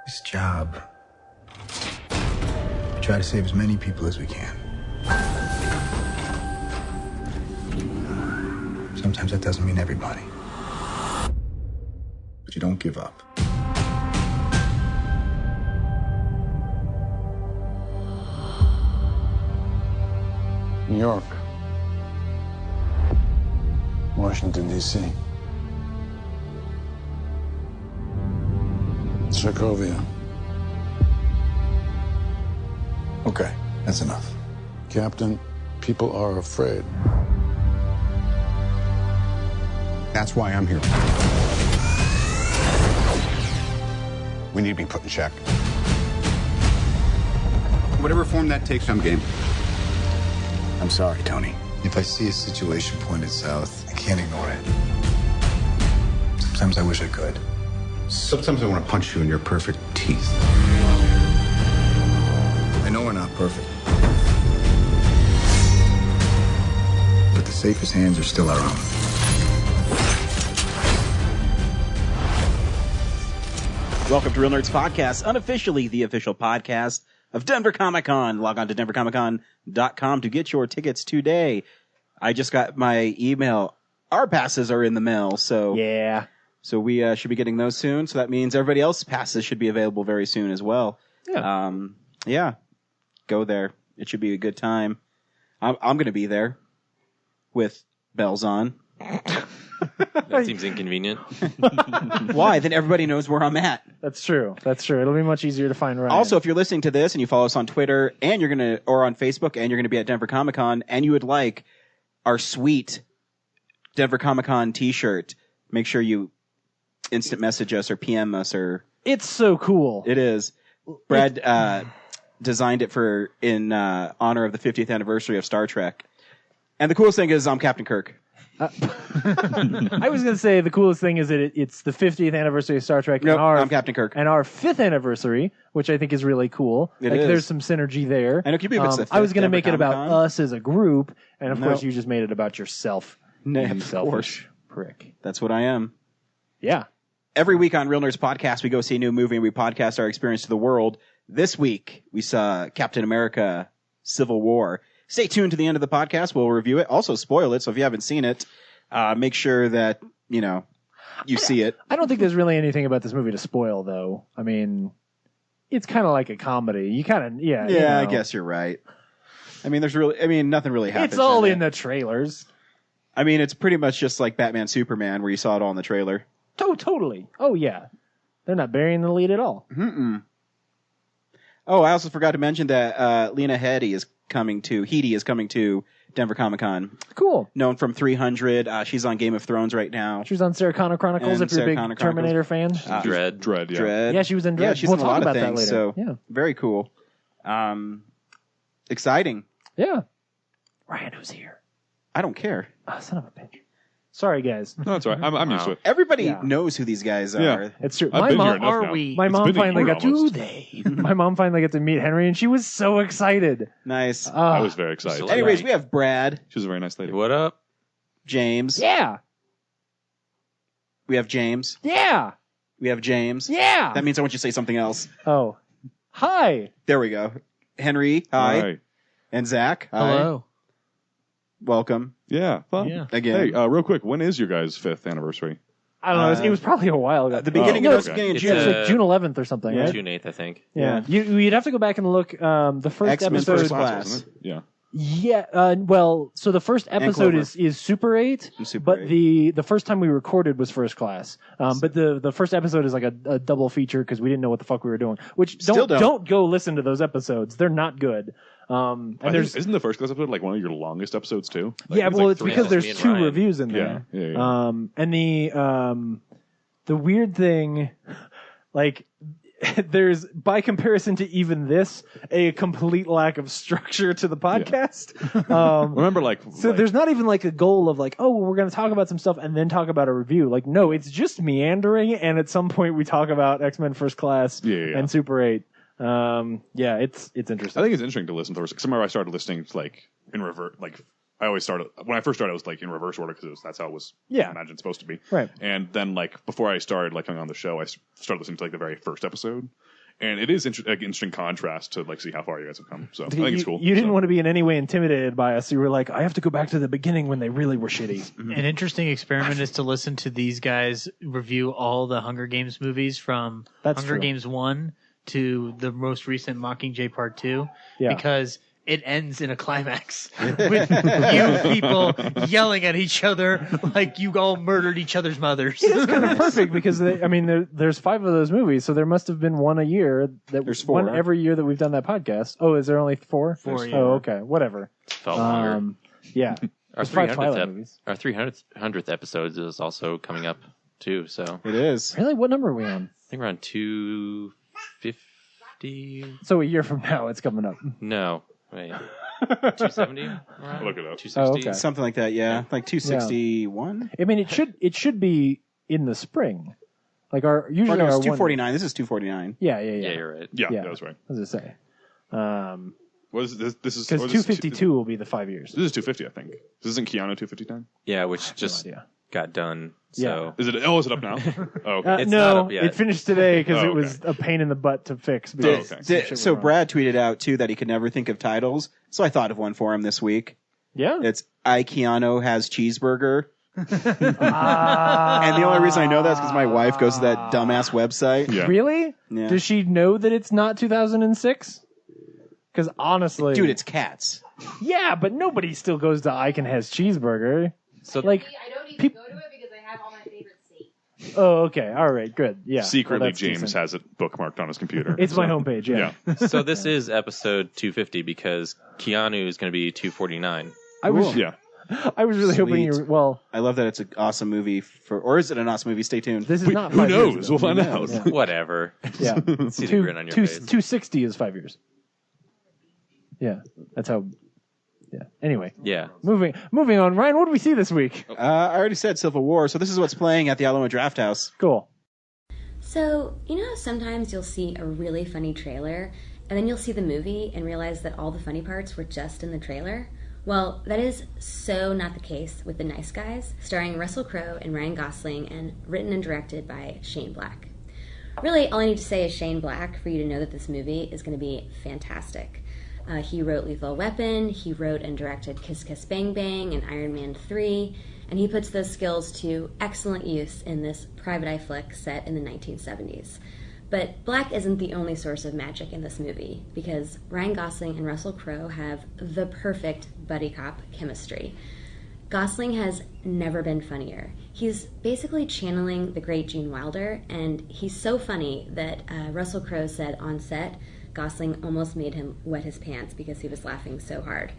This job, we try to save as many people as we can. Sometimes that doesn't mean everybody. But you don't give up. New York, Washington, D.C., Sokovia. Okay, that's enough. Captain, people are afraid. That's why I'm here. We need to be put in check. Whatever form that takes, I'm game. I'm sorry, Tony. If I see a situation pointed south, I can't ignore it. Sometimes I wish I could. Sometimes I want to punch you in your perfect teeth. I know we're not perfect. But the safest hands are still our own. Welcome to Real Nerds Podcast, unofficially the official podcast of Denver Comic Con. Log on to denvercomiccon.com to get your tickets today. I just got my email. Our passes are in the mail, so Yeah. So we should be getting those soon. So that means everybody else's passes should be available very soon as well. Yeah. Yeah. Go there. It should be a good time. I'm going to be there with bells on. That seems inconvenient. Why? Then everybody knows where I'm at. That's true. That's true. It'll be much easier to find Ryan. Also, if you're listening to this and you follow us on Twitter and you're going to, or on Facebook and you're going to be at Denver Comic Con and you would like our sweet Denver Comic Con t-shirt, make sure you instant message us or PM us or. It's so cool. It is. Brad, designed it in honor of the 50th anniversary of Star Trek. And the coolest thing is I'm Captain Kirk. I was going to say the coolest thing is that it's the 50th anniversary of Star Trek. Nope, and our, I'm Captain Kirk. And our 5th anniversary, which I think is really cool. It is. There's some synergy there. I know, can you believe it's the I was 5th going to Denver make it about Comic-Con? us as a group, and of No. course you just made it about yourself. No, You of selfish prick. That's what I am. Yeah. Every week on Real Nerds Podcast, we go see a new movie and we podcast our experience to the world. This week, we saw Captain America Civil War. Stay tuned to the end of the podcast. We'll review it. Also, spoil it. So if you haven't seen it, make sure that, you see it. I don't think there's really anything about this movie to spoil, though. I mean, it's kind of like a comedy. You kind of, Yeah, you know. I guess you're right. I mean, nothing really happens. It's all in in the trailers. I mean, it's pretty much just like Batman Superman, where you saw it all in the trailer. Totally. Oh, yeah. They're not burying the lead at all. Oh, I also forgot to mention that Lena Headey is coming to Denver Comic Con. Cool. Known from 300. She's on Game of Thrones right now. She was on Sarah Connor Chronicles, And if you're a Sarah big Connor Terminator fan. Dread. Dread, yeah. Dread. Yeah, she was in Dread. Yeah, she's We'll in a talk lot about of that things. later. So Yeah. very cool. Exciting. Yeah. Ryan, who's here? I don't care. Oh, son of a bitch. Sorry, guys. No, that's all right. I'm used to it. Everybody Yeah. knows who these guys are. Yeah. It's true. I've My been here mom, enough now. my It's mom been a finally year got almost. my mom finally got to meet Henry, and she was so excited. Nice. I was very excited. So- Anyways, we have Brad, She was a very nice lady. What up? James. Yeah. We have James. Yeah. We have James. Yeah. That means I want you to say something else. Oh. Hi. There we go. Henry, hi. Hi. And Zach, hi. Hello. Welcome. Yeah. Well, Yeah. Again. Hey, real quick, when is your guys' 5th anniversary? I don't know. It was probably a while ago. The beginning Oh, of okay. beginning of It's, June. It's like June 11th or something, Yeah. right? June 8th, I think. Yeah. You'd have to go back and look. The first X-Men episode. First Class. Wasn't it? Yeah. Yeah. Well, so the first episode Clover. is Super 8, And Super but 8. the first time we recorded was First Class. But the first episode is like a double feature because we didn't know what the fuck we were doing. Which Still don't. don't go listen to those episodes. They're not good. And I think, there's isn't the first class episode like one of your longest episodes too? Like, yeah, it's well, like it's 3 because hours. there's Me and 2 Ryan. reviews in Yeah, there. yeah. And the weird thing, like, there's, by comparison to even this, a complete lack of structure to the podcast. Remember, like, So there's not even like a goal of like, oh, well, we're going to talk about some stuff and then talk about a review. Like, no, it's just meandering, and at some point we talk about X-Men First Class Yeah. and Super 8. Yeah, it's interesting. I think it's interesting to listen to. Somewhere I started listening to, like in revert, like I always started when I first started. I was like in reverse order because that's how it was. Yeah. I imagine supposed to be. Right. And then like before I started like coming on the show, I started listening to like the very first episode, and it is interesting contrast to like see how far you guys have come. So I think it's cool. You didn't want to be in any way intimidated by us. You were like, I have to go back to the beginning when they really were shitty. An interesting experiment is to listen to these guys review all the Hunger Games movies from That's Hunger true. Games 1 to the most recent Mockingjay Part 2 Yeah. because it ends in a climax with you people yelling at each other like you all murdered each other's mothers. It's kind of perfect because there's 5 of those movies, so there must have been one a year. There's 4. One every year that we've done that podcast. Oh, is there only 4? 4, yeah. Oh, okay, whatever. Felt longer. Yeah, Our there's 5 300th, Twilight movies. our 300th episode is also coming up too. So I It is. Really, what number are we on? think we're on 250. So a year from now, it's coming up. No, wait, 270. Look it up. 260. Oh, okay. Something like that, yeah. Like 261? I mean, it should be in the spring. Like Or usually no, our it's one- 249. This is 249. Yeah. Yeah, you're right. Yeah, Yeah. that was right. What does it say? What is this? This is Because what is this? 252 will be the 5 years. This is 250, I think. This isn't Keanu 259. Yeah, which just No idea. got done. So Is it? Oh, is it up now? Oh, okay. It's no, not up yet. it finished today because Oh, it was a pain in the butt to fix. Oh, because okay. some shit So went wrong. Brad tweeted out, too, that he could never think of titles. So I thought of one for him this week. Yeah. It's I, Keanu, has cheeseburger. Ah. And the only reason I know that is because my wife goes to that dumbass website. Yeah. Really? Yeah. Does she know that it's not 2006? Because honestly, Dude, it's cats. yeah, but nobody still goes to Ike and has cheeseburger. so Like, I don't even peop- go to it because I have all my favorite steaks. oh, okay, all right, good, yeah. Secretly, Well, that's James decent. has it bookmarked on his computer. It's my So, homepage. Yeah, so this is episode 250 because Keanu is going to be 249. I was Yeah. I was really hoping Sweet. you. Well, I love that it's an awesome movie or is it an awesome movie? Stay tuned. this is not. Who 5 years knows? ago. We'll find out. Yeah. Whatever. Yeah, See the grin on your face. 260 is 5 years. Yeah, that's how. Yeah. Anyway, Yeah. moving on. Ryan, what did we see this week? I already said Civil War, so this is what's playing at the Alamo Draft House. Cool. So, you know how sometimes you'll see a really funny trailer, and then you'll see the movie and realize that all the funny parts were just in the trailer? Well, that is so not the case with The Nice Guys, starring Russell Crowe and Ryan Gosling, and written and directed by Shane Black. Really, all I need to say is Shane Black for you to know that this movie is going to be fantastic. He wrote Lethal Weapon, he wrote and directed Kiss Kiss Bang Bang and Iron Man 3, and he puts those skills to excellent use in this private eye flick set in the 1970s. But Black isn't the only source of magic in this movie, because Ryan Gosling and Russell Crowe have the perfect buddy cop chemistry. Gosling has never been funnier. He's basically channeling the great Gene Wilder, and he's so funny that Russell Crowe said on set, Gosling almost made him wet his pants because he was laughing so hard.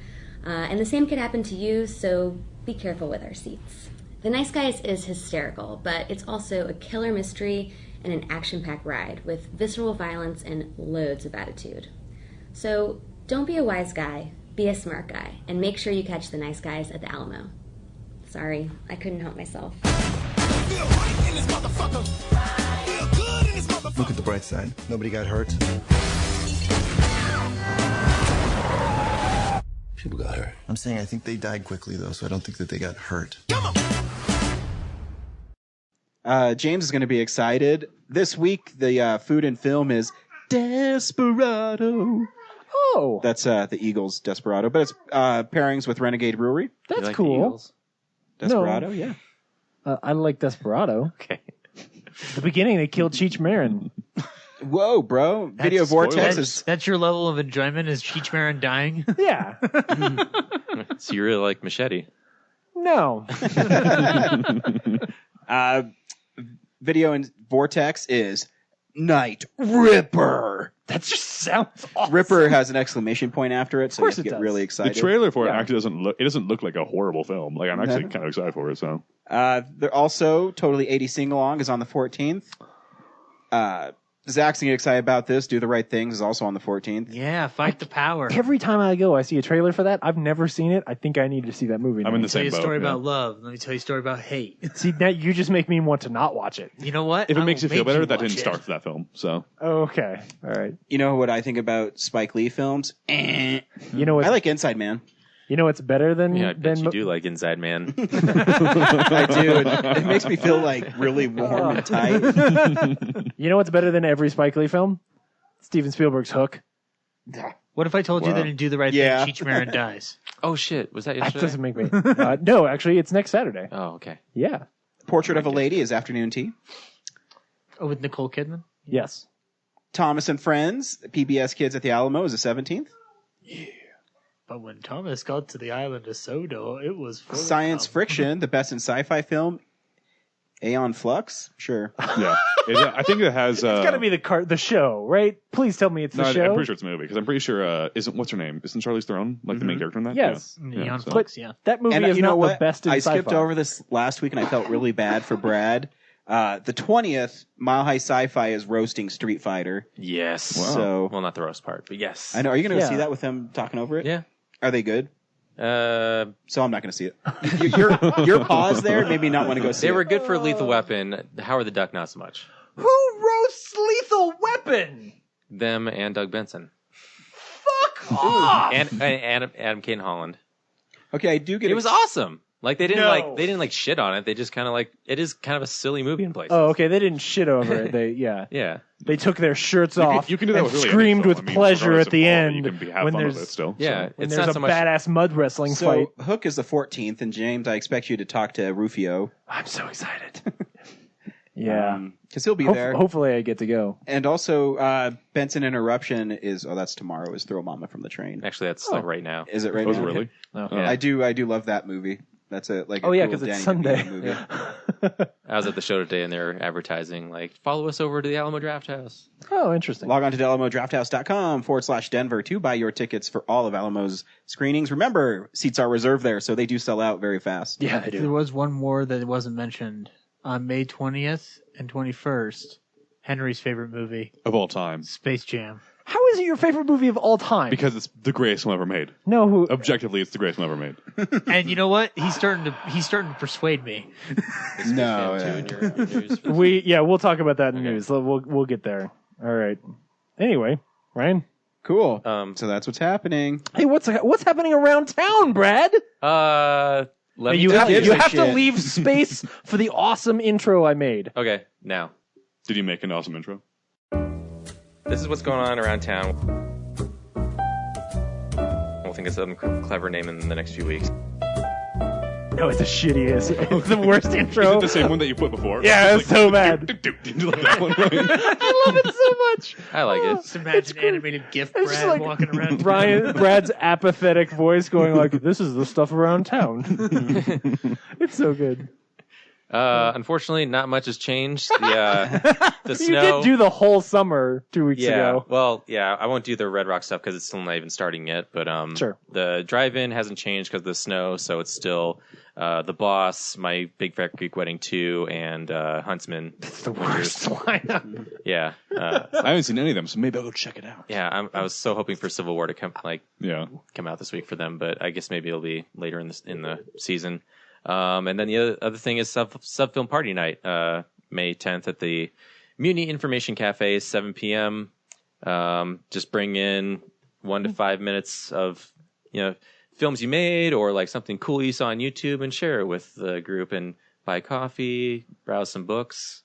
And the same could happen to you, so be careful with our seats. The Nice Guys is hysterical, but it's also a killer mystery and an action-packed ride with visceral violence and loads of attitude. So don't be a wise guy, be a smart guy, and make sure you catch The Nice Guys at the Alamo. Sorry, I couldn't help myself. Look at the bright side. Nobody got hurt. People got hurt. I'm saying I think they died quickly, though, so I don't think that they got hurt. James is going to be excited. This week, the food and film is Desperado. Oh, That's the Eagles' Desperado, but it's pairings with Renegade Brewery. that's You like the cool. Eagles? Desperado, yeah. I like Desperado. Okay. At the beginning, they killed Cheech Marin. Whoa, bro. Video That's- Vortex That's, is... that's your level of enjoyment is Cheech Marin dying? Yeah. So you really like Machete? No. Video and Vortex is Night Ripper. That just sounds awesome. Ripper has an exclamation point after it, so you course have to it get does. really The excited. trailer for it Yeah. actually doesn't look like a horrible film. Like I'm actually No. kind of excited for it. So They're also Totally 80 Sing-Along is on the 14th. Zach's going to get excited about this. Do the Right Things is also on the 14th. Yeah, fight the power. Every time I go, I see a trailer for that. I've never seen it. I think I need to see that movie. I'm now. in the Tell you same a story boat. yeah. about love. Let me tell you a story about hate. See, now you just make me want to not watch it. You know what? If it I makes you will feel make better, that watch didn't it. start that film. So Oh, okay. All right. You know what I think about Spike Lee films? You know what? I like Inside Man. You know what's better than Yeah, I bet than you do like Inside Man. I do. It makes me feel like really warm and tight. You know what's better than every Spike Lee film? Steven Spielberg's Hook. What if I told you Wow. they didn't do the right Yeah. thing? Cheech Marin dies. Oh shit, was that That yesterday? doesn't make me. No, actually, it's next Saturday. Oh, okay. Yeah. Portrait of a Lady is afternoon tea. Oh, with Nicole Kidman? Yes. Thomas and Friends, PBS Kids at the Alamo is the 17th. But when Thomas got to the island of Sodor, it was full of Science cum. Friction, the best in sci-fi film. Aeon Flux, sure. Yeah, I think it has. It's got to be the show, right? Please tell me it's No, the I'm show. pretty sure it's a movie because I'm pretty sure isn't what's her name? Isn't Charlize Theron like the main character in that? Yes. Yeah. Neon so- Flux, yeah. That movie And is you know not what? the best in I sci-fi. skipped over this last week and I felt really bad for Brad. The 20th, Mile High Sci-Fi is roasting Street Fighter. Yes. Wow. So Well, not the roast part, but yes. I know. Are you going to Yeah. see that with them talking over it? Yeah. Are they good? Uh, So I'm not going to see it. Your pause there made me not want to go see they it. were good for Lethal Weapon. Howard the Duck, not so much. Who roasts Lethal Weapon? Them and Doug Benson. Fuck off! And Adam Kane Holland. Okay, I do get It was awesome. Like they didn't No. like shit on it. They just kind of like it is kind of a silly movie in places. Oh, okay. They didn't shit over it. Yeah. They took their shirts off. You can do that and with really screamed any with film. I mean, pleasure regardless at the of end quality, you can have when fun there's with it still. Yeah. when It's there's not a so much. badass mud wrestling So fight. Hook is the 14th, and James, I expect you to talk to Rufio. I'm so excited. Yeah. Because he'll be there. Hopefully, I get to go. And also, Benson Interruption is, that's tomorrow, is Throw Mama from the Train. Actually, that's like right now. Is it right Oh, now? really? No. Yeah. I do love that movie. That's a like. Oh yeah, because because it's Sunday. Movie. I was at the show today and they're advertising like follow us over to the Alamo Draft House. Oh, interesting. Log on to alamodrafthouse.com/Denver to buy your tickets for all of Alamo's screenings. Remember, seats are reserved there, so they do sell out very fast. Yeah, they There do. was one more that wasn't mentioned. On May 20th and 21st, Henry's favorite movie, Of all time, Space Jam. How is it your favorite movie of all time? because it's the greatest film ever made. no, who? Objectively, it's the greatest film ever made. And you know what? He's starting to persuade me. No, We'll talk about that in the news. We'll get there. All right. Anyway, Ryan. cool. So that's what's happening. Hey, what's happening around town, Brad? let me You tell have to shit. leave space for the awesome intro I made. Okay, now Did you make an awesome intro? this is what's going on around town. We'll think of some clever name in the next few weeks. No, it's the shittiest. It's the worst Is intro. it the same one that you put before? Yeah, It's it's so bad. Did you like that one, Ryan? I love it so much. I like it. Just imagine animated GIF It's just Brad like walking around. Brad's apathetic voice going like, "This is the stuff around town." It's so good. Unfortunately, not much has changed. The You snow. did do the whole summer 2 weeks Yeah, ago. well, yeah, I won't do the Red Rock stuff because it's still not even starting yet. But Sure. the drive-in hasn't changed because of the snow, so it's still The Boss, My Big Fat Greek Wedding 2, and Huntsman. It's the worst lineup. Yeah, I haven't seen any of them, so maybe I'll go check it out. yeah. I was so hoping for Civil War to come Yeah. out this week for them, but I guess maybe it'll be later in the season. And then the other thing is sub film party night, May 10th at the Mutiny Information Cafe, 7 p.m. Just bring in 1 to 5 minutes of films you made or like something cool you saw on YouTube and share it with the group and buy coffee, browse some books.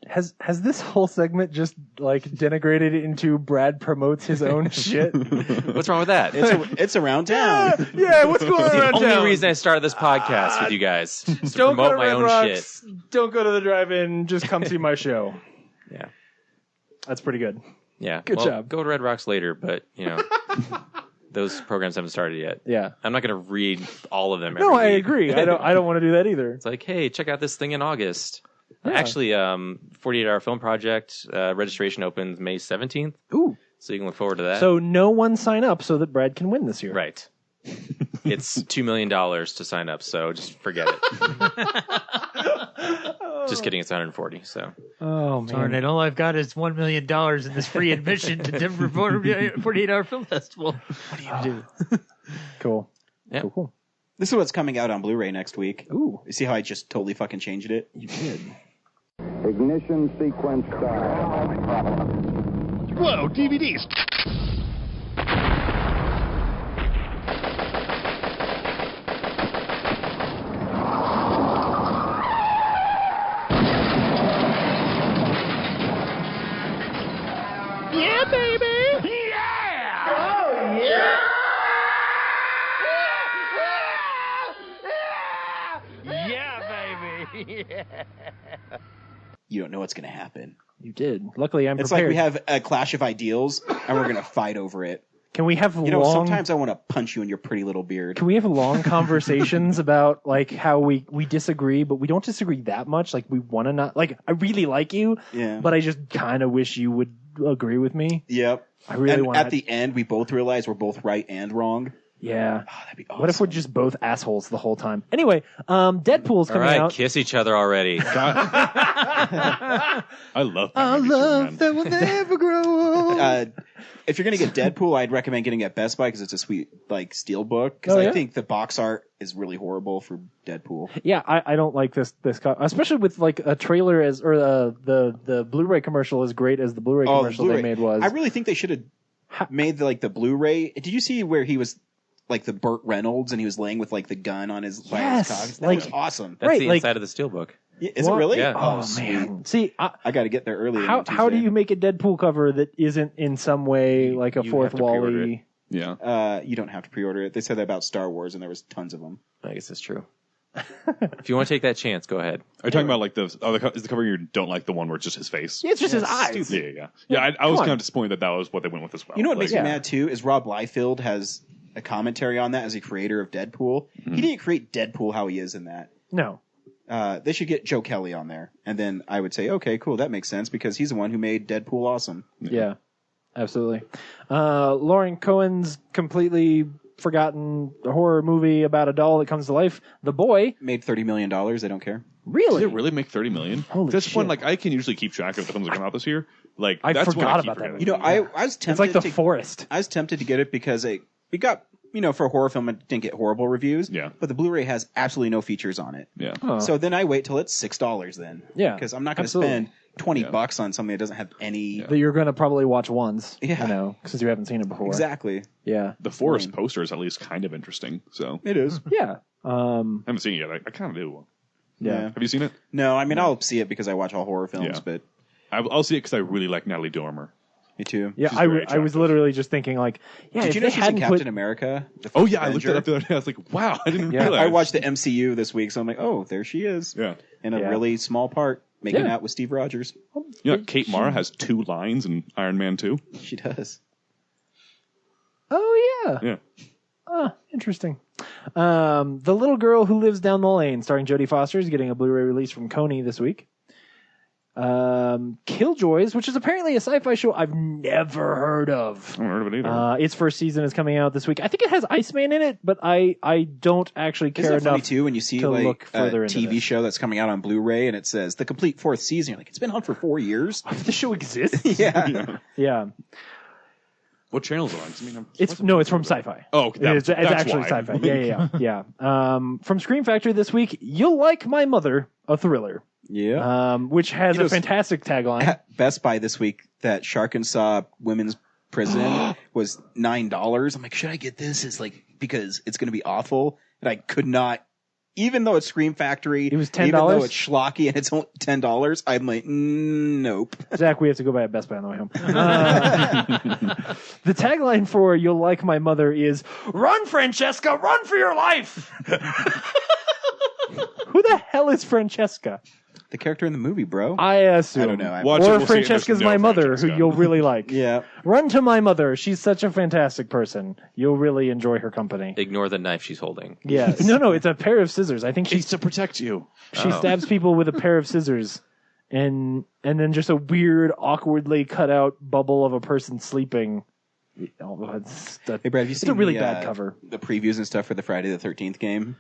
Has this whole segment just like denigrated into Brad promotes his own shit? What's wrong with that? It's around town. Yeah, what's going on the around only town? reason I started this podcast with you guys is to Don't go promote to my Red own Rocks. shit. Don't go to the drive-in. Just come see my show. Yeah. That's pretty good. Yeah. Good well, job. Go to Red Rocks later, but those programs haven't started yet. Yeah. I'm not going to read all of them. No, I every week. agree. I don't want to do that either. It's like, hey, check out this thing in August. Yeah. Actually, 48 Hour Film Project registration opens May 17th, Ooh. so you can look forward to that. So no one sign up so that Brad can win this year. Right. It's $2 million to sign up, so just forget it. Just kidding, it's 140. So Oh Darn man. it, all I've got is $1 million in this free admission to Denver 48 Hour Film Festival. What do you do? Cool. Yeah. Cool. This is what's coming out on Blu-ray next week. Ooh. You see how I just totally fucking changed it? You did. Ignition sequence start. Whoa, DVDs. Yeah, baby. Yeah. Oh yeah. Yeah, baby. Yeah. You don't know what's going to happen. You did. Luckily, I'm It's prepared. like we have a clash of ideals, and we're going to fight over it. Can we have You know, long? sometimes I want to punch you in your pretty little beard. Can we have long conversations about like how we disagree, but we don't disagree that much? Like we want to not like I really like you, Yeah. but I just kind of wish you would agree with me. Yep. I really and want at the end, we both realize we're both right and wrong. Yeah. Oh, that'd be awesome. What if we're just both assholes the whole time? Anyway, Deadpool's All coming right, out. kiss each other already. I love Our Batman v love Superman. that will never grow old. If you're going to get Deadpool, I'd recommend getting it at Best Buy because it's a sweet like steel book. Because Oh, I yeah? think the box art is really horrible for Deadpool. Yeah, I don't like this especially with like a trailer the Blu-ray commercial as great as the Blu-ray Oh, the commercial Blu-ray. they made was. I really think they should have made the Blu-ray. Did you see where he was like the Burt Reynolds and he was laying with like the gun on his by his Yes, cock? That like- was awesome. That's Right, the like- inside of the steelbook. Yeah, is it What? really? Yeah. Oh, Oh sweet. man! See, I got to get there early. how do you make a Deadpool cover that isn't in some way like a You fourth have to pre-order Wally? Yeah. You don't have to pre-order it. They said that about Star Wars, and there was tons of them. I guess that's true. If you want to take that chance, go ahead. Are you talking about like is the cover you don't like the one where it's just his face? Yeah, it's just his eyes. Yeah. I was on. kind of disappointed that was what they went with as well. You know what Like, makes me mad too is Rob Liefeld has a commentary on that as a creator of Deadpool. He didn't create Deadpool how he is in that. No. They should get Joe Kelly on there, and then I would say, okay, cool, that makes sense because he's the one who made Deadpool awesome. Yeah, absolutely. Lauren Cohen's completely forgotten horror movie about a doll that comes to life. The Boy Made $30 million. They don't care. really. Did it really make $30 million? Holy That's one. shit. Like I can usually keep track of the films that come out this year. Like I that's when forgot keep about that forgetting. You know, I was tempted. It's like The to, Forest. I was tempted to get it because it got for a horror film, it didn't get horrible reviews. Yeah. But the Blu-ray has absolutely no features on it. Yeah. Oh. So then I wait till it's $6 then. Yeah, Because I'm not going to absolutely. spend $20 on something that doesn't have any. That you're going to probably watch once. Yeah. You know, because you haven't seen it before. Exactly. Yeah. The Forest poster is at least kind of interesting. So It is. Yeah. I haven't seen it yet. I kind of do. Yeah. Have you seen it? No, I mean, I'll see it because I watch all horror films, Yeah. but I'll see it because I really like Natalie Dormer. me too. Yeah, She's I very was attractive. literally just thinking like, yeah, Did if you know they she's in hadn't Captain put, America? The Oh First yeah, I looked Avenger? it up the other day. I was like, wow, I didn't Yeah. realize. I watched the MCU this week, so I'm like, oh, there she is. Yeah. In a Yeah. really small part, making Yeah. out with Steve Rogers. You know, Kate Mara has 2 lines in Iron Man 2. She does. Oh yeah. Yeah. Ah, interesting. The Little Girl Who Lives Down the Lane, starring Jodie Foster, is getting a Blu-ray release from Coney this week. Killjoys, which is apparently a sci-fi show I've never heard of. I haven't heard of it either. Its first season is coming out this week. I think it has Iceman in it, but I don't actually care Isn't it funny enough too when you see to like look a further into TV this. show that's coming out on Blu-ray and it says the complete 4th season? You're like, it's been on for 4 years. The show exists. Yeah. Yeah. What channel is it on? 'Cause, I mean, It's from Sci-Fi. Oh, okay, it's that's actually why. Sci-Fi. Yeah. From Scream Factory this week, You'll Like My Mother, a thriller. Yeah. Which has You know, a fantastic tagline. At Best Buy this week, that Sharkensaw women's prison was $9. I'm like, should I get this? It's like, because it's going to be awful. And I could not, even though it's Scream Factory, It was $10? even though it's schlocky and it's only $10, I'm like, nope. Zach, we have to go by at Best Buy on the way home. The tagline for You'll Like My Mother is, "Run, Francesca, run for your life!" Who the hell is Francesca? The character in the movie, bro. I assume. I don't know. Watch it, Or we'll see. Francesca's There's my no mother, Francesca. who you'll really like. Yeah. Run to my mother. She's such a fantastic person. You'll really enjoy her company. Ignore the knife she's holding. Yeah. No, it's a pair of scissors. I think she It's to protect you. stabs people with a pair of scissors, and then just a weird, awkwardly cut out bubble of a person sleeping. Oh, Hey, Brad, have you it's seen a really the, bad cover. the previews and stuff for the Friday the 13th game?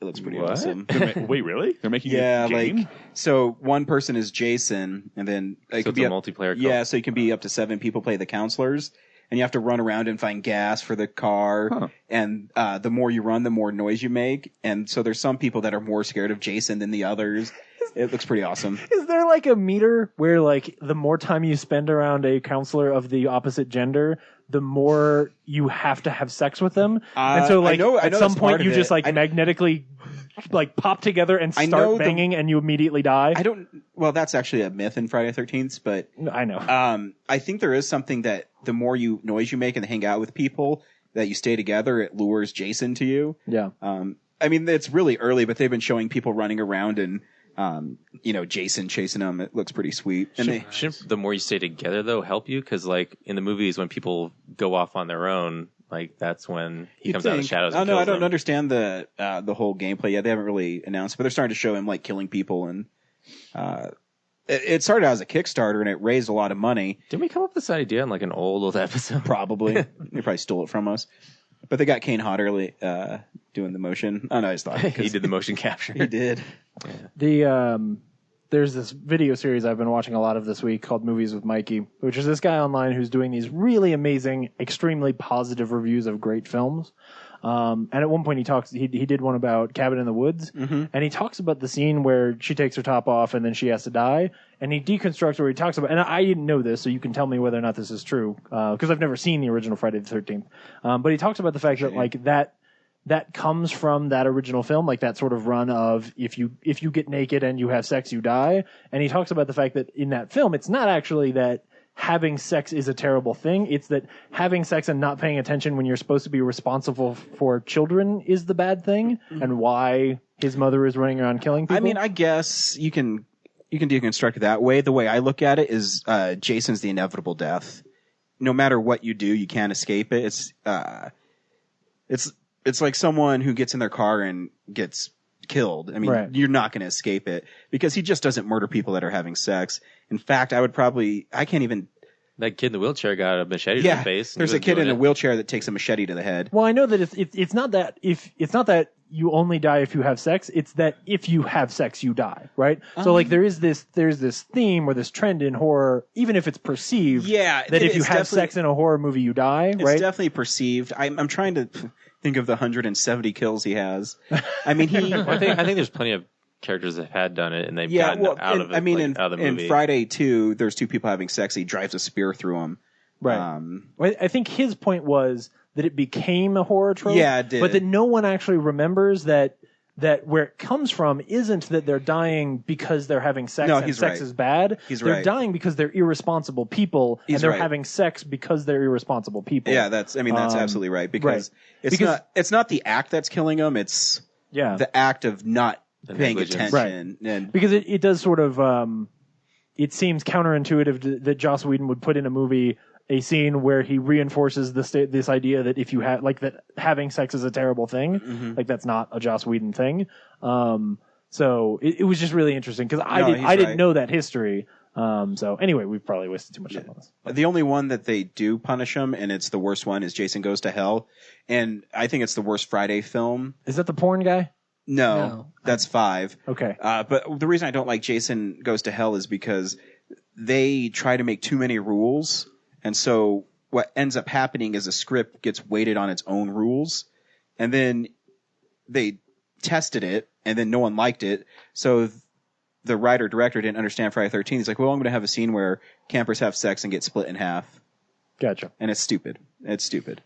It looks pretty What? awesome. Wait, really? They're making Yeah, a game? like, so one person is Jason, and then it So could it's be a multiplayer co- Yeah, so you can be up to 7 people play the counselors, and you have to run around and find gas for the car. And the more you run, the more noise you make. And so there's some people that are more scared of Jason than the others. It looks pretty awesome. Is there like a meter where like the more time you spend around a counselor of the opposite gender, the more you have to have sex with them? And so I like know at some that's part point of you just it. like magnetically like pop together and start banging and you immediately die? Well, that's actually a myth in Friday the 13th, but I know. I think there is something that the more noise you make and hang out with people, that you stay together, it lures Jason to you. Yeah. I mean, it's really early, but they've been showing people running around and, Jason chasing them. It looks pretty sweet. And shouldn't the more you stay together, though, help you? Because, like, in the movies, when people go off on their own, like, that's when he comes out of the shadows and kills I don't them. understand the whole gameplay yet. They haven't really announced, but they're starting to show him, like, killing people. And it started out as a Kickstarter, and it raised a lot of money. Didn't we come up with this idea in, like, an old episode? Probably. They probably stole it from us. But they got Kane Hodder doing the motion. Oh, no, I just thought. He did the motion capture. He did. Yeah. There's this video series I've been watching a lot of this week called Movies with Mikey, which is this guy online who's doing these really amazing, extremely positive reviews of great films. And at one point he did one about Cabin in the Woods, and he talks about the scene where she takes her top off and then she has to die, and he deconstructs where he talks about, and I didn't know this, so you can tell me whether or not this is true, because I've never seen the original Friday the 13th. But he talks about the fact that like that comes from that original film, like that sort of run of if you get naked and you have sex, you die. And he talks about the fact that in that film, it's not actually that having sex is a terrible thing. It's that having sex and not paying attention when you're supposed to be responsible for children is the bad thing, and why his mother is running around killing people. I mean, I guess you can deconstruct it that way. The way I look at it is Jason's the inevitable death. No matter what you do, you can't escape it. It's like someone who gets in their car and gets killed. I mean, You're not going to escape it because he just doesn't murder people that are having sex. In fact, I can't even. That kid in the wheelchair got a machete to the face. There's a kid in a wheelchair that takes a machete to the head. Well, I know that it's not that it's not that you only die if you have sex. It's that if you have sex, you die, right? So like there's this theme or this trend in horror, even if it's perceived, that if you have sex in a horror movie, you die, right? It's definitely perceived. I'm trying to think of the 170 kills he has. I mean, I think there's plenty of characters that had done it and they've gotten out of it. I mean, out of the movie. In Friday 2, there's two people having sex. He drives a spear through them. Right. I think his point was that it became a horror trope. Yeah, it did. But that no one actually remembers that where it comes from isn't that they're dying because they're having sex and sex is bad. They're dying because they're irresponsible people and they're having sex because they're irresponsible people. Yeah, that's absolutely right. Because it's not the act that's killing them, it's the act of not paying attention. Right. And because it does sort of it seems counterintuitive that Joss Whedon would put in a movie a scene where he reinforces this idea that if you have that having sex is a terrible thing, like that's not a Joss Whedon thing. So it was just really interesting because I didn't know that history. So anyway, we've probably wasted too much time on this. The only one that they do punish him, and it's the worst one, is Jason Goes to Hell, and I think it's the worst Friday film. Is that the porn guy? No, that's 5. Okay. But the reason I don't like Jason Goes to Hell is because they try to make too many rules. And so what ends up happening is a script gets weighted on its own rules. And then they tested it, and then no one liked it. So the writer-director didn't understand Friday the 13th. He's like, well, I'm going to have a scene where campers have sex and get split in half. Gotcha. And it's stupid. It's stupid.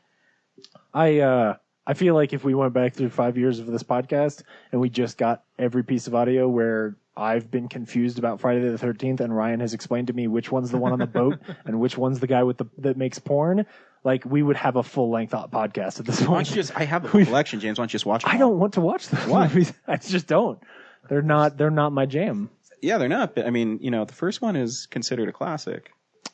I feel like if we went back through 5 years of this podcast and we just got every piece of audio where I've been confused about Friday the 13th and Ryan has explained to me which one's the one on the boat and which one's the guy that makes porn, like we would have a full-length podcast at this point. I have a collection, James. Why don't you just watch them? I don't want to watch those movies. I just don't. They're not my jam. Yeah, they're not. But I mean, the first one is considered a classic.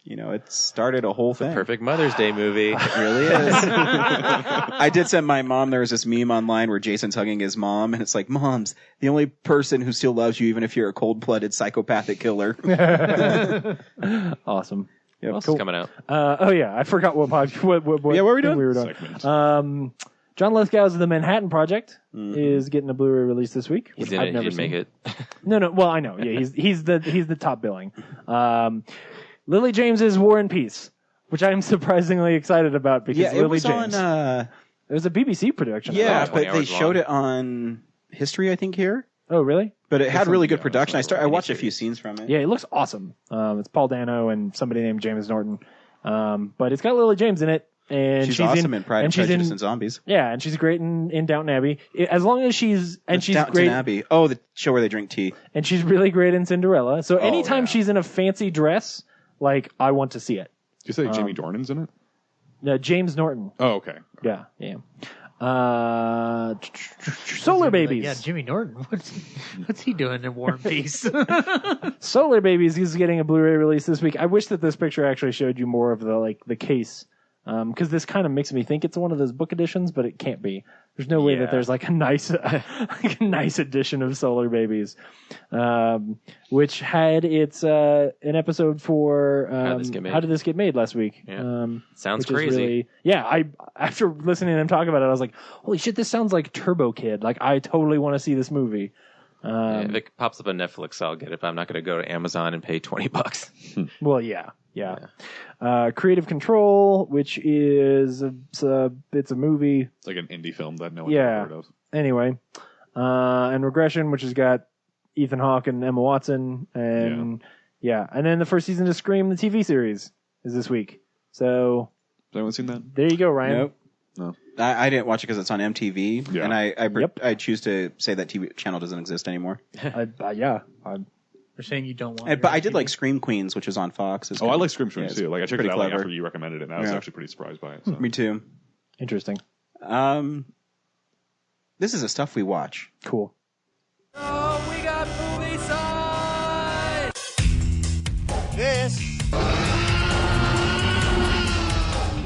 It started a whole thing. Perfect Mother's Day movie. It really is. I did send my mom, there was this meme online where Jason's hugging his mom, and it's like, Mom's the only person who still loves you, even if you're a cold-blooded psychopathic killer. Awesome. What else is coming out? I forgot what were we doing? We were doing. John Lithgow's The Manhattan Project is getting a Blu-ray release this week. He didn't make it. No. Well, I know. Yeah, he's the top billing. Lily James's War and Peace, which I am surprisingly excited about because Lily James. It was a BBC production. Yeah, but they showed it on History, I think, here. Oh, really? But it had really good production. I watched a few scenes from it. Yeah, it looks awesome. It's Paul Dano and somebody named James Norton. But it's got Lily James in it. and she's awesome in Pride and Prejudice and Zombies. Yeah, and she's great in Downton Abbey. As long as she's Downton great. Abbey. Oh, the show where they drink tea. And she's really great in Cinderella. So anytime she's in a fancy dress, like I want to see it. Did you say Jamie Dornan's in it? James Norton. Oh, okay. Yeah. Solar Babies. Yeah, Jimmy Norton. What's he doing in War and Peace? Solar Babies is getting a Blu-ray release this week. I wish that this picture actually showed you more of the case, because this kind of makes me think it's one of those book editions, but it can't be. There's no way that there's like a nice edition of Solar Babies, which had its an episode for How Did This Get Made last week. Yeah. Sounds crazy. Really, after listening to them talk about it, I was like, holy shit, this sounds like Turbo Kid. Like, I totally want to see this movie. If it pops up on Netflix, I'll get it, but I'm not going to go to Amazon and pay $20. Well, yeah. Creative Control, which is it's a movie. It's like an indie film that no one's ever heard of. Anyway, and Regression, which has got Ethan Hawke and Emma Watson, and and then the first season of Scream, the TV series, is this week. So, has anyone seen that? There you go, Ryan. Nope. No. I didn't watch it because it's on MTV, Yeah. and I choose to say that TV channel doesn't exist anymore. You're saying you don't want. But I did like Scream Queens, which was on Fox. I like Scream Queens too. Like I checked it out clever. after you recommended it, and I was actually pretty surprised by it. So. Me too. Interesting. This is the stuff we watch. Cool. Oh, we got movie side. This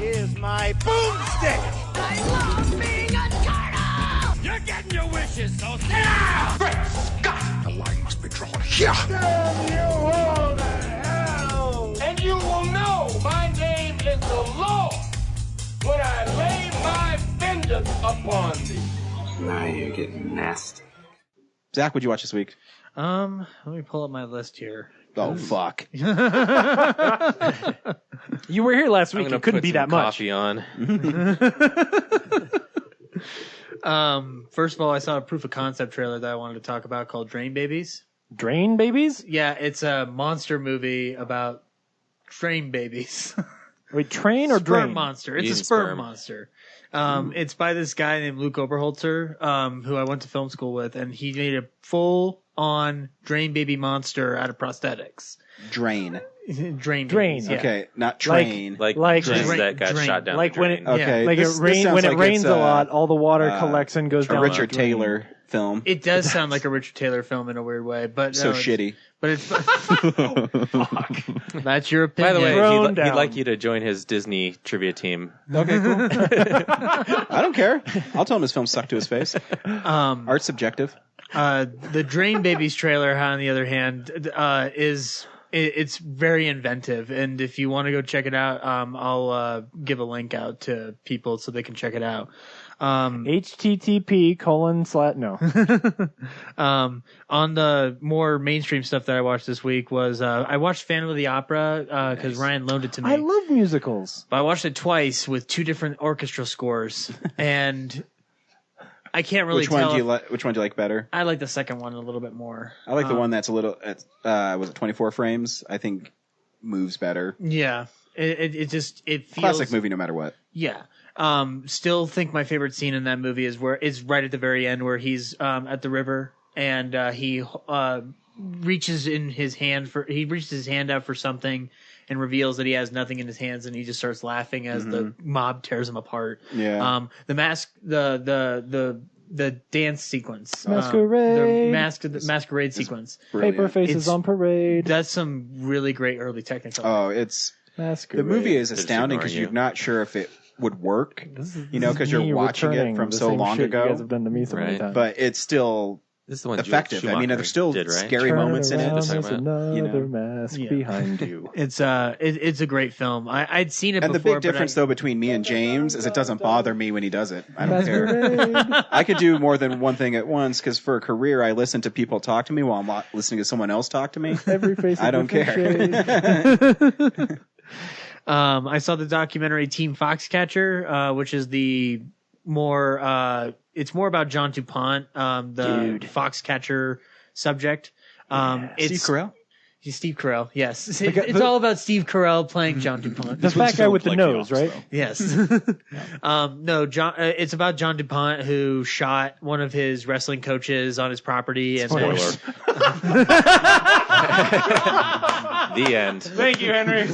is my boomstick. I love being a turtle. You're getting your wishes, so sit down. Great Scott! The line must be drawn here. Damn you all to hell! And you will know my name is the Lord when I lay my vengeance upon thee. Now you're getting nasty. Zach, what'd you watch this week? Let me pull up my list here. Oh, fuck. You were here last week. It couldn't be that much. Coffee on. First of all, I saw a proof of concept trailer that I wanted to talk about called Drain Babies. Drain Babies? Yeah, it's a monster movie about train babies. Wait, train or drain? Sperm monster. It's a sperm monster. It's by this guy named Luke Oberholzer, who I went to film school with, and he made a full-on drain baby monster out of prosthetics. Drain. Drain. Babies, yeah. Okay, not train. Like drain, that got shot down. Like the when drain. Okay. like this when sounds it like rains it's, a lot, all the water collects and goes a down. Richard the drain. Taylor film. It does sound like a Richard Taylor film in a weird way, but So shitty. But it's that's your opinion. By the way, Thrown he'd down. like you to join his Disney trivia team. Okay, cool. I don't care. I'll tell him his film sucked to his face. Art's subjective. The Drain Babies trailer, on the other hand, it's very inventive, and if you want to go check it out, I'll give a link out to people so they can check it out. http:// On the more mainstream stuff that I watched this week was I watched Phantom of the Opera because Ryan loaned it to me. I love musicals. But I watched it twice with two different orchestra scores, and I can't really tell. Which one do you like better? I like the second one a little bit more. I like the one that's a little. Was it 24 frames? I think moves better. Yeah, it feels Classic movie, no matter what. Yeah. Still think my favorite scene in that movie is right at the very end where he's at the river and he reaches his hand out for something and reveals that he has nothing in his hands, and he just starts laughing as the mob tears him apart. Yeah. The dance sequence, Masquerade, the masquerade sequence, Paper Faces on Parade. That's some really great early technical. Oh, it's Masquerade. the movie is astounding because you're not sure if it would work, because you're me watching it returning from the so same long shit ago. You guys have done to me so many times. But it's still This is the one effective. I mean, there's still scary Turn moments in around, it. there's another mask behind you. It's a great film. I'd seen it And before. the big difference, though, between me and James is it doesn't bother me when he does it. I don't Masquerade. care. I could do more than one thing at once because for a career, I listen to people talk to me while I'm listening to someone else talk to me. Every face. I don't care. I saw the documentary Team Foxcatcher, which is the more it's more about John DuPont, the Foxcatcher subject. Steve Carell? He's Steve Carell. Yes, it's all about Steve Carell playing John DuPont. The fat guy with the like nose, The Office, right? Yes. No, John. It's about John DuPont who shot one of his wrestling coaches on his property. And Spoiler. The end. Thank you, Henry.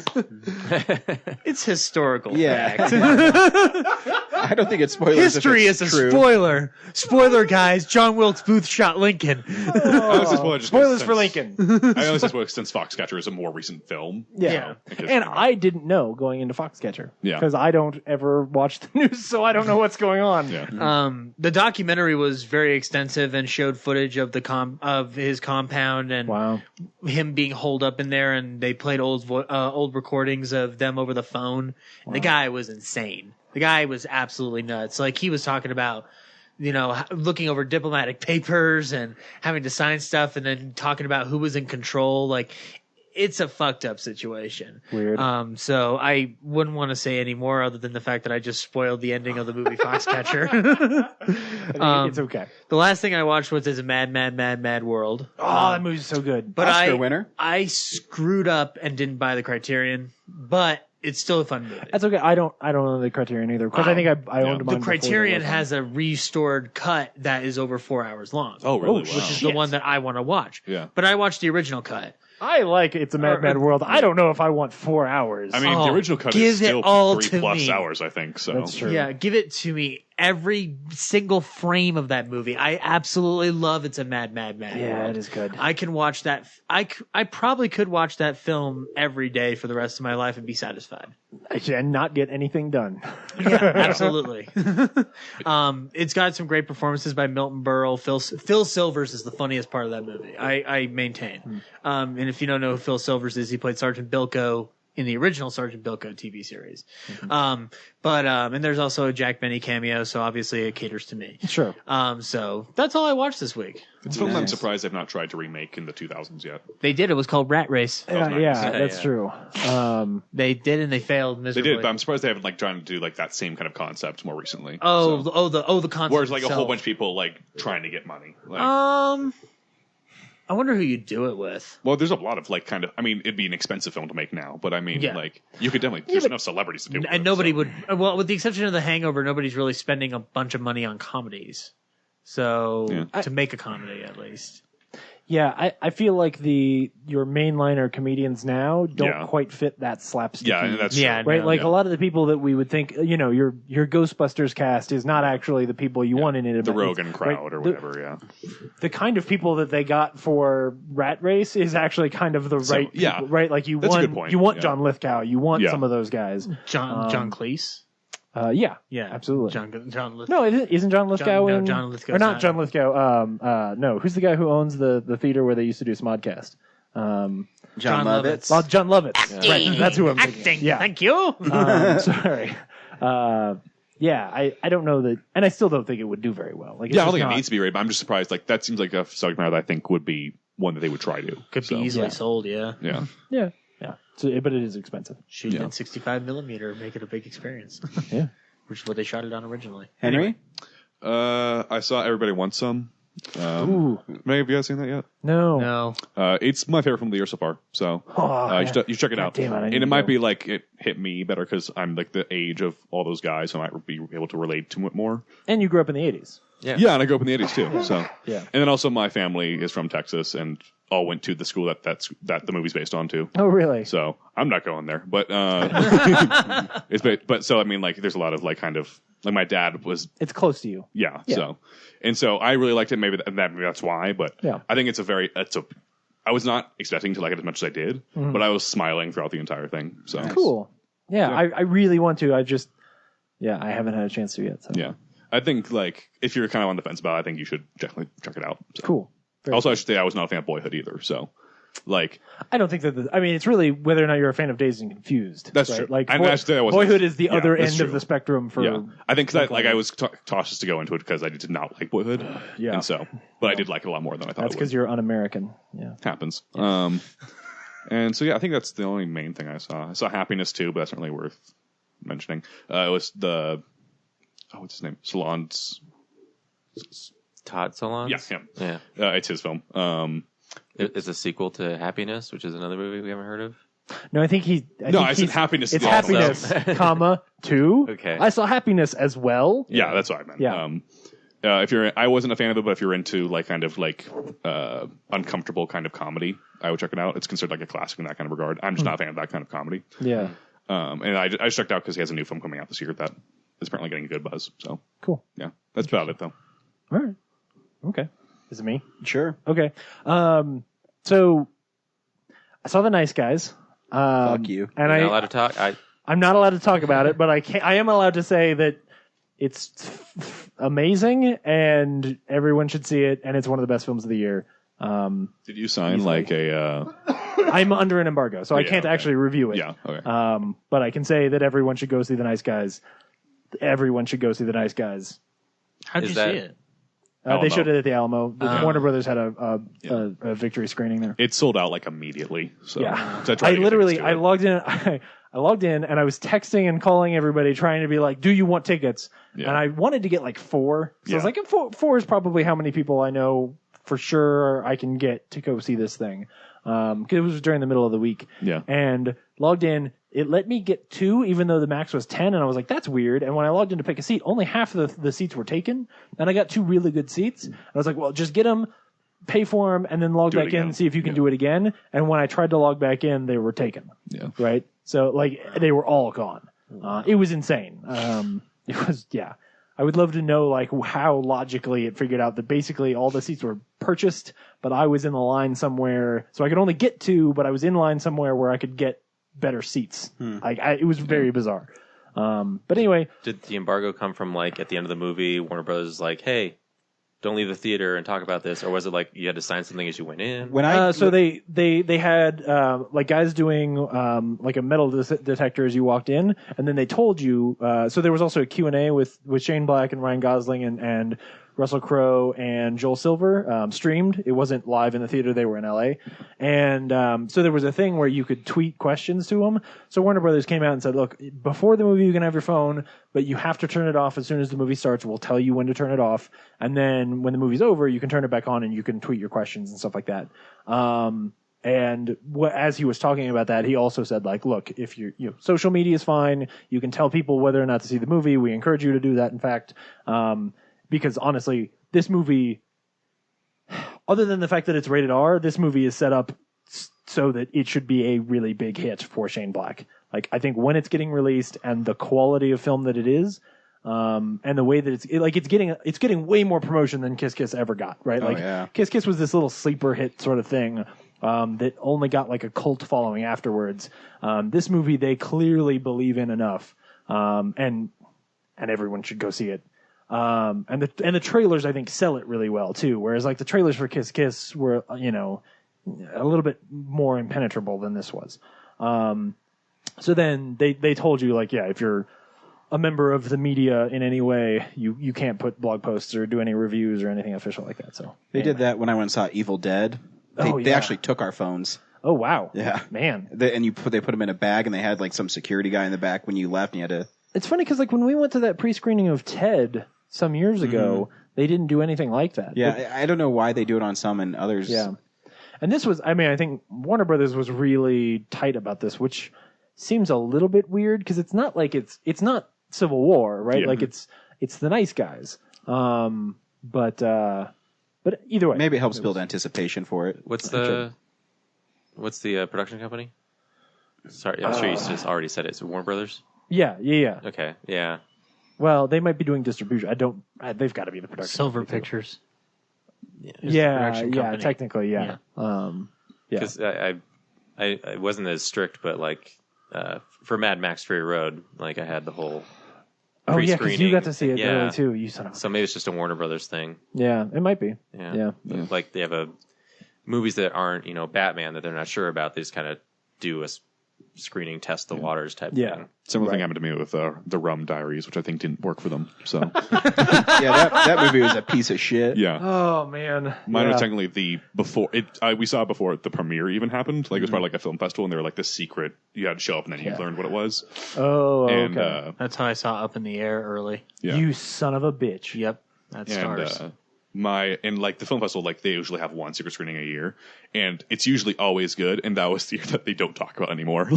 It's historical Yeah. fact. I don't think it's spoilers. History if is it's a true. spoiler. Spoiler, guys. John Wilkes Booth shot Lincoln. I always say spoiler just Spoilers since- for Lincoln. I always say spoiler since Foxcatcher is a more recent film. Yeah. Because, And I didn't know going into Foxcatcher. Yeah. Because I don't ever watch the news, so I don't know what's going on. Yeah. The documentary was very extensive and showed footage of of his compound and Wow. him being holed up in there, and they played old recordings of them over the phone. And the guy was insane. The guy was absolutely nuts. Like, he was talking about, looking over diplomatic papers and having to sign stuff, and then talking about who was in control. Like, it's a fucked up situation. Weird. So I wouldn't want to say any more other than the fact that I just spoiled the ending of the movie Foxcatcher. I think it's okay. The last thing I watched was a Mad World. Oh, that movie's so good. But Oscar winner. I screwed up and didn't buy the Criterion, but it's still a fun movie. That's okay. I don't know the Criterion either because I think I owned mine. The Criterion has a restored cut that is over 4 hours long. Oh, really? Which is the one that I want to watch. Yeah. But I watched the original cut. I like It's a Mad World. I don't know if I want 4 hours. I mean, the original cut give is still it all 3+ to me. hours, I think. So That's true. Yeah, give it to me. Every single frame of that movie. I absolutely love It's a Mad Yeah, World. it is good. I can watch that. I probably could watch that film every day for the rest of my life and be satisfied. And not get anything done. Yeah, absolutely. It's got some great performances by Milton Berle. Phil Silvers is the funniest part of that movie. I maintain. And if you don't know who Phil Silvers is, he played Sergeant Bilko in the original Sergeant Bilko TV series. And there's also a Jack Benny cameo, so obviously it caters to me. Sure. So that's all I watched this week. it's a film I'm surprised they've not tried to remake in the 2000s yet. They did. It was called Rat Race. nice. Yeah, that's Yeah. true. They did, and they failed They miserably. did, but I'm surprised they haven't like trying to do like that same kind of concept more recently. Oh, So- the concept. whereas like a whole itself. bunch of people like trying to get money. Like, I wonder who you do it with. well, there's a lot of like kind of. I mean, it'd be an expensive film to make now, but I mean, Yeah. like you could definitely. There's enough celebrities to do it. And with, nobody so. would. Well, with the exception of The Hangover, nobody's really spending a bunch of money on comedies. So to make a comedy, at least. Yeah, I feel like your mainliner comedians now don't Yeah. quite fit that slapstick. Yeah, and that's true. Yeah, right. no, Like yeah. a lot of the people that we would think, your Ghostbusters cast is not actually the people you want in it. the But Rogan it's- crowd or the- whatever. Yeah. The kind of people that they got for Rat Race is actually kind of the So, right, yeah. people, right? Like you That's a want, good point, you want yeah. John Lithgow, you want Yeah. some of those guys. John Cleese. Yeah, Yeah, absolutely. John Lithgow. No, isn't John Lithgow no, in? John Lithgow's or not not. John Lithgow. No, who's the guy who owns the theater where they used to do Smodcast? John John Lovitz. Well, John Lovitz. Right, that's who I'm thinking. Acting. Yeah. Thank you. Sorry. Yeah, I don't know that, and I still don't think it would do very well. Like, it's Yeah, I don't just think not- it needs to be right, but I'm just surprised. Like that seems like a subject matter that I think would be one that they would try to. Could So, be easily yeah. sold. Yeah. Yeah. Yeah. So, but it is expensive. Shoot it Yeah. in 65 millimeter, make it a big experience. Yeah. Which is what they shot it on originally. Henry? I saw Everybody Wants Some. Ooh, Maybe have you guys seen that yet? no. No. It's my favorite film of the year so far. So Oh, you should check it God out. damn it, I need and to it might go. be like it hit me better because I'm like the age of all those guys, so I might be able to relate to it more. And you grew up in the 80s. Yeah, and I grew up in the 80s too. So Yeah. and then also my family is from Texas and all went to the school that the movie's based on too. Oh, really? So I'm not going there, but but so I mean, like, there's a lot of like kind of like my dad was, It's close to you. yeah. Yeah. So I really liked it. Maybe that's why, but Yeah. I think I was not expecting to like it as much as I did, but I was smiling throughout the entire thing. So Cool. Yeah, I really want to. I haven't had a chance to yet. So. yeah, I think like if you're kind of on the fence about it, I think you should definitely check it out. So. Cool. Very Also, I should say I was not a fan of Boyhood either. So like I don't think that. It's really whether or not you're a fan of Dazed and Confused. That's right? true. Like And actually, I wasn't- Boyhood is the yeah, other that's end true. of the spectrum for. yeah, I think because I was cautious to go into it because I did not like Boyhood. Yeah. and so but I did like it a lot more than I thought. That's it would. because you're un-American. Yeah. Happens. And so yeah, I think that's the only main thing I saw. I saw Happiness too, but that's certainly worth mentioning. It was what's his name? Salon's. Todd Salons? Yeah, him. Yeah. It's his film. It's a sequel to Happiness, which is another movie we haven't heard of. No, I think I said Happiness. It's also. Happiness, comma 2. Okay. I saw Happiness as well. Yeah, that's what I meant. Yeah. I wasn't a fan of it, but if you're into like kind of like uncomfortable kind of comedy, I would check it out. It's considered like a classic in that kind of regard. I'm just not a fan of that kind of comedy. Yeah. And I just checked out because he has a new film coming out this year that is apparently getting a good buzz. So Cool. yeah, that's about it though. All right. Okay. Is it me? Sure. Okay. So I saw The Nice Guys. Fuck you. And You're not allowed to talk. I'm not allowed to talk about it, but I am allowed to say that it's amazing and everyone should see it, and it's one of the best films of the year. Did you sign like a? I'm under an embargo, so I Yeah, can't okay. actually review it. Yeah. Okay. But I can say that everyone should go see The Nice Guys. Everyone should go see The Nice Guys. How'd you Is see that- it? They Alamo. showed it at the Alamo. Warner Brothers had a victory screening there. It sold out like immediately. So Yeah. so I tried to get tickets to I it. logged in. I logged in and I was texting and calling everybody, trying to be like, "Do you want tickets?" Yeah. And I wanted to get like 4. So I was Yeah. like, four is probably how many people I know for sure I can get to go see this thing. Because it was during the middle of the week. Yeah. And logged in. It let me get 2, even though the max was 10, and I was like, "That's weird." And when I logged in to pick a seat, only half of the seats were taken, and I got 2 really good seats. And I was like, "Well, just get them, pay for them, and then log Do it back in again. and see if you can Yeah. do it again." And when I tried to log back in, they were taken. Yeah. Right. So like they were all gone. It was insane. It was I would love to know like how logically it figured out that basically all the seats were purchased, but I was in the line somewhere, so I could only get 2, but I was in line somewhere where I could get better seats. It was very bizarre. But anyway, Did the embargo come from like at the end of the movie, Warner Brothers is like, hey, don't leave the theater and talk about this, or was it like you had to sign something as you went in? When I so they had like guys doing like a metal detector as you walked in, and then they told you. So there was also a Q&A with Shane Black and Ryan Gosling and Russell Crowe and Joel Silver streamed. It wasn't live in the theater; they were in LA, and so there was a thing where you could tweet questions to them. So Warner Brothers came out and said, "Look, before the movie, you can have your phone, but you have to turn it off as soon as the movie starts. We'll tell you when to turn it off, and then when the movie's over, you can turn it back on and you can tweet your questions and stuff like that." And as he was talking about that, he also said, like, look, if social media is fine, you can tell people whether or not to see the movie. We encourage you to do that, in fact, because honestly, this movie, other than the fact that it's rated R, this movie is set up so that it should be a really big hit for Shane Black. Like, I think when it's getting released and the quality of film that it is, and the way that it's getting way more promotion than Kiss Kiss ever got, right? Oh, Like yeah. Kiss Kiss was this little sleeper hit sort of thing that only got like a cult following afterwards. This movie they clearly believe in enough, and everyone should go see it. And the trailers I think sell it really well too. Whereas like the trailers for Kiss Kiss were a little bit more impenetrable than this was. So then they told you like, yeah, if you're a member of the media in any way, you can't put blog posts or do any reviews or anything official like that. So They did that when I went and saw Evil Dead. They, Oh, they yeah. actually took our phones. Oh wow, Yeah. man. And they put them in a bag, and they had like some security guy in the back when you left, and you had to. It's funny because like when we went to that pre-screening of Ted some years ago, they didn't do anything like that. Yeah, But- I don't know why they do it on some and others. yeah. And this was, I mean, I think Warner Brothers was really tight about this, which seems a little bit weird because it's not like it's not Civil War, right? Yeah. Like it's The Nice Guys. But either way, Maybe it helps build anticipation for it. What's the production company? Sorry, I'm sure you just already said it. Is it Warner Brothers? Yeah. Okay, yeah. Well, they might be doing distribution. They've got to be the production. Silver company, too. Pictures. is the Yeah, production company. technically, yeah. Yeah. Because I wasn't as strict, but like for Mad Max Fury Road, like I had the whole Oh yeah, because you got to see it Yeah. early too. You son of a... So maybe it's just a Warner Brothers thing. Yeah, it might be. Yeah. Yeah. Like they have movies that aren't, Batman that they're not sure about. They just kind of do a screening, test the waters type Yeah. thing. Similar thing happened to me with the Rum Diaries, which I think didn't work for them. So Yeah, that movie was a piece of shit. yeah, Oh man. mine yeah. was technically the before it. We saw it before the premiere even happened. Like it was part of like a film festival, and they were like this secret. You had to show up, and then you learned what it was. Oh, And okay. That's how I saw Up in the Air early. yeah, You son of a bitch. Yep, that and stars. and like the film festival, like they usually have one secret screening a year, and it's usually always good. And that was the year that they don't talk about anymore.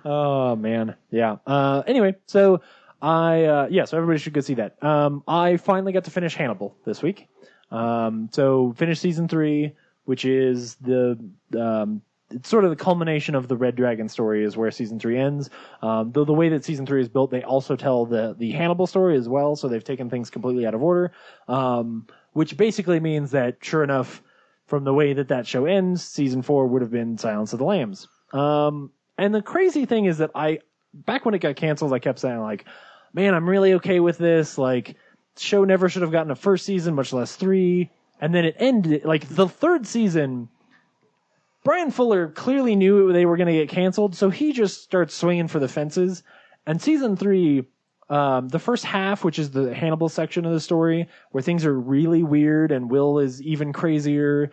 Oh man, yeah. Anyway, so so everybody should go see that. I finally got to finish Hannibal this week. So finished season 3, which is it's sort of the culmination of the Red Dragon story is where season 3 ends. Though the way that season 3 is built, they also tell the Hannibal story as well. So they've taken things completely out of order, which basically means that sure enough, from the way that show ends, season 4 would have been Silence of the Lambs. And the crazy thing is that back when it got canceled, I kept saying like, man, I'm really okay with this. Like, the show never should have gotten a first season, much less 3. And then it ended, like the 3rd season, Brian Fuller clearly knew they were going to get canceled, so he just starts swinging for the fences. And season 3, the first half, which is the Hannibal section of the story, where things are really weird and Will is even crazier,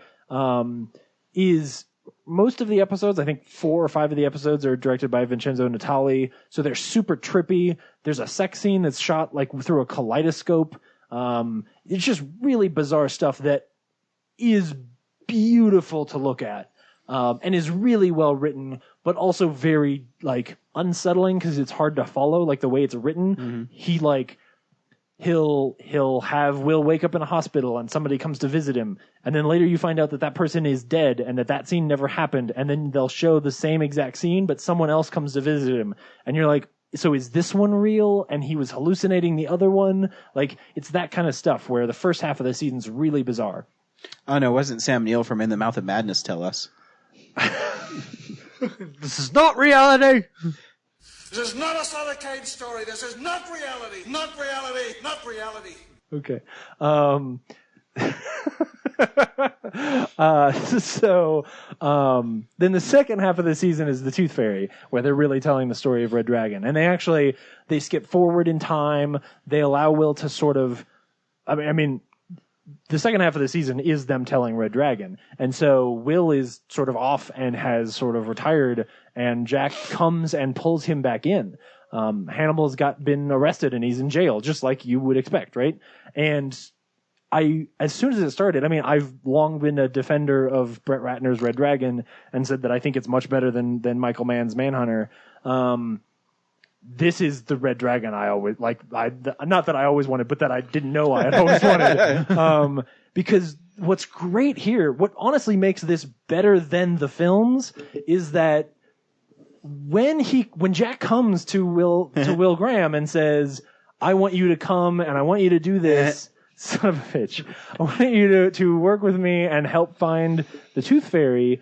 is most of the episodes, I think 4 or 5 of the episodes are directed by Vincenzo Natali, so they're super trippy. There's a sex scene that's shot like through a kaleidoscope. It's just really bizarre stuff that is beautiful to look at, and is really well written, but also very like unsettling because it's hard to follow, like the way it's written. Mm-hmm. He'll have Will wake up in a hospital and somebody comes to visit him. And then later you find out that person is dead and that scene never happened. And then they'll show the same exact scene, but someone else comes to visit him. And you're like, so is this one real? And he was hallucinating the other one. Like, it's that kind of stuff where the first half of the season's really bizarre. Oh no, wasn't Sam Neill from In the Mouth of Madness tell us? This is not reality. This is not a Sutter Kane story. This is not reality. Not reality. Not reality. Okay. Then the second half of the season is the Tooth Fairy, where they're really telling the story of Red Dragon. And they skip forward in time. They allow Will to sort of, I mean, the second half of the season is them telling Red Dragon. And so Will is sort of off and has sort of retired, and Jack comes and pulls him back in. Hannibal's been arrested and he's in jail, just like you would expect, right? And as soon as it started, I mean, I've long been a defender of Brett Ratner's Red Dragon and said that I think it's much better than Michael Mann's Manhunter. This is the Red Dragon I always like. Not that I always wanted, but that I didn't know I had always wanted. Because what's great here, what honestly makes this better than the films, is that when Jack comes to Will Graham and says, "I want you to come and I want you to do this." Son of a bitch. I want you to work with me and help find the Tooth Fairy.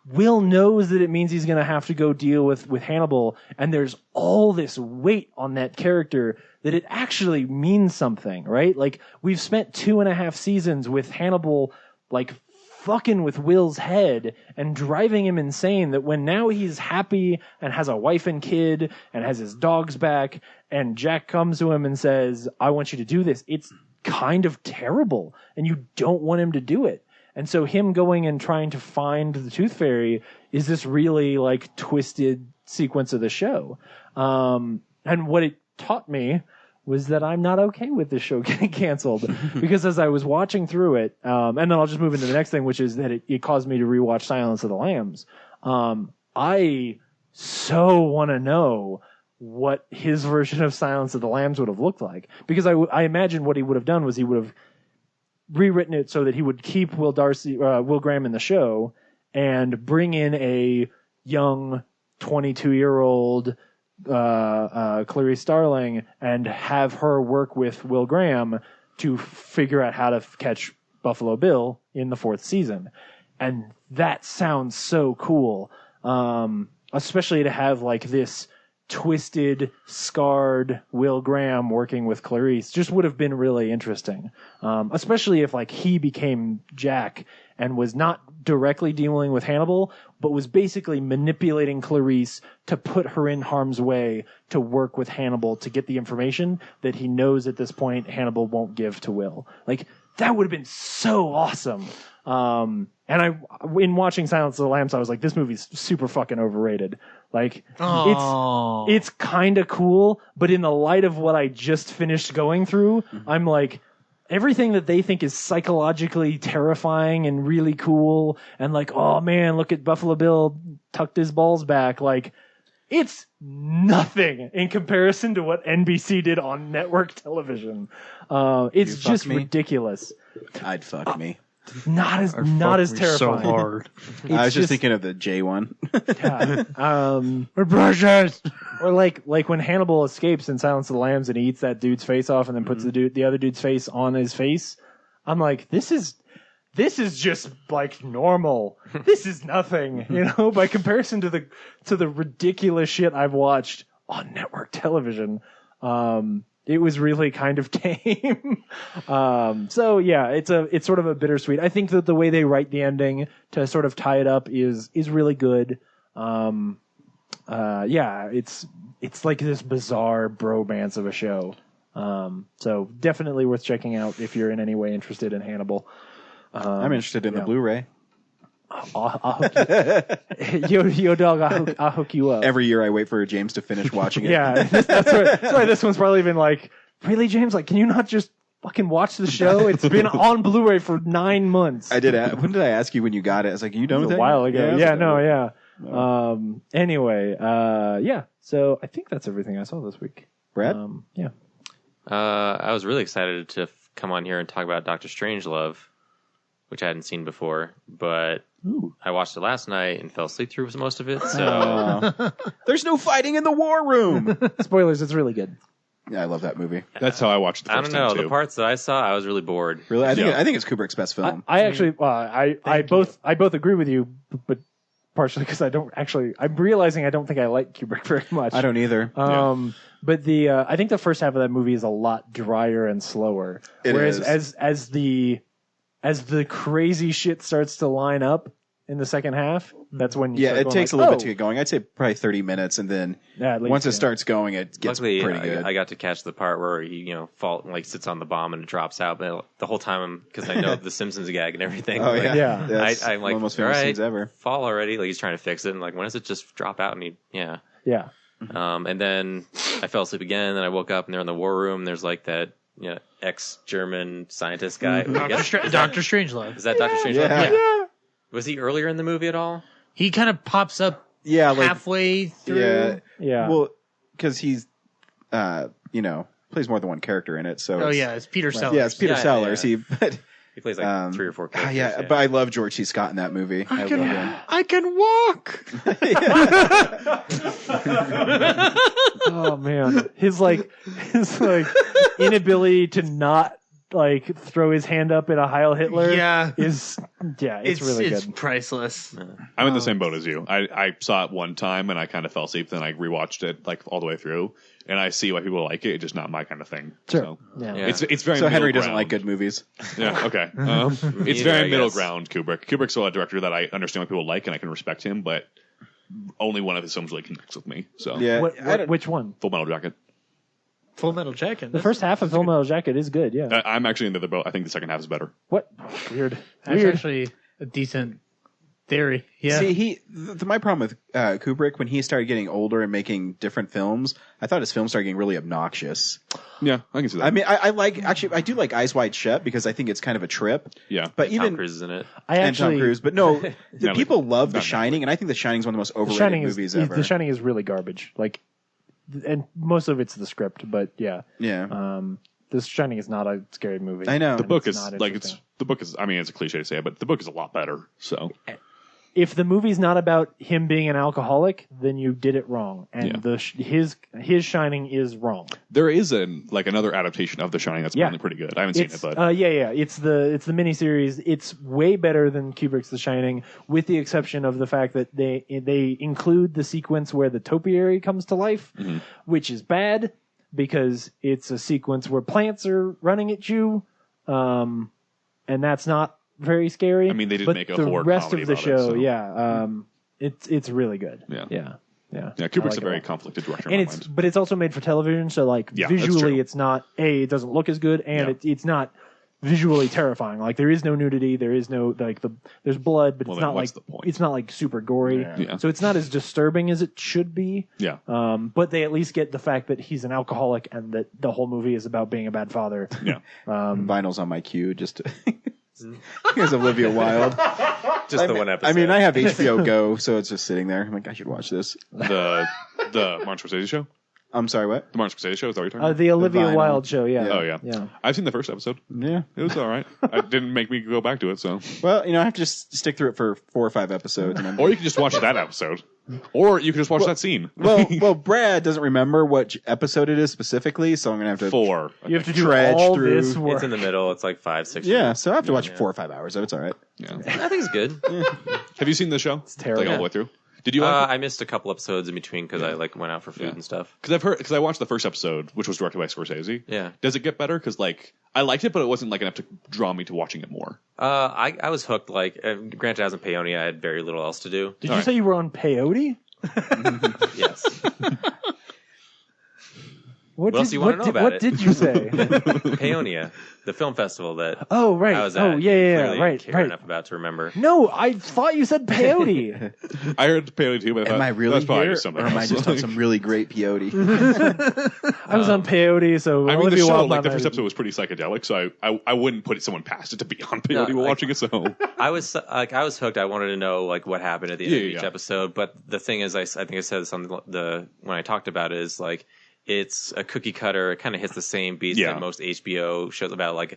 Will knows that it means he's going to have to go deal with Hannibal, and there's all this weight on that character that it actually means something, right? Like, we've spent 2.5 seasons with Hannibal, like, fucking with Will's head and driving him insane, that when now he's happy and has a wife and kid and has his dogs back, and Jack comes to him and says, "I want you to do this," it's kind of terrible, and you don't want him to do it. And so him going and trying to find the Tooth Fairy is this really like twisted sequence of the show. And what it taught me was that I'm not okay with this show getting canceled, because as I was watching through it, and then I'll just move into the next thing, which is that it caused me to rewatch Silence of the Lambs. I so want to know what his version of Silence of the Lambs would have looked like, because I imagine what he would have done was he would have rewritten it so that he would keep Will Graham in the show and bring in a young 22-year-old Clarice Starling and have her work with Will Graham to figure out how to catch Buffalo Bill in the 4th season. And that sounds so cool. Especially to have like this twisted, scarred Will Graham working with Clarice just would have been really interesting. Especially if like he became Jack and was not directly dealing with Hannibal, but was basically manipulating Clarice to put her in harm's way to work with Hannibal to get the information that he knows at this point Hannibal won't give to Will. Like, that would have been so awesome. And in watching Silence of the Lambs, I was like, this movie's super fucking overrated. Like, it's kind of cool, but in the light of what I just finished going through, I'm like, everything that they think is psychologically terrifying and really cool, and like, oh man, look at Buffalo Bill tucked his balls back. Like, it's nothing in comparison to what NBC did on network television. It's just ridiculous. I'd fuck me. Not as terrifying. So hard. I was just thinking of the J one. We're precious. Or like when Hannibal escapes in Silence of the Lambs and he eats that dude's face off and then puts the other dude's face on his face. I'm like, this is just like normal. This is nothing, by comparison to the ridiculous shit I've watched on network television. It was really kind of tame. So yeah, it's sort of a bittersweet. I think that the way they write the ending to sort of tie it up is really good. Yeah, it's like this bizarre bromance of a show. So definitely worth checking out if you're in any way interested in Hannibal. I'm interested in the Blu-ray. I'll hook you. Yo, dog, I'll hook you up. Every year I wait for James to finish watching it. Yeah, that's why this one's probably been like, really, James? Like, can you not just fucking watch the show? It's been on Blu-ray for 9 months. I did. When did I ask you when you got it? I was like, you done with it? A while ago. Yeah. Anyway, yeah. So I think that's everything I saw this week. Brad? Yeah. I was really excited to come on here and talk about Doctor Strangelove, which I hadn't seen before, but I watched it last night and fell asleep through most of it. So there's no fighting in the war room. Spoilers, it's really good. Yeah, I love that movie. That's how I watched the first I don't know. time, too. The parts that I saw, I was really bored. Really? I think it's Kubrick's best film. I actually, I both agree with you, but partially because I'm realizing I don't think I like Kubrick very much. I don't either. But I think the first half of that movie is a lot drier and slower. Whereas as the crazy shit starts to line up in the second half, that's when it takes a little bit to get going. I'd say probably 30 minutes, and then once it starts going, it gets Luckily, pretty good. I got to catch the part where he, sits on the bomb and it drops out. But the whole time, because I know the Simpsons gag and everything. Oh like, yeah. That's I'm like, one of the most famous scenes ever. Fall already. Like he's trying to fix it, and like, when does it just drop out? And Yeah. And then I fell asleep again, and I woke up, and they're in the war room. And there's like that. Ex-German scientist guy. Dr. Strangelove. Is that Dr. Strangelove? Yeah. Was he earlier in the movie at all? He kind of pops up halfway through. Yeah. Well, because he's, plays more than one character in it. So it's Peter Sellers. Yeah, it's Peter Sellers. Yeah. He plays like 3 or 4 characters. But I love George C. Scott in that movie. I can walk. Oh man, his inability to not throw his hand up in a Heil Hitler. It's really good. It's priceless. I'm in the same boat as you. I saw it one time and I kind of fell asleep. Then I rewatched it all the way through, and I see why people like it. It's just not my kind of thing. Sure. So, yeah. It's very. So Henry middle doesn't ground. like good movies. Yeah. Okay. It's very middle ground. Kubrick's still a director that I understand what people like and I can respect him, but only one of his films really connects with me. So yeah. Which one? Full Metal Jacket. Full Metal Jacket. The first half of Full Metal Jacket is good. Yeah. I'm actually in the other boat. I think the second half is better. What? Weird. That's actually a decent theory. Yeah. See, my problem with Kubrick, when he started getting older and making different films, I thought his films started getting really obnoxious. Yeah, I can see that. I mean, I do like Eyes Wide Shut because I think it's kind of a trip. Yeah. But even Tom Cruise is in it. Tom Cruise. But no, people love The Shining, and I think The Shining is one of the most overrated movies ever. The Shining is really garbage. And most of it's the script, but yeah. Yeah. The Shining is not a scary movie. I know. The book is it's a cliche to say it, but the book is a lot better. So if the movie's not about him being an alcoholic, then you did it wrong, and his Shining is wrong. There is another adaptation of The Shining that's apparently pretty good. I haven't seen it, but it's the miniseries. It's way better than Kubrick's The Shining, with the exception of the fact that they include the sequence where the topiary comes to life, which is bad because it's a sequence where plants are running at you, and that's not very scary. I mean, they did but make a the horror rest comedy of the about show, it, so. it's really good. Yeah, Yeah, Kubrick's a very conflicted director. But it's also made for television, so that's visually, true. it's not it doesn't look as good, and it's not visually terrifying. Like there is no nudity, there is no there's blood, but Well, it's then not what's like the point? it's not like super gory. Yeah. So it's not as disturbing as it should be. Yeah. But they at least get the fact that he's an alcoholic and that the whole movie is about being a bad father. Yeah. Vinyl's on my queue just to. Here's Olivia Wilde. Just the one episode. I mean, I have HBO Go, so it's just sitting there. I'm like, I should watch this. The Martin Scorsese show? I'm sorry, what? The Martin Scorsese show? Is that what you're talking about? The Olivia Vinyl. Wilde show, yeah. Oh, yeah. Yeah. I've seen the first episode. Yeah. It was all right. It didn't make me go back to it, so. Well, I have to just stick through it for 4 or 5 episodes. And Or you can just watch that episode. Or you can just watch that scene. well, Brad doesn't remember what episode it is specifically, so I'm going to have to 4. You have to do Dredge all through. this work. It's in the middle. It's like 5-6. Yeah, so I have to watch 4 or 5 hours of it. It's all right. Yeah. I think it's good. Have you seen the show? It's terrible. Like all the way through? Did you like it? I missed a couple episodes in between because I went out for food and stuff. Because I watched the first episode, which was directed by Scorsese. Yeah. Does it get better? Because I liked it, but it wasn't enough to draw me to watching it more. I was hooked. Granted, as in Peyote, I had very little else to do. Did you say you were on peyote? Yes. What else do you want to know about What it? did you say? Paonia, the film festival that Oh, right. I was at. Oh, yeah, Clearly right, care right. enough about to remember. No, I thought you said peyote. I heard Paley too, but I Am thought, I really that's probably here, just something or am I else. just on some really great peyote? I was on peyote, so I mean, the Olivia show, Wilde. the first episode was pretty psychedelic, so I wouldn't put someone past it to be on peyote while watching it. So I was hooked. I wanted to know what happened at the end of each episode. But the thing is, I think I said this on when I talked about it is it's a cookie cutter. It kind of hits the same beats that most HBO shows about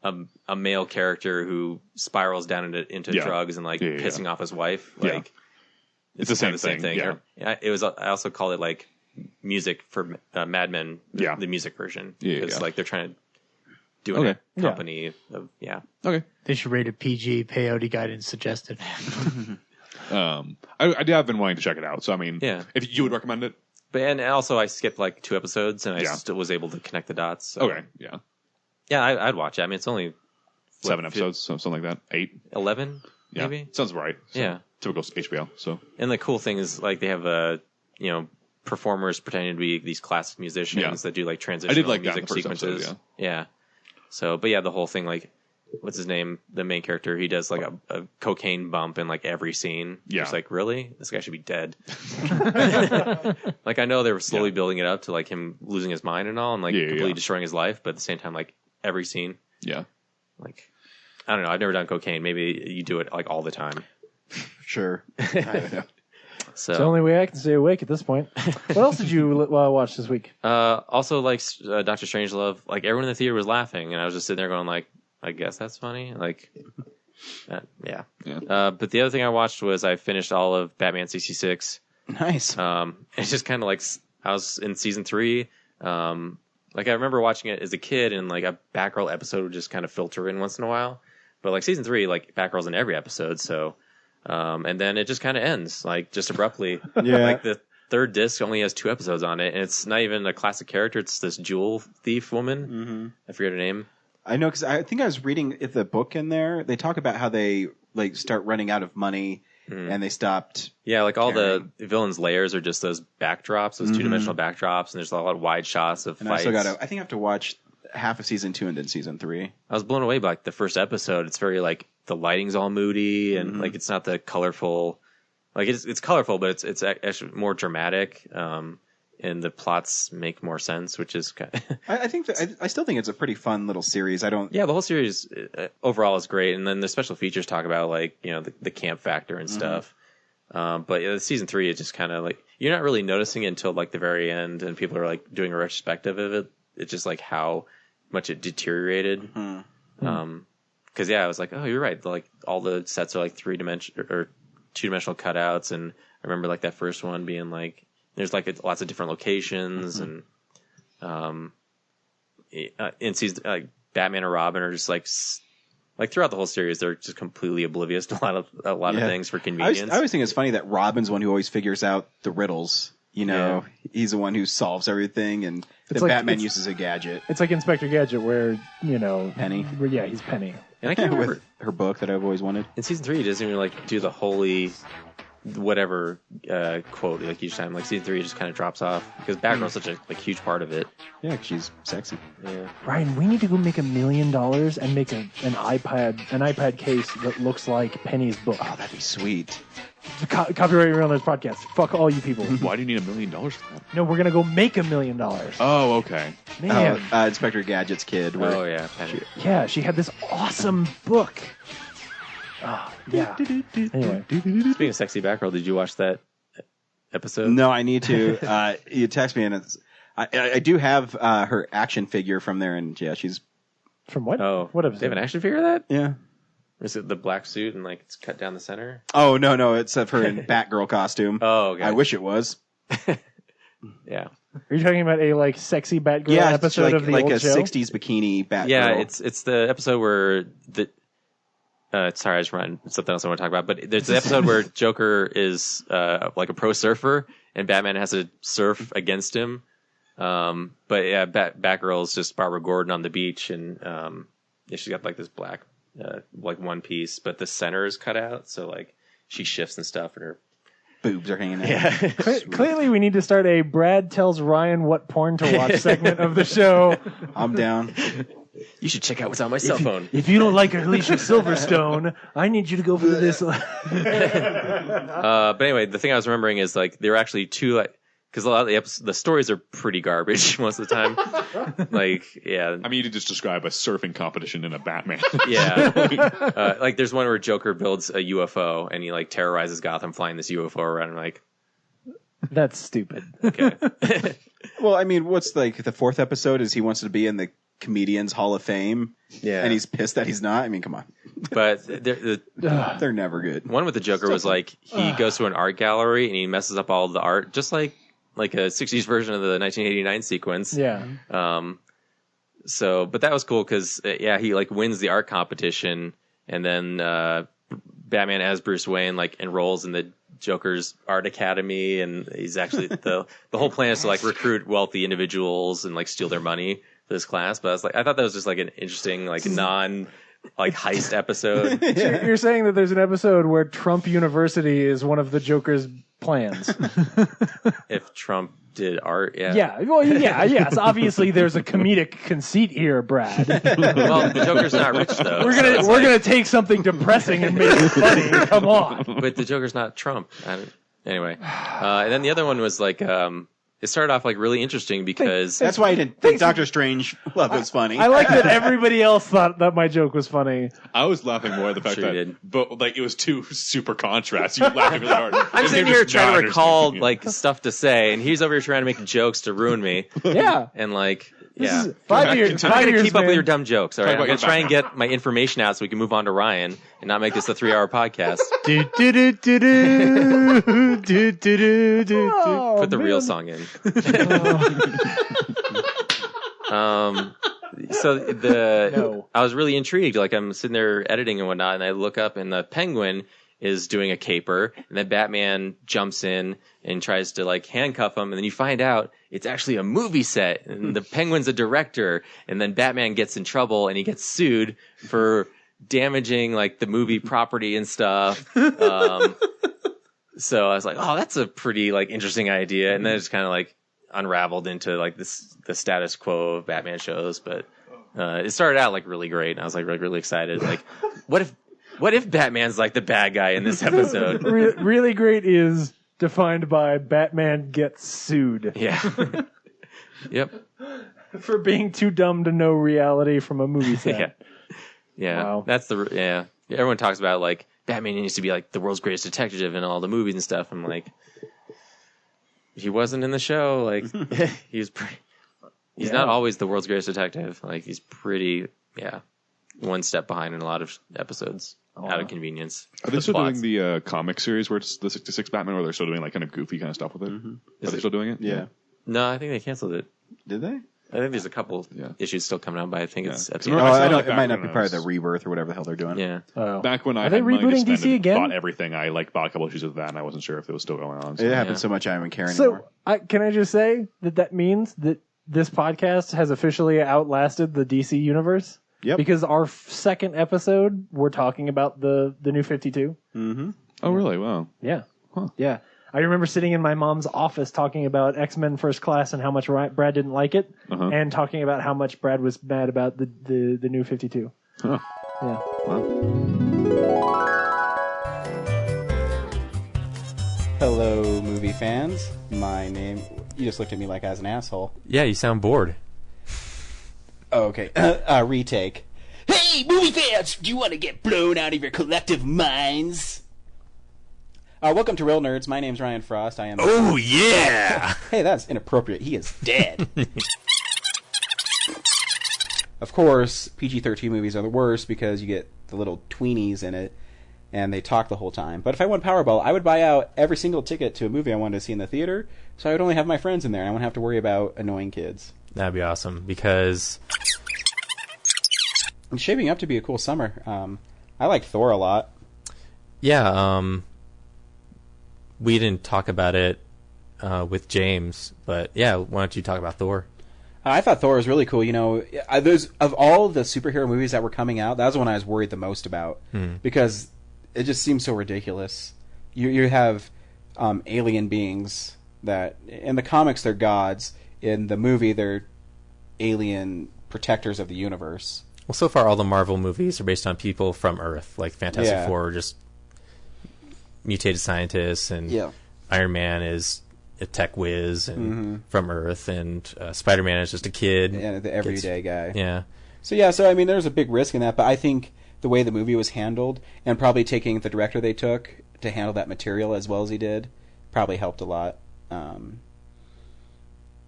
a male character who spirals down into drugs and pissing off his wife. It's the same thing. Yeah. It was. I also call it music for Mad Men. The music version. Because they're trying to do a company of Okay. They should rate it PG. Peyote guidance suggested. I have been wanting to check it out. So I mean, if you would recommend it. But and also I skipped 2 episodes and I still was able to connect the dots. So. Okay, Yeah, I'd watch it. I mean, it's only 7 episodes, something like that. 8, 11, maybe. Sounds right. So, yeah, typical HBO. So, and the cool thing is they have performers pretending to be these classic musicians that do transitional I did like music that in the first sequences. episode, Yeah. So, but the whole thing what's his name? The main character, he does a cocaine bump in every scene. Yeah. It's really? This guy should be dead. I know they were slowly building it up to him losing his mind and all and completely destroying his life, but at the same time, every scene. Yeah. I don't know. I've never done cocaine. Maybe you do it all the time. Sure. I don't know. So It's the only way I can stay awake at this point. What else did you watch this week? also Doctor Strangelove, everyone in the theater was laughing and I was just sitting there going I guess that's funny. Yeah. But the other thing I watched was I finished all of Batman 66. Nice. It's just kind of I was in season 3. I remember watching it as a kid and a Batgirl episode would just kind of filter in once in a while. But season 3, Batgirl's in every episode. So, and then it just kind of ends just abruptly. Yeah. The third disc only has 2 episodes on it. And it's not even a classic character. It's this jewel thief woman. Mm-hmm. I forget her name. I know because I think I was reading the book in there. They talk about how they start running out of money and they stopped. Yeah, all the villains' layers are just those backdrops, those 2-dimensional backdrops, and there's a lot of wide shots of fights. I think I have to watch half of season 2 and then season 3. I was blown away by the first episode. It's very the lighting's all moody and it's not the colorful. It's colorful, but it's actually more dramatic. And the plots make more sense, which is kind of I think that I still think it's a pretty fun little series. Yeah, the whole series overall is great, and then the special features talk about the camp factor and stuff. But season 3 is just kind of you're not really noticing it until the very end, and people are doing a retrospective of it. It's just how much it deteriorated. Because I was oh, you're right. All the sets are 3-dimensional or 2-dimensional cutouts, and I remember that first one being there's lots of different locations and in season Batman and Robin are just throughout the whole series they're just completely oblivious to a lot of things for convenience. I always think it's funny that Robin's one who always figures out the riddles. He's the one who solves everything, and Batman uses a gadget. It's like Inspector Gadget, where Penny. Yeah, he's Penny. And I can't remember with her book that I've always wanted. In season 3, he doesn't even do the holy whatever quote like each time. Like season 3 just kind of drops off because Batgirl's such a huge part of it. Yeah, she's sexy. Yeah. Ryan, we need to go make $1 million and make an iPad case that looks like Penny's book. Oh, that'd be sweet. Copyright Real Nerds Podcast. Fuck all you people. Why do you need $1 million for that? No, we're gonna go make $1 million. Oh, okay. Man, Inspector Gadget's kid. Where Oh yeah, Penny. yeah, she had this awesome book. Oh, yeah. Anyway, Speaking of sexy Batgirl, did you watch that episode? No, I need to. You text me, and it's. I do have her action figure from there, and yeah, she's. from what? Oh, what they have an action figure of that? Yeah. Is it the black suit and like it's cut down the center? Oh no, it's of her in Batgirl costume. Oh, okay. I wish it was. Yeah. Are you talking about a sexy Batgirl episode of the like old a show? '60s bikini Batgirl. Yeah, it's the episode where the. Sorry, I just ran something else I want to talk about. But there's the episode where Joker is like a pro surfer and Batman has to surf against him. But yeah, Batgirl is just Barbara Gordon on the beach, and yeah, she's got like this black like one piece, but the center is cut out, so like she shifts and stuff, and her boobs are hanging out. Yeah. Clearly, we need to start a Brad tells Ryan what porn to watch segment of the show. I'm down. You should check out what's on my cell phone. If you don't like Alicia Silverstone, I need you to go for this. But anyway, the thing I was remembering is like there were actually two, like, because a lot of the stories are pretty garbage most of the time. Like, yeah. I mean, you could just describe a surfing competition in a Batman. Yeah. Like there's one where Joker builds a UFO and he like terrorizes Gotham flying this UFO around. I'm like, that's stupid. Okay. Well, I mean, what's like the fourth episode is he wants to be in the Comedians Hall of Fame. Yeah. And he's pissed that he's not. I mean, come on. But they're never good. One with the Joker was like he goes to an art gallery and he messes up all of the art, just like a 60s version of the 1989 sequence. Yeah. So, but that was cool because yeah, he like wins the art competition, and then Batman as Bruce Wayne like enrolls in the Joker's art academy, and he's actually the whole plan is to like recruit wealthy individuals and like steal their money for this class. But I thought that was just like an interesting like non like heist episode. You're saying that there's an episode where Trump University is one of the Joker's plans. If Trump did art, yeah. Yeah, well, yeah, yes. Obviously, there's a comedic conceit here, Brad. Well, the Joker's not rich though. We're gonna take something depressing and make it funny. Come on. But the Joker's not Trump. Anyway, and then the other one was like it started off like really interesting because that's why I didn't think Doctor Strange was funny. I like that everybody else thought that my joke was funny. I was laughing more at the fact but like it was two super contrasts. You were laughing really hard. I'm sitting here trying to recall like stuff to say, and he's over here trying to make jokes to ruin me. Yeah, and like. Yeah, 5 years. I'm going to keep up man. with your dumb jokes. All right, I'm going to try and get my information out so we can move on to Ryan and not make this a 3-hour podcast. Put the real song in. So I was really intrigued. Like I'm sitting there editing and whatnot, and I look up, and the Penguin is doing a caper, and then Batman jumps in and tries to like handcuff him, and then you find out it's actually a movie set, and the Penguin's a director, and then Batman gets in trouble and he gets sued for damaging like the movie property and stuff. So I was like, oh, that's a pretty like interesting idea, and then it's kind of like unraveled into like the status quo of Batman shows, but it started out like really great, and I was like really excited. Like, what if Batman's like the bad guy in this episode? Really great is defined by Batman gets sued. Yeah. Yep. For being too dumb to know reality from a movie set. Yeah. Wow. That's everyone talks about like Batman needs to be like the world's greatest detective in all the movies and stuff. I'm like, he wasn't in the show. Like he's not always the world's greatest detective. Like he's pretty, one step behind in a lot of episodes. Out of convenience. Are they still doing the comic series where it's the 66 Batman, or they're still doing like kind of goofy kind of stuff with it? Mm-hmm. Are they still doing it? Yeah. No, I think they canceled it. Did they? I think there's a couple issues still coming out, but I think it's at the it might not be part of the Rebirth or whatever the hell they're doing. Yeah. Back when I Are they rebooting DC again? Bought everything. I like bought a couple issues of that, and I wasn't sure if it was still going on. So. It happens so much I don't even care anymore. So can I just say that means that this podcast has officially outlasted the DC universe? Yep. Because our second episode, we're talking about the new 52. Mm-hmm. Oh, really? Wow. Yeah. Yeah. I remember sitting in my mom's office talking about X-Men First Class and how much Brad didn't like it, and talking about how much Brad was mad about the new 52. Huh. Yeah. Hello, movie fans. My name... You just looked at me like I was an asshole. Yeah, you sound bored. Oh, okay. Retake. Hey, movie fans! Do you want to get blown out of your collective minds? Welcome to Real Nerds. My name's Ryan Frost. I am... Oh, yeah! Hey, that's inappropriate. He is dead. Of course, PG-13 movies are the worst because you get the little tweenies in it, and they talk the whole time. But if I won Powerball, I would buy out every single ticket to a movie I wanted to see in the theater, so I would only have my friends in there, and I wouldn't have to worry about annoying kids. That'd be awesome, because... It's shaping up to be a cool summer. I like Thor a lot. Yeah, we didn't talk about it with James, but yeah, why don't you talk about Thor? I thought Thor was really cool. You know, of all the superhero movies that were coming out, that was the one I was worried the most about because it just seems so ridiculous. You have alien beings that in the comics they're gods, in the movie they're alien protectors of the universe. Well, so far all the Marvel movies are based on people from Earth, like Fantastic Four are just mutated scientists, and Iron Man is a tech whiz and from Earth, and Spider-Man is just a kid. Yeah, the everyday guy. Yeah. So I mean, there's a big risk in that, but I think the way the movie was handled, and probably taking the director they took to handle that material as well as he did, probably helped a lot.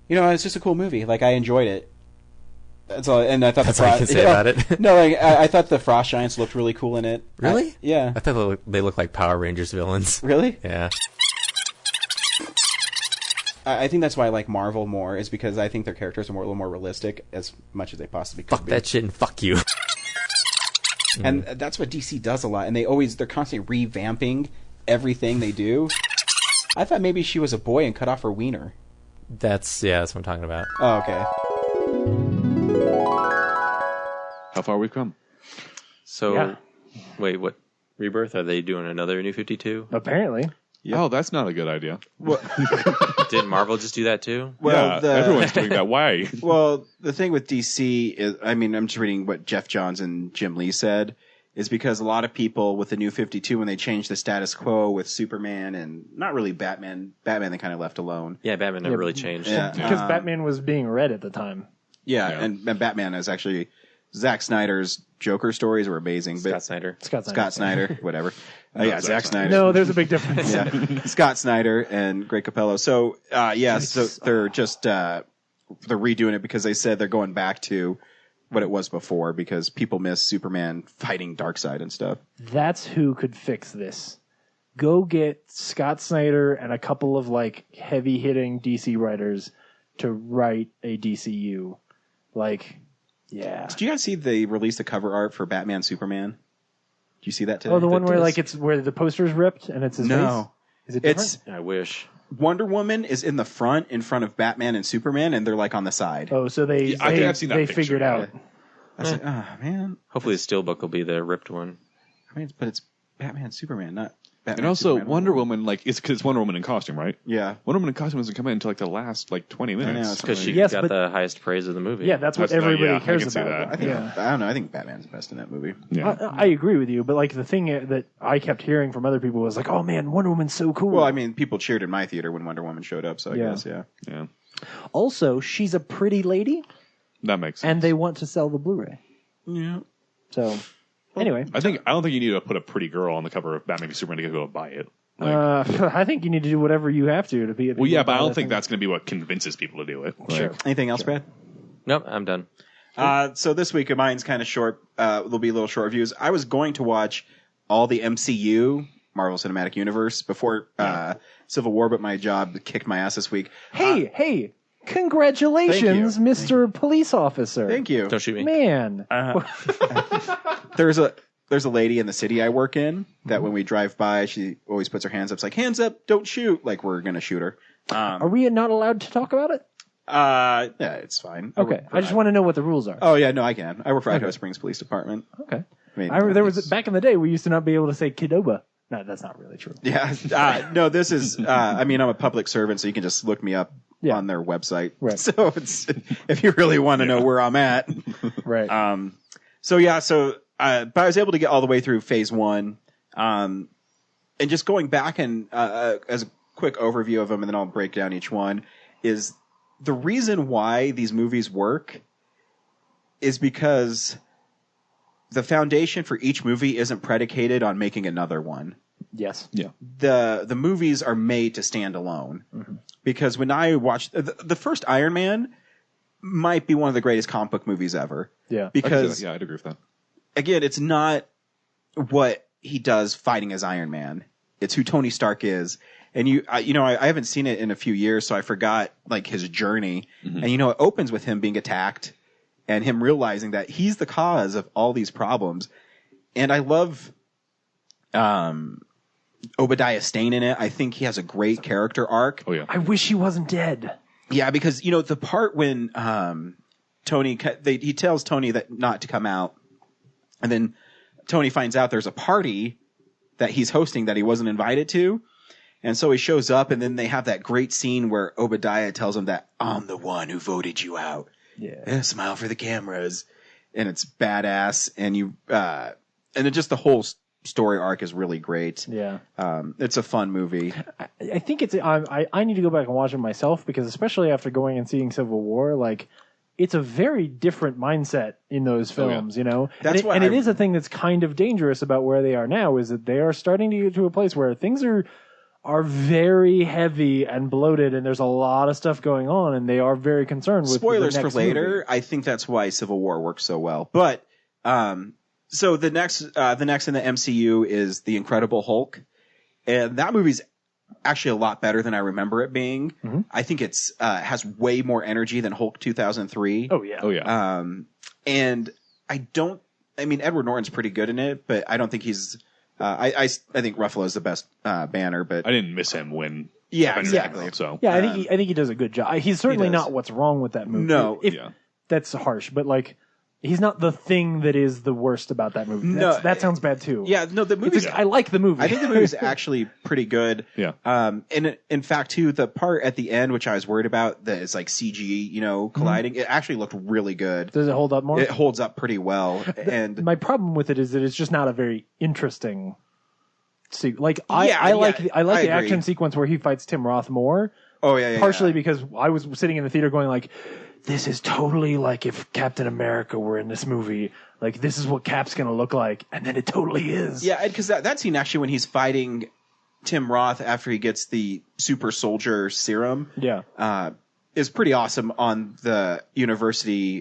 It's just a cool movie. Like, I enjoyed it. That's all, and I thought that's all you can say about it. No, like, I thought the Frost Giants looked really cool in it. Really? Yeah. I thought they looked like Power Rangers villains. Really? Yeah. I think that's why I like Marvel more, is because I think their characters are a little more realistic as much as they possibly could be. Fuck be. that shit and fuck you. And that's what DC does a lot, and they're constantly revamping everything they do. I thought maybe she was a boy and cut off her wiener. That's what I'm talking about. Oh, okay. How far we've come. So, wait, what? Rebirth? Are they doing another New 52? Apparently. Yep. Oh, that's not a good idea. Didn't Marvel just do that too? Well, everyone's doing that. Why? Well, the thing with DC is, I mean, I'm just reading what Jeff Johns and Jim Lee said, is because a lot of people with the New 52, when they changed the status quo with Superman and not really Batman they kind of left alone. Yeah, Batman never really changed. Yeah, because Batman was being read at the time. Yeah. And Batman is actually... Zack Snyder's Joker stories were amazing. Scott Snyder, whatever. Zack Snyder. No, there's a big difference. Scott Snyder and Greg Capullo. So, so they're just they're redoing it because they said they're going back to what it was before because people miss Superman fighting Darkseid and stuff. That's who could fix this. Go get Scott Snyder and a couple of like heavy-hitting DC writers to write a DCU. Like... Yeah. Did you guys see they released the cover art for Batman Superman? Did you see that today? Oh, the one where like it's where the poster's ripped and it's his face? Is it different? I wish. Wonder Woman is in the front, in front of Batman and Superman, and they're like on the side. Oh, so they figured out. I was like, oh man. Hopefully the steelbook will be the ripped one. I mean, but it's Batman and Superman, not Batman. And also Superman, Wonder Woman, like it's because it's Wonder Woman in costume, right? Yeah. Wonder Woman in costume doesn't come in until like the last 20 minutes. Because she got the highest praise of the movie. Yeah, that's what everybody cares about. I don't know. I think Batman's best in that movie. Yeah. I agree with you, but like the thing that I kept hearing from other people was like, "Oh man, Wonder Woman's so cool." Well, I mean, people cheered in my theater when Wonder Woman showed up, so I guess, yeah. Also, she's a pretty lady. That makes sense. And they want to sell the Blu-ray. Yeah. So, anyway, I don't think you need to put a pretty girl on the cover of Batman v Superman to get people to buy it. I think you need to do whatever you have to be. Well, yeah, but I don't think that's going to be what convinces people to do it. Sure. Anything else, Brad? Nope, I'm done. So this week, mine's kind of short. There'll be little short reviews. I was going to watch all the MCU, Marvel Cinematic Universe, before Civil War, but my job kicked my ass this week. Hey! Congratulations, Mr. Police Officer. Thank you. Don't shoot me. Man. There's a lady in the city I work in that when we drive by, she always puts her hands up. It's like, hands up, don't shoot. Like we're going to shoot her. Are we not allowed to talk about it? Yeah, it's fine. Okay. I just want to know what the rules are. Oh, yeah, no, I can. I work for Idaho Springs Police Department. Okay. I mean, there was back in the day, we used to not be able to say Kidoba No, that's not really true. Yeah. No, this is, I mean, I'm a public servant, so you can just look me up on their website. Right. So it's, if you really want to know where I'm at. Right. But I was able to get all the way through phase 1. And just going back and, as a quick overview of them, and then I'll break down each one, is the reason why these movies work is because the foundation for each movie isn't predicated on making another one. Yes. Yeah. The movies are made to stand alone. Mm-hmm. Because when I watched the first Iron Man might be one of the greatest comic book movies ever. Yeah. Because I'd agree with that. Again, it's not what he does fighting as Iron Man. It's who Tony Stark is. And I haven't seen it in a few years, so I forgot like his journey. Mm-hmm. And it opens with him being attacked and him realizing that he's the cause of all these problems. And I love Obadiah Stane in it. I think he has a great character arc. Oh yeah. I wish he wasn't dead. Yeah, because the part when Tony he tells Tony that not to come out, and then Tony finds out there's a party that he's hosting that he wasn't invited to, and so he shows up, and then they have that great scene where Obadiah tells him that I'm the one who voted you out. Yeah. Smile for the cameras, and it's badass, and and then just the whole story arc is really great. Yeah. It's a fun movie. I think it's. I need to go back and watch it myself because especially after going and seeing Civil War, like it's a very different mindset in those films. That's and it is a thing that's kind of dangerous about where they are now is that they are starting to get to a place where things are very heavy and bloated, and there's a lot of stuff going on, and they are very concerned with spoilers the next for later. movie. I think that's why Civil War works so well. But so the next in the MCU is The Incredible Hulk, and that movie's actually a lot better than I remember it being. Mm-hmm. I think it's has way more energy than Hulk 2003. Oh yeah. And I mean Edward Norton's pretty good in it, but I don't think he's. I think Ruffalo's the best Banner, but I didn't miss him when. Yeah, Avengers exactly. came out, so Yeah, I think he does a good job. He's certainly does. not what's wrong with that movie. No. That's harsh, but like he's not the thing that is the worst about that movie. No, that sounds bad too. Yeah, no, the movie's. I like the movie. I think the movie's actually pretty good. Yeah. And in fact, too, the part at the end, which I was worried about, that is like CG, colliding, it actually looked really good. Does it hold up more? It holds up pretty well. And my problem with it is that it's just not a very interesting. I I like the agree. action sequence where he fights Tim Roth more. Oh yeah, partially because I was sitting in the theater going like, this is totally like if Captain America were in this movie. Like this is what Cap's gonna look like, and then it totally is. Yeah, because that scene actually when he's fighting Tim Roth after he gets the super soldier serum, is pretty awesome on the university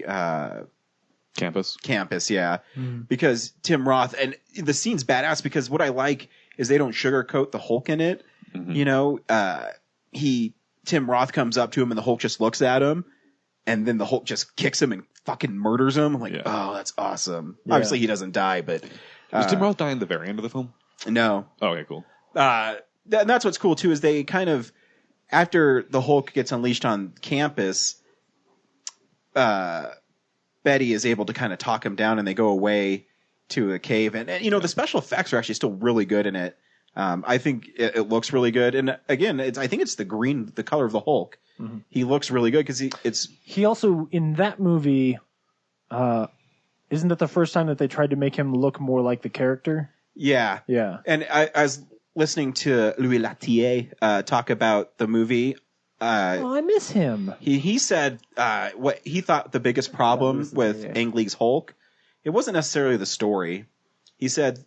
campus. Yeah, because Tim Roth and the scene's badass because what I like is they don't sugarcoat the Hulk in it. Mm-hmm. Tim Roth comes up to him and the Hulk just looks at him, and then the Hulk just kicks him and fucking murders him. I'm like, oh, that's awesome. Yeah. Obviously, he doesn't die, but does Tim Roth die in the very end of the film? No. Oh, okay, cool. That's what's cool too is they kind of after the Hulk gets unleashed on campus, Betty is able to kind of talk him down, and they go away to a cave. And the special effects are actually still really good in it. I think it looks really good. And again, I think it's the color of the Hulk. Mm-hmm. He looks really good because he also in that movie. Isn't that the first time that they tried to make him look more like the character? Yeah. Yeah. And I was listening to Louis Latier talk about the movie. I miss him. He said what he thought the biggest problem with Ang Lee's Hulk, it wasn't necessarily the story. He said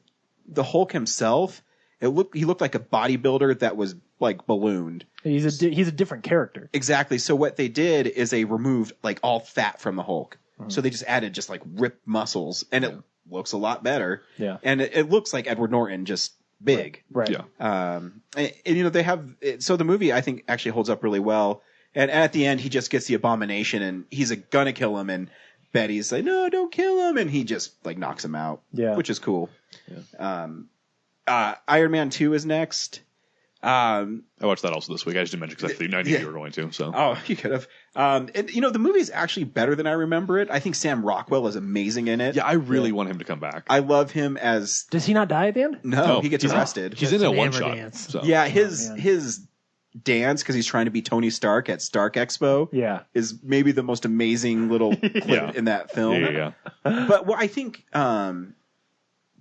the Hulk himself, he looked like a bodybuilder that was like ballooned. He's a different character. Exactly. So what they did is they removed like all fat from the Hulk. Mm-hmm. So they just added just like ripped muscles, and it looks a lot better. Yeah. And it looks like Edward Norton, just big. Right. Yeah. And they have so the movie I think actually holds up really well. And at the end, he just gets the Abomination, and he's gonna kill him, and Betty's like, "No, don't kill him," and he just like knocks him out. Yeah. Which is cool. Yeah. Iron Man 2 is next. I watched that also this week. I just didn't mention because I knew you were going to. So. Oh, you could have. And the movie is actually better than I remember it. I think Sam Rockwell is amazing in it. Yeah, I really want him to come back. I love him as. Does he not die at the end? No, he gets arrested. He's in a one shot. So. Yeah, his dance because he's trying to be Tony Stark at Stark Expo. Yeah, is maybe the most amazing little clip in that film. Yeah. But what I think.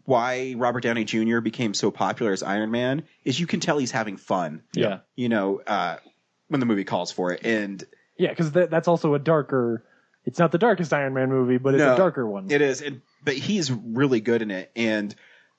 Why Robert Downey Jr. became so popular as Iron Man is you can tell he's having fun. Yeah. When the movie calls for it. And yeah, because that's also a darker, it's not the darkest Iron Man movie, but it's a darker one. It is. But he's really good in it. And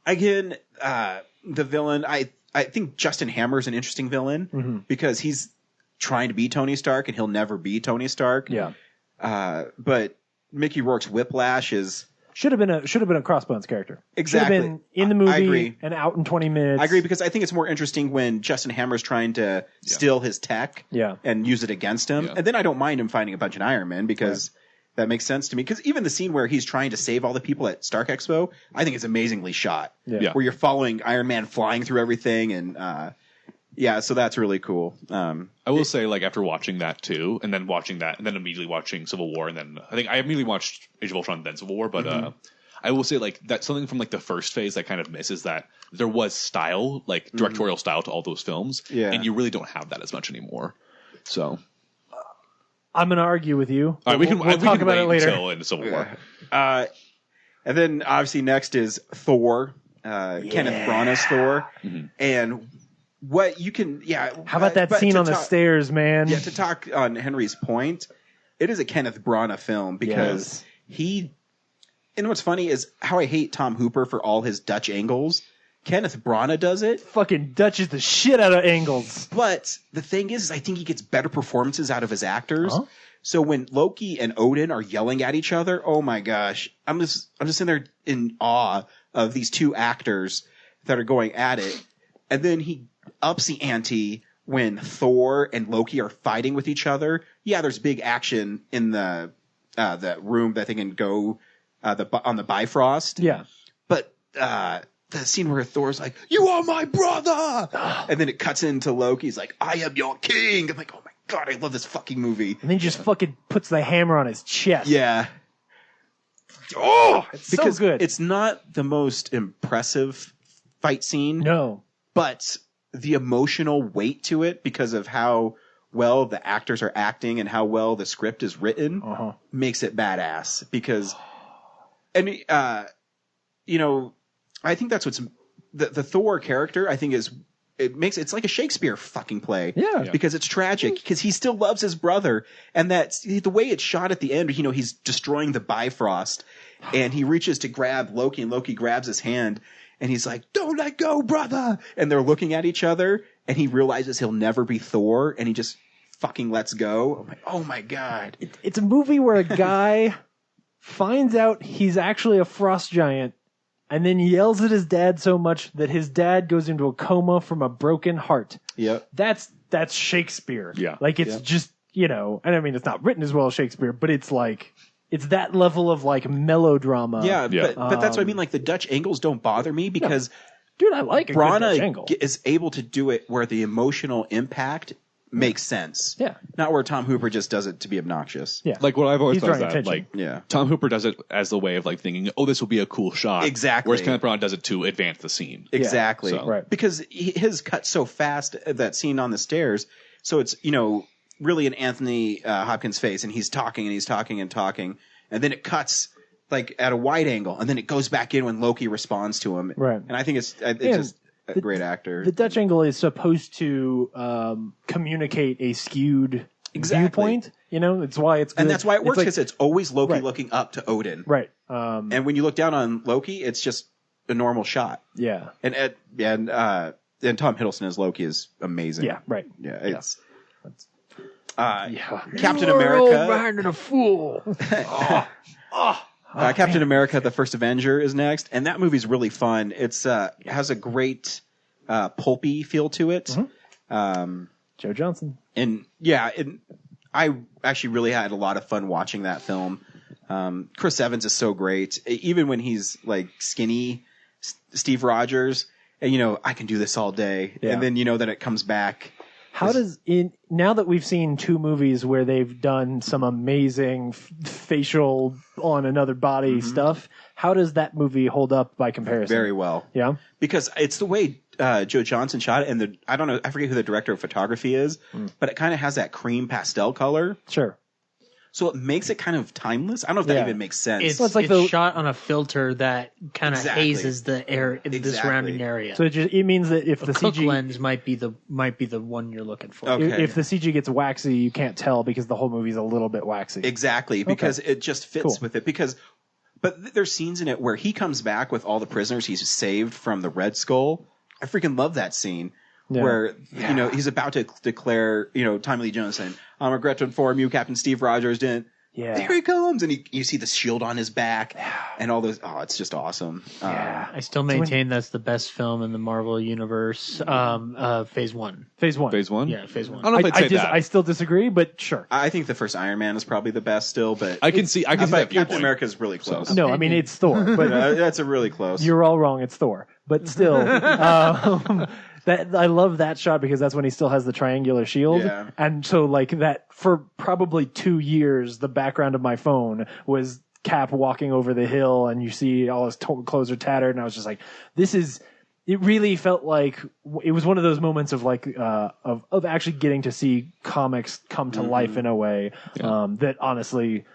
again, the villain, I think Justin Hammer's an interesting villain because he's trying to be Tony Stark and he'll never be Tony Stark. Yeah. But Mickey Rourke's Whiplash is... Should have been a Crossbones character. Exactly. Should have been in the movie I agree. and out in 20 minutes. I agree because I think it's more interesting when Justin Hammer's trying to steal his tech and use it against him. And then I don't mind him finding a bunch of Iron Men because that makes sense to me. Because even the scene where he's trying to save all the people at Stark Expo, I think it's amazingly shot. Yeah. Where you're following Iron Man flying through everything and so that's really cool. I will say, like, after watching that too, and then watching that, and then immediately watching Civil War, and then I think I immediately watched Age of Ultron, then Civil War, but I will say, like, that's something from, like, the first phase that kind of misses that there was style, like, directorial style to all those films, and you really don't have that as much anymore. So... I'm going to argue with you. All right, we can talk about it later. Until in Civil War. And then, obviously, next is Thor, Kenneth Branagh's Thor, and... What you can, How about that scene on the stairs, man? Yeah, to talk on Henry's point, it is a Kenneth Branagh film because and what's funny is how I hate Tom Hooper for all his Dutch angles. Kenneth Branagh does it. Fucking Dutches the shit out of angles. But the thing is I think he gets better performances out of his actors. Huh? So when Loki and Odin are yelling at each other, oh my gosh, I'm just in there in awe of these two actors that are going at it, and then he ups the ante when Thor and Loki are fighting with each other. Yeah, there's big action in the room that they can go on the Bifrost. Yeah, but the scene where Thor's like, "You are my brother," and then it cuts into Loki's like, "I am your king." I'm like, "Oh my god, I love this fucking movie." And then he just fucking puts the hammer on his chest. Yeah. Oh, it's because so good. It's not the most impressive fight scene. No, but the emotional weight to it because of how well the actors are acting and how well the script is written makes it badass because, and, I think that's what's the Thor character. I think it's like a Shakespeare fucking play. Yeah. Because it's tragic because he still loves his brother. And that's the way it's shot at the end, he's destroying the Bifrost and he reaches to grab Loki and Loki grabs his hand. And he's like, "Don't let go, brother." And they're looking at each other and he realizes he'll never be Thor and he just fucking lets go. I'm like, oh my God. It's a movie where a guy finds out he's actually a frost giant and then yells at his dad so much that his dad goes into a coma from a broken heart. Yep. That's Shakespeare. Yeah. Like it's just, and I mean, it's not written as well as Shakespeare, but it's like, it's that level of like melodrama. Yeah. But that's what I mean. Like the Dutch angles don't bother me because dude, I like a good Dutch angle. Branagh is able to do it where the emotional impact makes sense. Yeah. Not where Tom Hooper just does it to be obnoxious. Yeah. Like what I've always He's thought is drawing that, attention. like, Tom Hooper does it as the way of like thinking, oh, this will be a cool shot. Exactly. Whereas Kenneth Branagh does it to advance the scene. Exactly. So. Right. Because his cut so fast, that scene on the stairs. So it's, really in Anthony Hopkins' face and he's talking and he's talking and talking. And then it cuts like at a wide angle and then it goes back in when Loki responds to him. Right. And I think it's just a great actor. The Dutch angle is supposed to communicate a skewed viewpoint. It's why it's good. And that's why it works because like, it's always Loki looking up to Odin. Right. And when you look down on Loki, it's just a normal shot. Yeah. And Tom Hiddleston as Loki is amazing. Yeah. Right. Yeah. It's yeah. Captain America. Old-minded a fool. Captain America: The First Avenger is next, and that movie's really fun. It's has a great pulpy feel to it. Joe Johnson. And I actually really had a lot of fun watching that film. Chris Evans is so great, even when he's like skinny Steve Rogers. and I can do this all day, Yeah. and then that it comes back. How does now that we've seen 2 movies where they've done some amazing facial on another body stuff, how does that movie hold up by comparison? Very well. Yeah. Because it's the way Joe Johnson shot it, and I don't know, I forget who the director of photography is, but it kind of has that cream pastel color. Sure. So it makes it kind of timeless. I don't know if that even makes sense. It's shot on a filter that kind of Exactly. hazes the air, the surrounding area. So it means that if the Cook CG lens might be the one you're looking for. Okay. if the CG gets waxy, you can't tell because the whole movie's a little bit waxy. Exactly, because it just fits with it. But there's scenes in it where he comes back with all the prisoners he's saved from the Red Skull. I freaking love that scene. Yeah. Where he's about to declare, Tommy Lee Jones saying, "I regret to inform you, Captain Steve Rogers didn't." Yeah. Here he comes, and you see the shield on his back, and all those. Oh, it's just awesome. I still maintain that's the best film in the Marvel universe. Phase 1. Phase 1. Phase 1? Yeah, Phase 1. I don't know if I'd say that. I still disagree, but sure. I think the first Iron Man is probably the best still, but I can see that Captain viewpoint. America is really close. No, I mean it's Thor, but That's a really close. you're all wrong. It's Thor, but still, that I love that shot because that's when he still has the triangular shield, Yeah. and so like that for probably 2 years, the background of my phone was Cap walking over the hill, and you see all his clothes are tattered, and I was just like, this is. It really felt like it was one of those moments of like of actually getting to see comics come to life in a way that honestly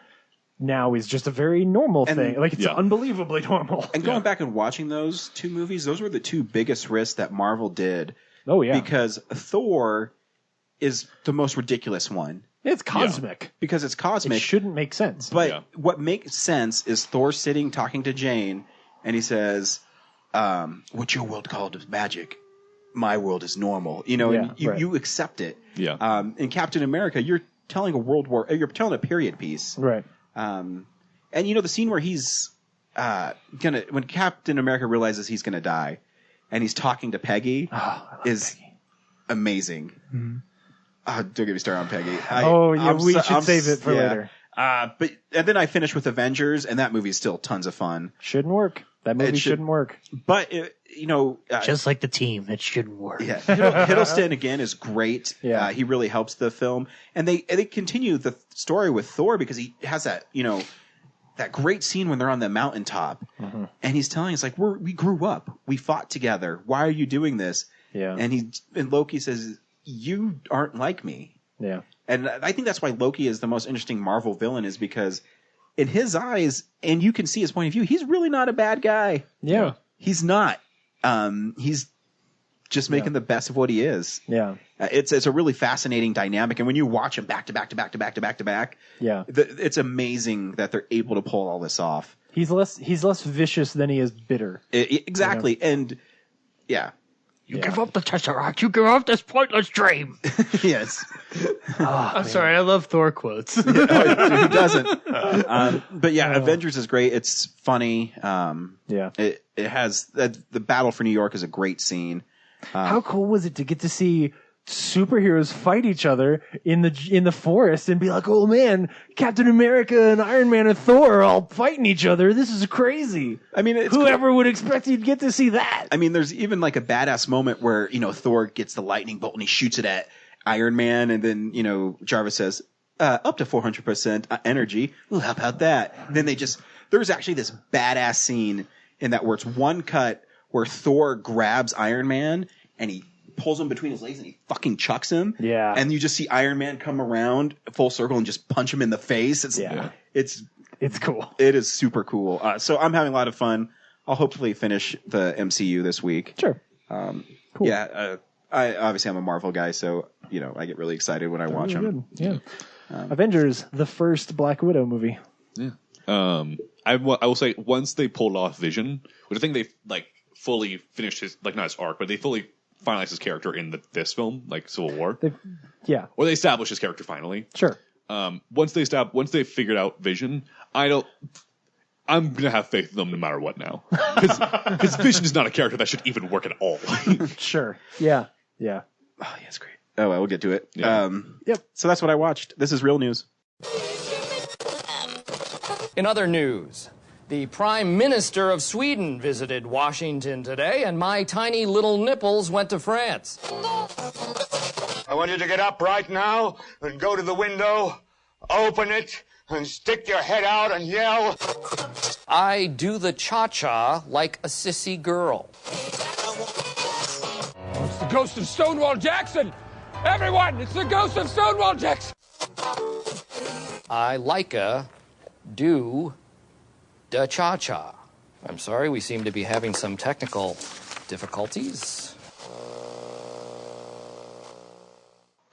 now is just a very normal thing. Like it's unbelievably normal. And going back and watching those 2 movies, those were the 2 biggest risks that Marvel did. Oh yeah, Because Thor is the most ridiculous one. it's cosmic. Because it's It cosmic. shouldn't make sense. But what makes sense is Thor sitting talking to Jane, and he says, what your world called is magic, my world is normal. And you accept it. Yeah. In Captain America, you're telling you're telling a period piece. Right. And the scene where he's when Captain America realizes he's gonna die, and he's talking to Peggy, is amazing. Don't get me started on Peggy. We should save it for later. And then I finished with Avengers, and that movie is still tons of fun. Shouldn't work. That movie shouldn't work. But Just like the team, it shouldn't work. yeah, Hiddleston again is great. Yeah. He really helps the film, and they continue the story with Thor because he has that that great scene when they're on the mountaintop, and he's telling us like we grew up, we fought together. Why are you doing this? Yeah. And Loki says, "You aren't like me." Yeah. And I think that's why Loki is the most interesting Marvel villain, is because in his eyes, and you can see his point of view, he's really not a bad guy. Yeah. He's not. He's just making the best of what he is. Yeah. It's a really fascinating dynamic, and when you watch him back to back to back to back to back to back, Yeah. it's amazing that they're able to pull all this off. He's less vicious than he is bitter. Exactly, and yeah. You give up the Tesseract, you give up this pointless dream. Yes. I'm sorry, I love Thor quotes. Who doesn't? But yeah, Avengers is great. It's funny. Yeah. It has the Battle for New York is a great scene. How cool was it to get to see superheroes fight each other in the forest and be like, oh man, Captain America and Iron Man and Thor are all fighting each other. This is crazy. I mean, whoever would expect you'd get to see that? I mean, there's even like a badass moment where, Thor gets the lightning bolt and he shoots it at Iron Man. And then, Jarvis says, up to 400% energy. Ooh, how about that? And then there's actually this badass scene in that where it's one cut where Thor grabs Iron Man and he pulls him between his legs and he fucking chucks him. Yeah. And you just see Iron Man come around full circle and just punch him in the face. It's cool. It is super cool. So I'm having a lot of fun. I'll hopefully finish the MCU this week. Sure. Cool. Yeah. I'm a Marvel guy, so I get really excited when I watch them. Yeah. Avengers, the first Black Widow movie. Yeah. I will say once they pulled off Vision, which I think they fully finished his not his arc, but they fully finalized his character in this film, like Civil War. Or they established his character finally. Sure. Once they figured out Vision, I'm gonna have faith in them no matter what now, because Vision is not a character that should even work at all. Sure. Yeah. Yeah. Oh, yeah, it's great. Oh, well, we'll get to it. Yeah. Yep. So that's what I watched. This is real news. In other news, The Prime Minister of Sweden visited Washington today, and my tiny little nipples went to France. I want you to get up right now and go to the window, open it, and stick your head out and yell. I do the cha-cha like a sissy girl. It's the ghost of Stonewall Jackson! Everyone, it's the ghost of Stonewall Jackson! I do the cha-cha. I'm sorry, we seem to be having some technical difficulties.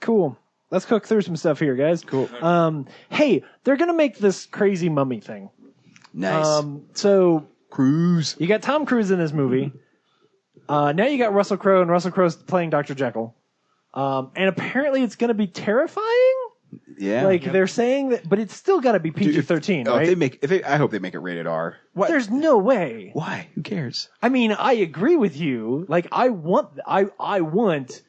Cool. Let's cook through some stuff here, guys. Cool. Hey, they're gonna make this crazy mummy thing. Nice. So Cruise. you got Tom Cruise in this movie. Now you got Russell Crowe, and Russell Crowe's playing Dr. Jekyll. And apparently it's gonna be terrifying. Yeah. Like they're saying that, but it's still got to be PG-13, Oh, right? I hope they make it rated R. What? There's no way. Why? Who cares? I mean, I agree with you. Like, I want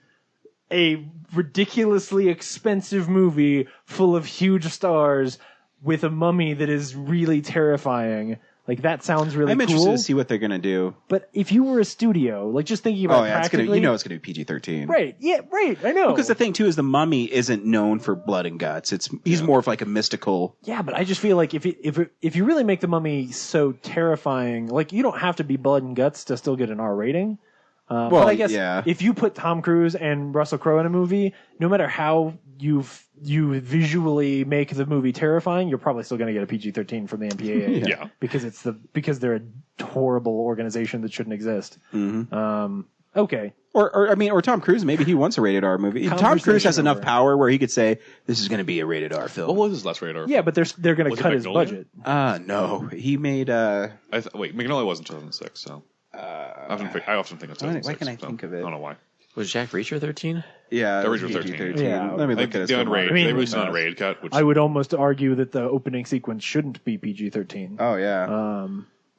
a ridiculously expensive movie full of huge stars with a mummy that is really terrifying. Like, that sounds really cool. I'm interested to see what they're gonna do. But if you were a studio, like just thinking about practically, it's gonna be PG-13. Right? Yeah, right. I know. Because the thing too is the mummy isn't known for blood and guts. He's more of like a mystical. Yeah, but I just feel like if you really make the mummy so terrifying, like you don't have to be blood and guts to still get an R rating. But I guess if you put Tom Cruise and Russell Crowe in a movie, no matter how you visually make the movie terrifying, you're probably still going to get a PG-13 from the MPAA. Yeah. Because they're a horrible organization that shouldn't exist. Mm-hmm. Okay. Or Tom Cruise, maybe he wants a rated R movie. Tom Cruise has enough power where he could say, this is going to be a rated R film. What was his last rated R? Yeah, but they're going to cut his budget. No. He made, wait, Magnolia wasn't 2006, so. I often think it's 2006. Why can I think of it? I don't know why. Was Jack Reacher 13? Yeah. Jack Reacher 13. Yeah. Let me look at it. They released an unrated cut. Which... I would almost argue that the opening sequence shouldn't be PG-13. Oh, yeah.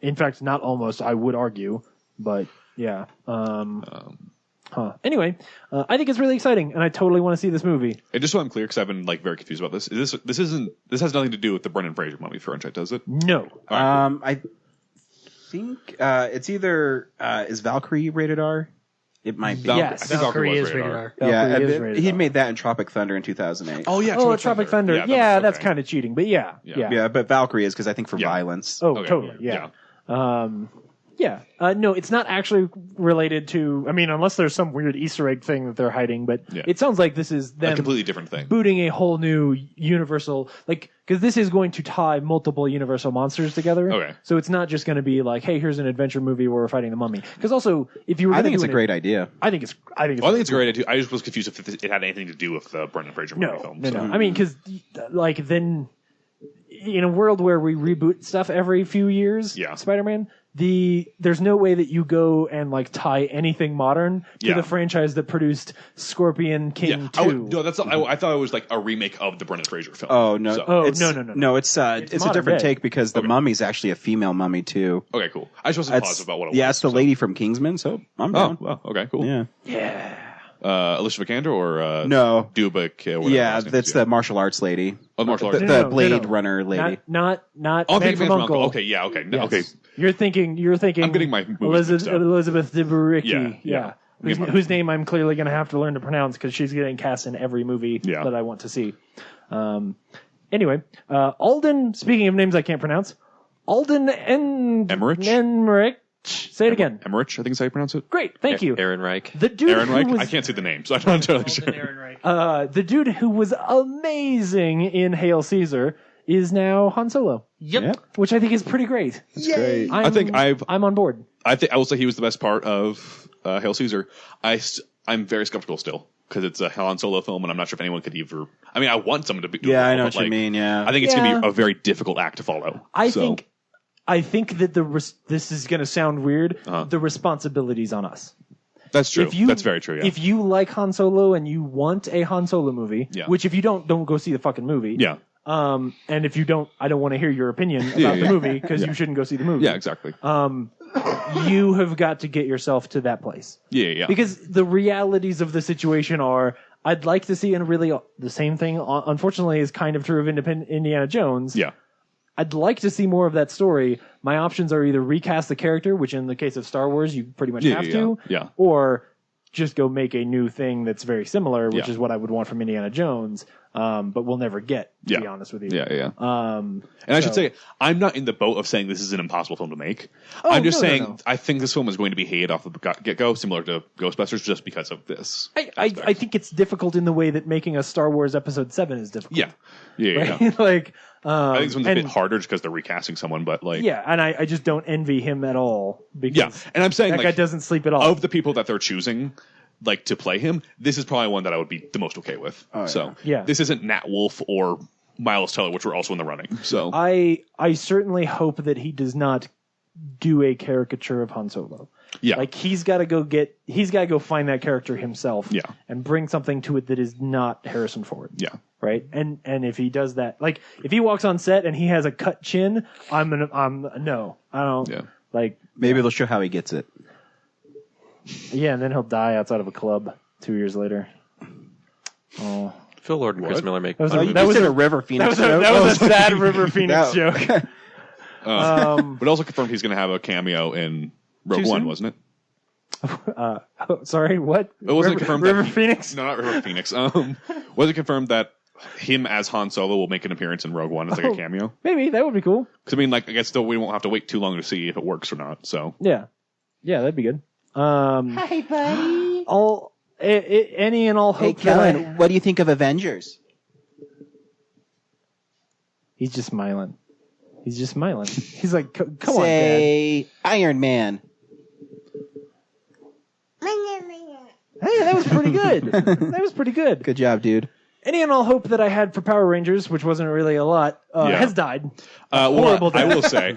In fact, not almost, I would argue. But, yeah. Anyway, I think it's really exciting, and I totally want to see this movie. And just so I'm clear, because I've been very confused about this. This has nothing to do with the Brendan Fraser mummy franchise, does it? No. Right, cool. I think it's either is Valkyrie rated R? It might be. Yes, I think Valkyrie is rated R. He made that in Tropic Thunder in 2008. Oh yeah, Tropic Thunder. Yeah, that's kind of cheating, but yeah. But Valkyrie is because I think for violence. Oh, okay, totally. Yeah. No, it's not actually related to. I mean, unless there's some weird Easter egg thing that they're hiding, but it sounds like this is them a completely different thing, booting a whole new Universal, because this is going to tie multiple Universal monsters together. Okay. So it's not just going to be like, hey, here's an adventure movie where we're fighting the mummy. Because also, if you were, I think it's a great idea. I think it's a great idea. I just was confused if it had anything to do with the Brendan Fraser movie film. No. I mean, because then in a world where we reboot stuff every few years, Spider-Man. There's no way that you go and tie anything modern to the franchise that produced Scorpion King 2. I thought it was like a remake of the Brendan Fraser film. Oh no! No. No, it's a different take because the mummy's actually a female mummy too. Okay, cool. I just wasn't positive about what it was. Yeah, it's the lady from Kingsman, so I'm down. Oh, well, okay, cool. Yeah. Alicia Vikander or no Dubik? Yeah, that's the martial arts lady. Oh, the martial arts. The Blade Runner lady. Not Oh, Man from Uncle. Okay, yeah, okay, Yes. okay. You're thinking. I'm getting my movies mixed up. Elizabeth Debicki. Yeah. Whose name I'm clearly going to have to learn to pronounce because she's getting cast in every movie that I want to see. Anyway, Alden. Speaking of names I can't pronounce, Alden Ehrenreich. Say it again. Emmerich, I think is how you pronounce it. Great, thank you. Ehrenreich. The dude I can't see the name, so I'm not entirely sure. The dude who was amazing in Hail Caesar is now Han Solo. Yep. Which I think is pretty great. That's great. I'm on board. I will say he was the best part of Hail Caesar. I'm very skeptical still because it's a Han Solo film, and I'm not sure if anyone could ever. I mean, I want someone to be. Yeah, I know what you mean. Yeah, I think it's going to be a very difficult act to follow. I think that this is going to sound weird. The responsibility's on us. That's true. That's very true. Yeah. If you like Han Solo and you want a Han Solo movie, which if you don't go see the fucking movie. Yeah. And if you don't, I don't want to hear your opinion about the movie because you shouldn't go see the movie. Yeah, exactly. You have got to get yourself to that place. Yeah. Because the realities of the situation are, I'd like to see the same thing. Unfortunately, is kind of true of Indiana Jones. Yeah. I'd like to see more of that story. My options are either recast the character, which in the case of Star Wars, you pretty much have to, or just go make a new thing that's very similar, which is what I would want from Indiana Jones, but we'll never get, to be honest with you. And I should say, I'm not in the boat of saying this is an impossible film to make. I'm just saying I think this film is going to be hated off the get-go, similar to Ghostbusters, just because of this. I think it's difficult in the way that making a Star Wars Episode 7 is difficult. Yeah. Like, I think this one's a bit harder just because they're recasting someone, but like... Yeah, and I just don't envy him at all. Because and I'm saying that guy doesn't sleep at all. Of the people that they're choosing... like to play him, this is probably one that I would be the most okay with. This isn't Nat Wolff or Miles Teller, which were also in the running. So I certainly hope that he does not do a caricature of Han Solo. Yeah, like he's got to go find that character himself. Yeah, and bring something to it that is not Harrison Ford. Yeah, right. And if he does that, like if he walks on set and he has a cut chin, no, I don't. Yeah, like maybe they'll show how he gets it. Yeah, and then he'll die outside of a club 2 years later. Oh, Phil Lord and Chris Miller make that was a River Phoenix joke. That was a sad River Phoenix joke. But also confirmed he's going to have a cameo in Rogue One, wasn't it? Sorry, what? It wasn't confirmed. River Phoenix? No, not River Phoenix. Was it confirmed that him as Han Solo will make an appearance in Rogue One as like a cameo? Maybe that would be cool. Because I mean, like I guess still we won't have to wait too long to see if it works or not. So yeah, that'd be good. Hi, buddy. Any and all hope. Hey, Kellen, what do you think of Avengers? He's just smiling. He's like, come on, Dad. Say Iron Man. Hey, that was pretty good. Good job, dude. Any and all hope that I had for Power Rangers, which wasn't really a lot, has died. Horrible death.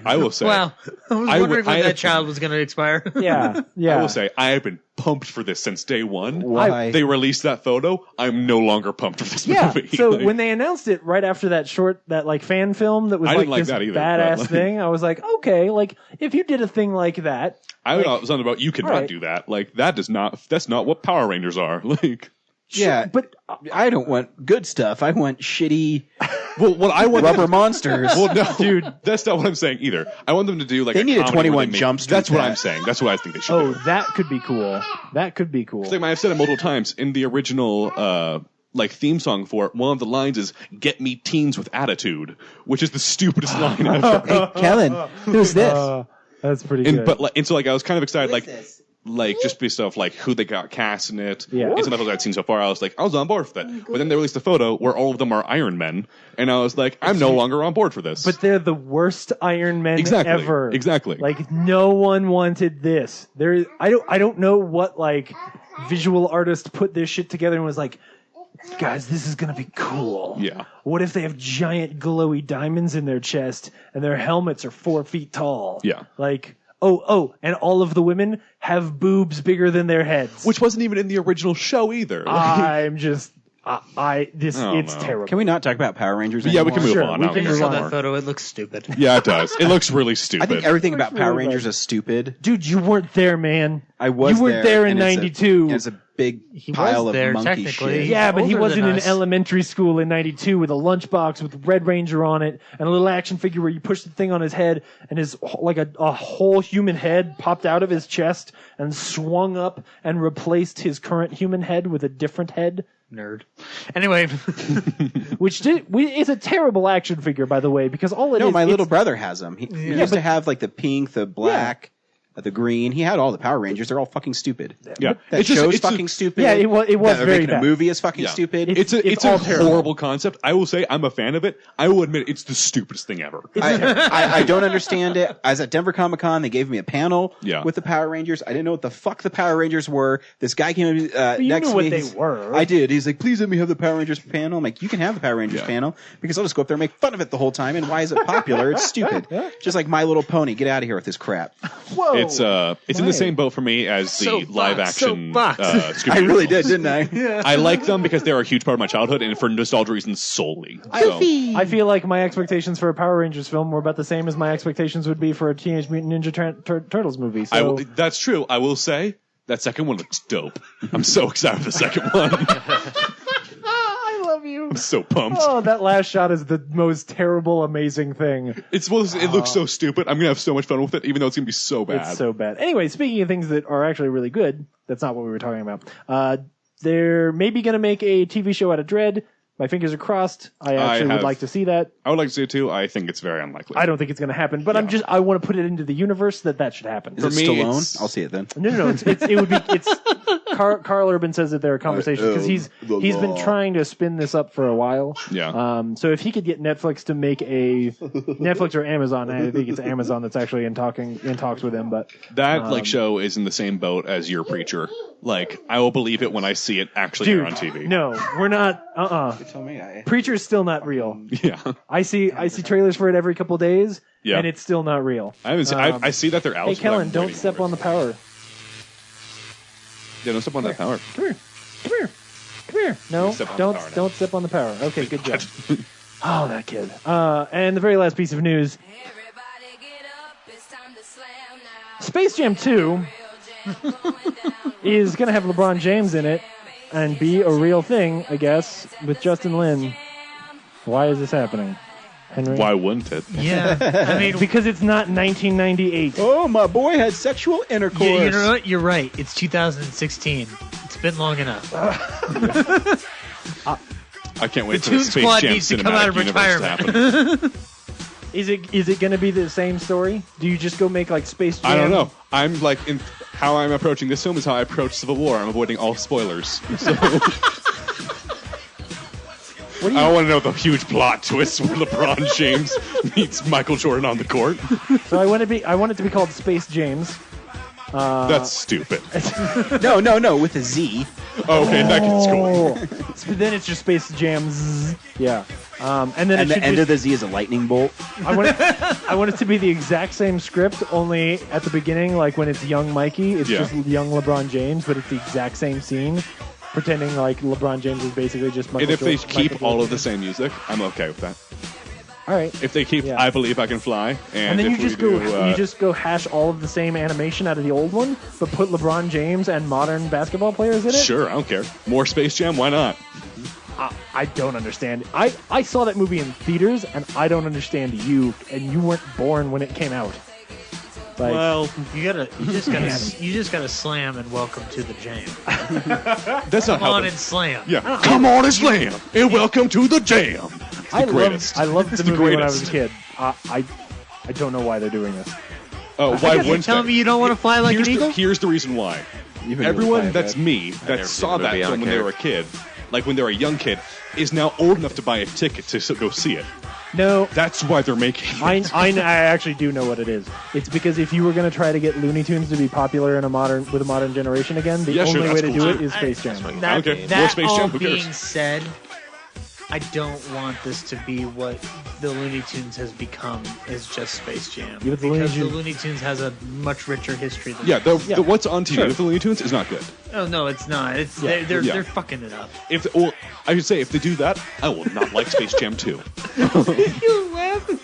I will say. Wow. I was wondering when that child was going to expire. Yeah. I will say, I have been pumped for this since day one. Why? They released that photo. I'm no longer pumped for this movie. So when they announced it right after that like fan film that was I like didn't like this that either, badass but, like- thing, I was like, okay, like if you did a thing like that, I was on about you cannot Right. do that. Like that's not what Power Rangers are. Like Yeah, but I don't want good stuff. I want shitty well, what I want rubber monsters. Well, no, dude, that's not what I'm saying either. I want them to do like They need a comedy 21 where they make- Jump Street That's what that. I'm saying. That's what I think they should oh, do. that could be cool. That could be cool. It's like I've said it multiple times in the original like theme song for it. One of the lines is "Get me teens with attitude," which is the stupidest line ever. Hey, Kellen, who's this? That's pretty good. And so like I was kind of excited, like just based off like who they got cast in it. Yeah. And some of those I'd seen so far, I was on board for that. But then they released a photo where all of them are Iron Men, and I was like, I'm no longer on board for this. But they're the worst Iron Men ever. Exactly. Like no one wanted this. I don't know what like visual artist put this shit together and was like, guys, this is gonna be cool. Yeah. What if they have giant glowy diamonds in their chest and their helmets are 4 feet tall? Yeah. Like and all of the women have boobs bigger than their heads. Which wasn't even in the original show either. I'm just it's Oh, no. terrible. Can we not talk about Power Rangers Yeah, anymore? we can move Sure, on. we I can don't move care I saw on. that photo. It looks stupid. Yeah, it does. It looks really stupid. I think everything about Looks Power really Rangers bad. is stupid. Dude, you weren't there, man. I was You weren't there in and it's '92. It's a big He pile was of there, monkey technically. shit. Yeah, but he older wasn't than in us. elementary school in '92 with a lunchbox with Red Ranger on it and a little action figure where you push the thing on his head and his like a whole human head popped out of his chest and swung up and replaced his current human head with a different head. Nerd. Anyway, Which is a terrible action figure, by the way, because all it No, is. my it's- little brother has them. He used to have like the pink, the black, the green. He had all the Power Rangers. They're all fucking stupid. Yeah. That It's just- show's it's just- fucking stupid. Yeah, it was That they're very making bad. a movie is fucking Yeah. stupid. It's It's all a terrible. horrible concept. I will say I'm a fan of it. I will admit it's the stupidest thing ever. I don't understand it. I was at Denver Comic Con. They gave me a panel Yeah. with the Power Rangers. I didn't know what the fuck the Power Rangers were. This guy came you next knew to what me. they He's- were. I did. He's like, please let me have the Power Rangers panel. I'm like, you can have the Power Rangers Yeah. panel because I'll just go up there and make fun of it the whole time. And why is it popular? It's stupid. Just like My Little Pony. Get out of here with this crap. Whoa. It's in the same boat for me as the Soapbox, live action soapbox. Scooby-Doo I really films. did, didn't I? I like them because they're a huge part of my childhood and for nostalgia reasons solely. So, I feel like my expectations for a Power Rangers film were about the same as my expectations would be for a Teenage Mutant Ninja Turtles movie. So that's true. I will say that second one looks dope. I'm so excited for the second one. I love you. I'm so pumped. Oh, that last shot is the most terrible, amazing thing. It looks so stupid. I'm gonna have so much fun with it, even though it's gonna be so bad. It's so bad. Anyway, speaking of things that are actually really good, that's not what we were talking about. They're maybe going to make a TV show out of Dredd. My fingers are crossed. I actually would like to see that. I would like to see it too. I think it's very unlikely. I don't think it's going to happen, but I want to put it into the universe that should happen. Is it Stallone? I'll see it then. No. Carl Urban says that there are conversations because he's been trying to spin this up for a while. Yeah. So if he could get Netflix to make a Netflix or Amazon, I think it's Amazon that's actually in talks with him. But that show is in the same boat as Your Preacher. Like, I will believe it when I see it actually here on TV. No, we're not. You tell me. Preacher's still not real. Yeah. I see trailers for it every couple days, and it's still not real. I haven't seen, I see that they're out. Hey, Kellen, don't step on the power. Yeah, don't step on that power. Come here. No, don't step on the power. Okay, good job. Oh, that kid. And the very last piece of news. Space Jam 2 is going to have LeBron James in it and be a real thing, I guess, with Justin Lin. Why is this happening, Henry? Why wouldn't it? Yeah, I mean, because it's not 1998. Oh, my boy had sexual intercourse. You know what? You're right. It's 2016. It's been long enough. I can't wait the for the Toon Space Squad Jam needs to come out of cinematic universe to happen. Is it going to be the same story? Do you just go make like Space Jam? I don't know. I'm like, how I'm approaching this film is how I approach Civil War. I'm avoiding all spoilers. So I want to know the huge plot twist where LeBron James meets Michael Jordan on the court. So I want it to be called Space James. That's stupid. No, with a Z. Oh, okay, that gets cool. So then it's just Space Jams. Yeah. And then the end of the Z is a lightning bolt. I want it to be the exact same script, only at the beginning, like when it's young Mikey, it's just young LeBron James, but it's the exact same scene, pretending like LeBron James is basically just Michael And if they Jordan, keep all of the same music, I'm okay with that. All right. If they keep I Believe I Can Fly, and then if you just go hash all of the same animation out of the old one, but put LeBron James and modern basketball players in it? Sure, I don't care. More Space Jam, why not? I don't understand. I saw that movie in theaters, and I don't understand you, and you weren't born when it came out. Like, well, you just gotta slam and welcome to the jam. That's not Come on and slam. Yeah, come on and slam and welcome to the jam. I loved the movie when I was a kid. I don't know why they're doing this. Oh, why wouldn't you tell me you don't want to fly like an eagle? Here's the reason why. Everyone that's me that saw that film when they were a kid, like when they were a young kid, is now old enough to buy a ticket to go see it. No, that's why they're making it. I actually do know what it is. It's because if you were going to try to get Looney Tunes to be popular with a modern generation again, the only way to do it is Space Jam. That all being said, I don't want this to be what the Looney Tunes has become, is just Space Jam. Yeah, because the Looney Tunes has a much richer history than the what's on TV with the Looney Tunes is not good. Oh, no, it's not. It's they're fucking it up. I should say, if they do that, I will not like Space Jam 2. You laughing?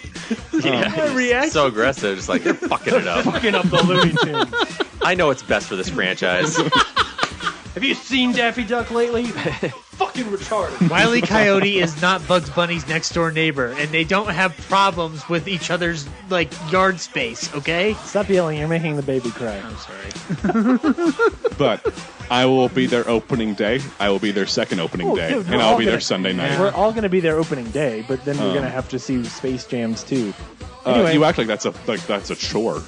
Yeah, reaction. So aggressive, just like, they're fucking it up. Fucking up the Looney Tunes. I know what's best for this franchise. Have you seen Daffy Duck lately? Fucking retarded. Wile E. Coyote is not Bugs Bunny's next door neighbor, and they don't have problems with each other's yard space. Okay? Stop yelling! You're making the baby cry. I'm sorry. But I will be their opening day. I will be their second opening day, and I'll be their Sunday night. We're all going to be their opening day, but then we're going to have to see Space Jams too. Anyway. You act like that's a chore.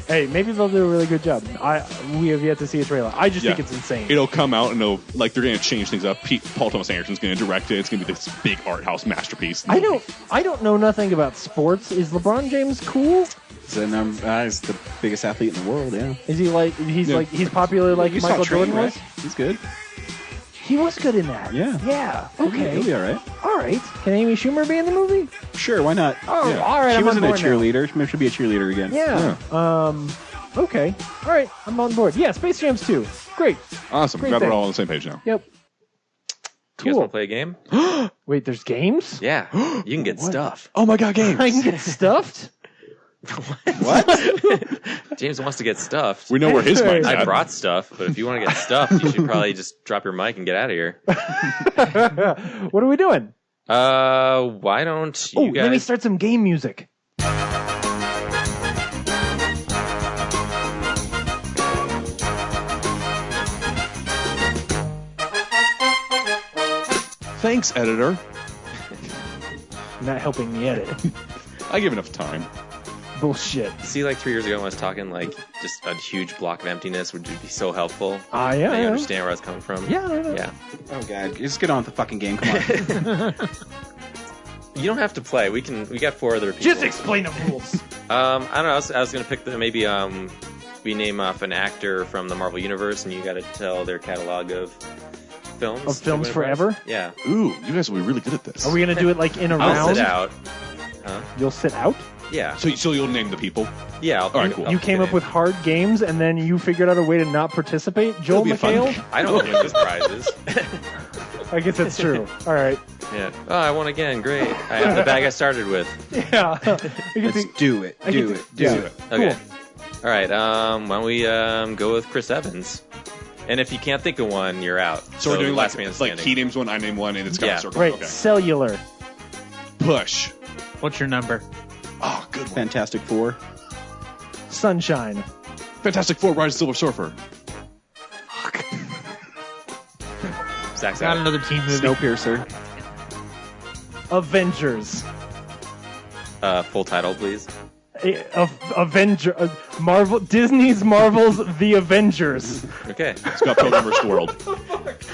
Hey, maybe they'll do a really good job. We have yet to see a trailer. I just think it's insane. It'll come out and they're going to change things up. Paul Thomas Anderson's going to direct it. It's going to be this big art house masterpiece. I don't know nothing about sports. Is LeBron James cool? He's the biggest athlete in the world. Yeah. Is he he's popular like Michael Jordan was? He's good. He was good in that. Yeah. Yeah. Okay. He'll be all right. All right. Can Amy Schumer be in the movie? Sure. Why not? Oh, yeah. All right. She I'm wasn't a on board cheerleader. Maybe she'll be a cheerleader again. Yeah. Okay. All right. I'm on board. Yeah. Space Jams 2. Great. Awesome. Glad we're all on the same page now. Yep. You guys want to play a game? Wait, there's games? Yeah. You can get stuff. Oh my God, games. I can get stuffed? James wants to get stuffed. We know where his mic's I at. brought stuff, but if you want to get stuffed, you should probably just drop your mic and get out of here. What are we doing? Why don't you guys... Let me start some game music. Thanks, editor. Not helping me edit. I give enough time. Bullshit. See, like 3 years ago when I was talking, like, just a huge block of emptiness would be so helpful. Yeah. You Yeah. understand where I was coming from? Yeah, I know. Yeah. Oh, God. Just get on with the fucking game. Come on. You don't have to play. We got 4 other people. Just explain the rules. I don't know. I was going to pick maybe we name off an actor from the Marvel Universe, and you got to tell their catalog of films. Of films to win a prize. forever? Yeah. Ooh, you guys will be really good at this. Are we going to do it like in a I'll round? sit out. Huh? You'll sit out? Yeah. So you'll name the people? Yeah. All right, cool. You came up with hard games and then you figured out a way to not participate? Joel It'll be fun. McHale? I don't win those prizes. I guess that's true. All right. Yeah. Oh, I won again. Great. I have the bag I started with. Yeah. Let's do it. Do it. Do it. Okay. All right. Why don't we go with Chris Evans? And if you can't think of one, you're out. So we're doing last like man standing. he names one, I name one, and it's kind of circle. Right. Okay. Cellular. Push. What's your number? Oh, good one. Fantastic Four. Sunshine. Fantastic Four, Rise of Silver Surfer. Zach's Got out. another team movie. Snowpiercer. Avengers. Full title, please. Disney's Marvel's The Avengers. Okay. Scott Pilgrim vs. the World.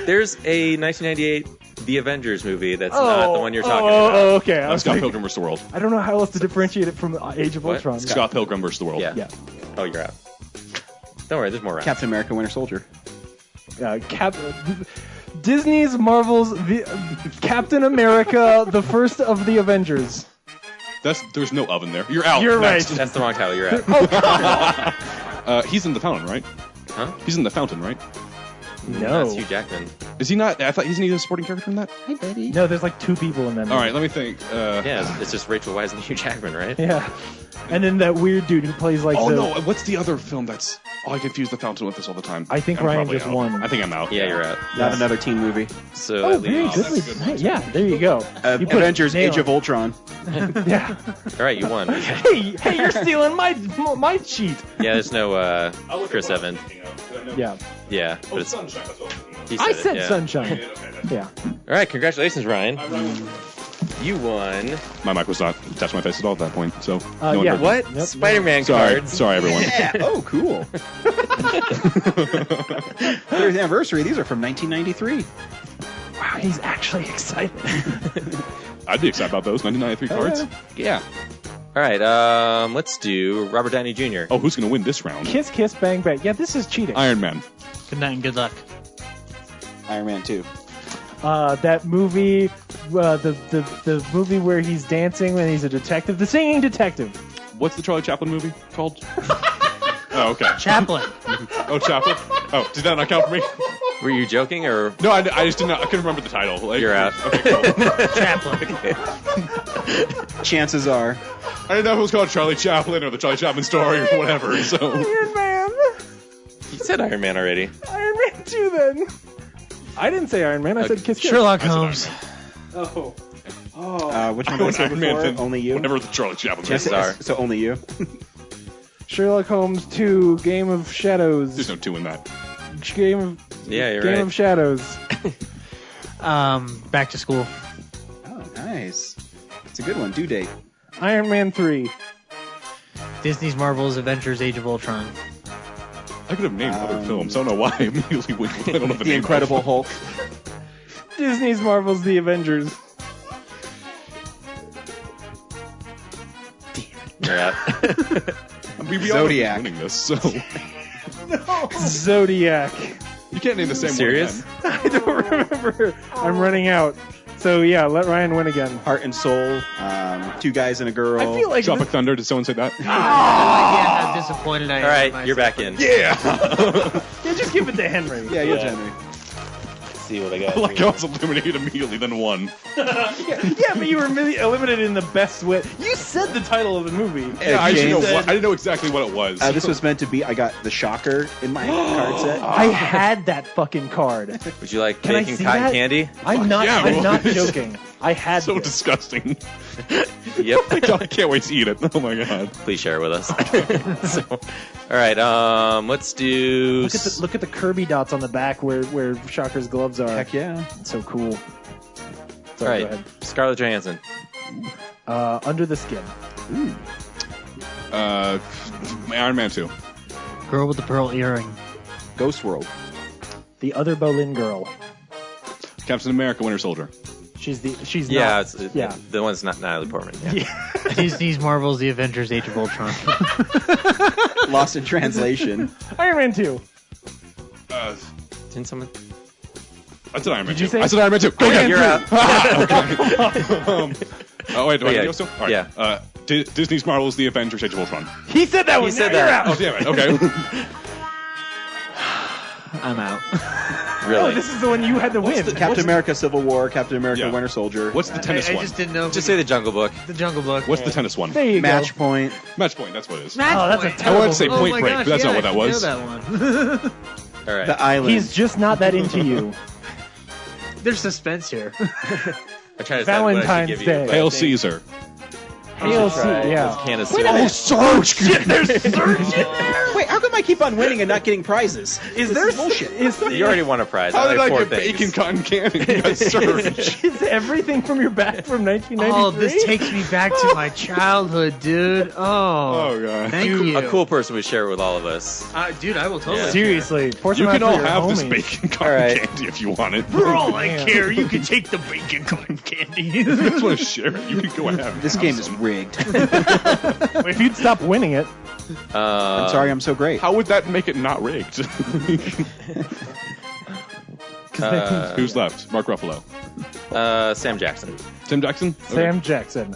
There's a 1998 The Avengers movie that's not the one you're talking about. Oh, okay. I was Scott thinking- Pilgrim vs. the World. I don't know how else to differentiate it from Age of What? Ultron. Scott Pilgrim vs. the World. Yeah. Yeah. Oh, you're out. Don't worry, there's more rounds. Captain America Winter Soldier. Disney's Marvel's Captain America, the first of the Avengers. There's no oven there. You're out. You're Next. right. That's the wrong title. You're out. He's in the fountain, right? Huh? He's in the fountain, right? No. That's Hugh Jackman. Is he not? I thought isn't he a supporting character in that? Hey, buddy. No, there's like 2 people in that. All right, let me think. Yeah, it's just Rachel Weisz and Hugh Jackman, right? Yeah. And then that weird dude who plays like Oh the... no! What's the other film that's? Oh, I confuse the fountain with this all the time. I think I'm Ryan probably just out. won. I think I'm out. Yeah, you're out. Not another teen movie. So Oh, at very least. good. Yeah, there you go. You put Avengers: nail Age on of Ultron. it. Yeah. All right, you won. Hey, you're stealing my cheat. Yeah, there's no Chris Evans. Yeah. Yeah, but it's, Sunshine. That's what he I it, said yeah. sunshine. Yeah. All right, congratulations, Ryan. You won. My mic was not attached to my face at all at that point, so no one yeah. heard me. What? Yep. Spider-Man Sorry, cards. sorry, everyone. Yeah. Oh, cool. 30th anniversary. These are from 1993. Wow, he's actually excited. I'd be excited about those 1993 cards. Yeah. All right, let's do Robert Downey Jr. Oh, who's gonna win this round? Kiss, kiss, bang, bang. Yeah, this is cheating. Iron Man. Good night and good luck. Iron Man 2. That movie, the movie where he's dancing and he's a detective, the singing detective. What's the Charlie Chaplin movie called? Oh, okay. Chaplin. Oh, Chaplin. Oh, did that not count for me? Were you joking or? No, I just did not. I couldn't remember the title. Like, You're out. Okay, cool. Chaplin. Chances are. I didn't know if it was called Charlie Chaplin or the Charlie Chaplin story or whatever. So Iron Man. You said Iron Man already. Iron Man 2 then. I didn't say Iron Man. I said kiss, kiss. Sherlock Holmes. Oh. Which one I did I say Iron Man before? then Only you? Whatever the Charlie Chaplin Chances movie. are. So only you? Sherlock Holmes 2, Game of Shadows. There's no 2 in that. Game of Yeah, you're Game right. of Shadows. Back to school. Oh, nice. It's a good one. Due date. Iron Man 3. Disney's Marvel's Avengers: Age of Ultron. I could have named other films. I don't know why I immediately went. I don't know the The name Incredible of. Hulk. Disney's Marvel's The Avengers. You're out. We Zodiac. are winning this, so Zodiac. you can't name the same Serious? one. I don't remember. I'm running out. So yeah, let Ryan win again. Heart and Soul. 2 guys and a girl. I feel like Tropic Thunder. Did someone say that? No idea how disappointed I am. All in right, myself. you're back in. Yeah. yeah, just give it to Henry. Yeah, you're Henry. see what I got. Like I was eliminated immediately, then won. Yeah, but you were eliminated in the best way. You said the title of the movie. Yeah, I didn't know exactly what it was. This was meant to be. I got the Shocker in my card set. I had that fucking card. Would you like Can I cake and see cotton that? candy? I'm not joking. I had so this. disgusting. Yep. I can't wait to eat it. Oh my god. Please share it with us. So, all right, let's do. Look at the Kirby dots on the back where Shocker's gloves are. Heck yeah. It's so cool. All Sorry, right, go ahead. Scarlett Johansson. Under the Skin. Iron Man 2. Girl with the pearl earring. Ghost World. The Other Boleyn Girl. Captain America Winter Soldier. She's Yeah, not. it's the one's not Natalie Portman. Yeah. Disney's Marvel's The Avengers Age of Ultron. Lost in translation. Iron Man 2. Didn't someone? I said Iron Man 2. you say- I said Iron Man 2. Go again. You're out. Oh wait, do I Yeah. go still? All right. Yeah. Disney's Marvel's The Avengers Age of Ultron. He said that one. said Now you're that. out. Oh damn it. Okay. I'm out. Really? Oh, this is the one you had to win. Captain America Civil War, Captain America Yeah. Winter Soldier. What's the tennis I one? just didn't know. Just say the Jungle Book. the Jungle Book. What's the tennis one? There you Match go. Point. Match point. That's what it is. Match Oh, that's a point. terrible. I wanted to say Oh Point my Break, gosh, but that's yeah, not what that I was. know that one. All right. The Island. He's just not that into you. There's suspense here. I try to decide what I should Valentine's give you, Day. but I Hail think Caesar. Hail try Caesar, yeah. Can of Wait a soup. minute. Surge! There's Surge in there. Wait, how come I keep on winning and not getting prizes? Is This there is bullshit? You already won a prize. How I did like I 4 get things. bacon cotton candy? You got Surge. Is everything from your back from 1993? Oh, this takes me back to my childhood, dude. Oh god. Thank you. A cool person would share it with all of us. Dude, I will totally. Yeah. Seriously, pour some You can out for all your have this homies. bacon cotton All right. candy if you want it. For all I Man. care, you can take the bacon cotton candy. You just want to share it. You can go ahead. This game is rigged. If you'd stop winning it, I'm sorry, I'm so great. How would that make it not rigged? Who's left? Mark Ruffalo. Sam Jackson. Tim Jackson? Sam Jackson.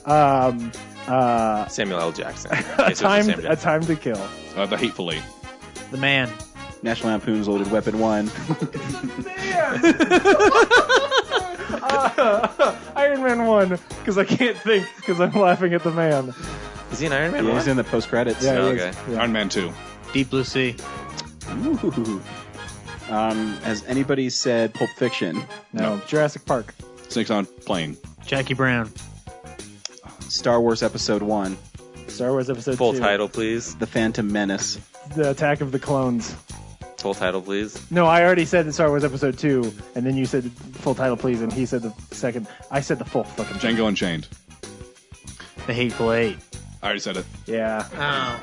Samuel L. Jackson. A Okay, so it's Sam a Jackson. Time to Kill. The Hateful Eight. The man. National Lampoon's Loaded Weapon 1. Iron Man 1, because I can't think, because I'm laughing at the man. Is he an Iron Man? Yeah, one? he's in the post credits. Yeah, Oh, he is. okay. Yeah. Iron Man 2. Deep Blue Sea. Ooh. Has anybody said Pulp Fiction? No. Jurassic Park. Snakes on Plane. Jackie Brown. Star Wars Episode 1. Star Wars Episode Full 2. title, please. The Phantom Menace. The Attack of the Clones. Full title, please. No, I already said the Star Wars Episode 2, and then you said full title, please, and he said the second. I said the full fucking Django Unchained. The Hateful Eight. I already said it. Yeah. Oh.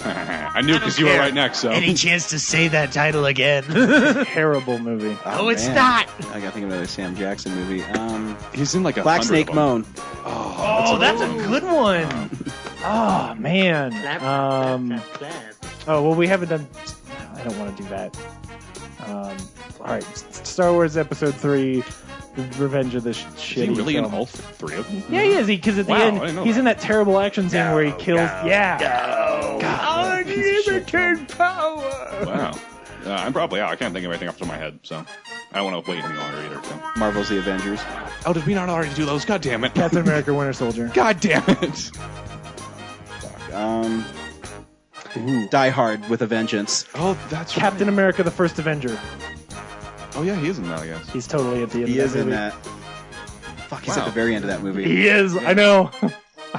I knew because you were care. right next, so. Any chance to say that title again? Terrible movie. Oh, it's man. not. I gotta think of another Sam Jackson movie. He's in like a Black 100 Snake of them. Moan. Oh, that's a good one. Oh, man. Oh, well, we haven't done. I don't want to do that. All right. Star Wars Episode 3, Revenge of the Is Shitty he really in film. all 3 of them? Yeah, he is. Because at the Wow, I end, didn't know he's that. in that terrible action scene where he kills. Unlimited power. Wow. I'm probably out. I can't think of anything off the top of my head, so I don't want to wait any longer either. So. Marvel's The Avengers. Oh, did we not already do those? God damn it. Captain America: Winter Soldier. God damn it. Die Hard with a Vengeance. Oh, that's Captain America: The First Avenger. Oh, yeah, he is in that, I guess. He's totally at the end. He of is that in movie. that. Fuck, he's Wow. at the very end of that movie. He is. I know.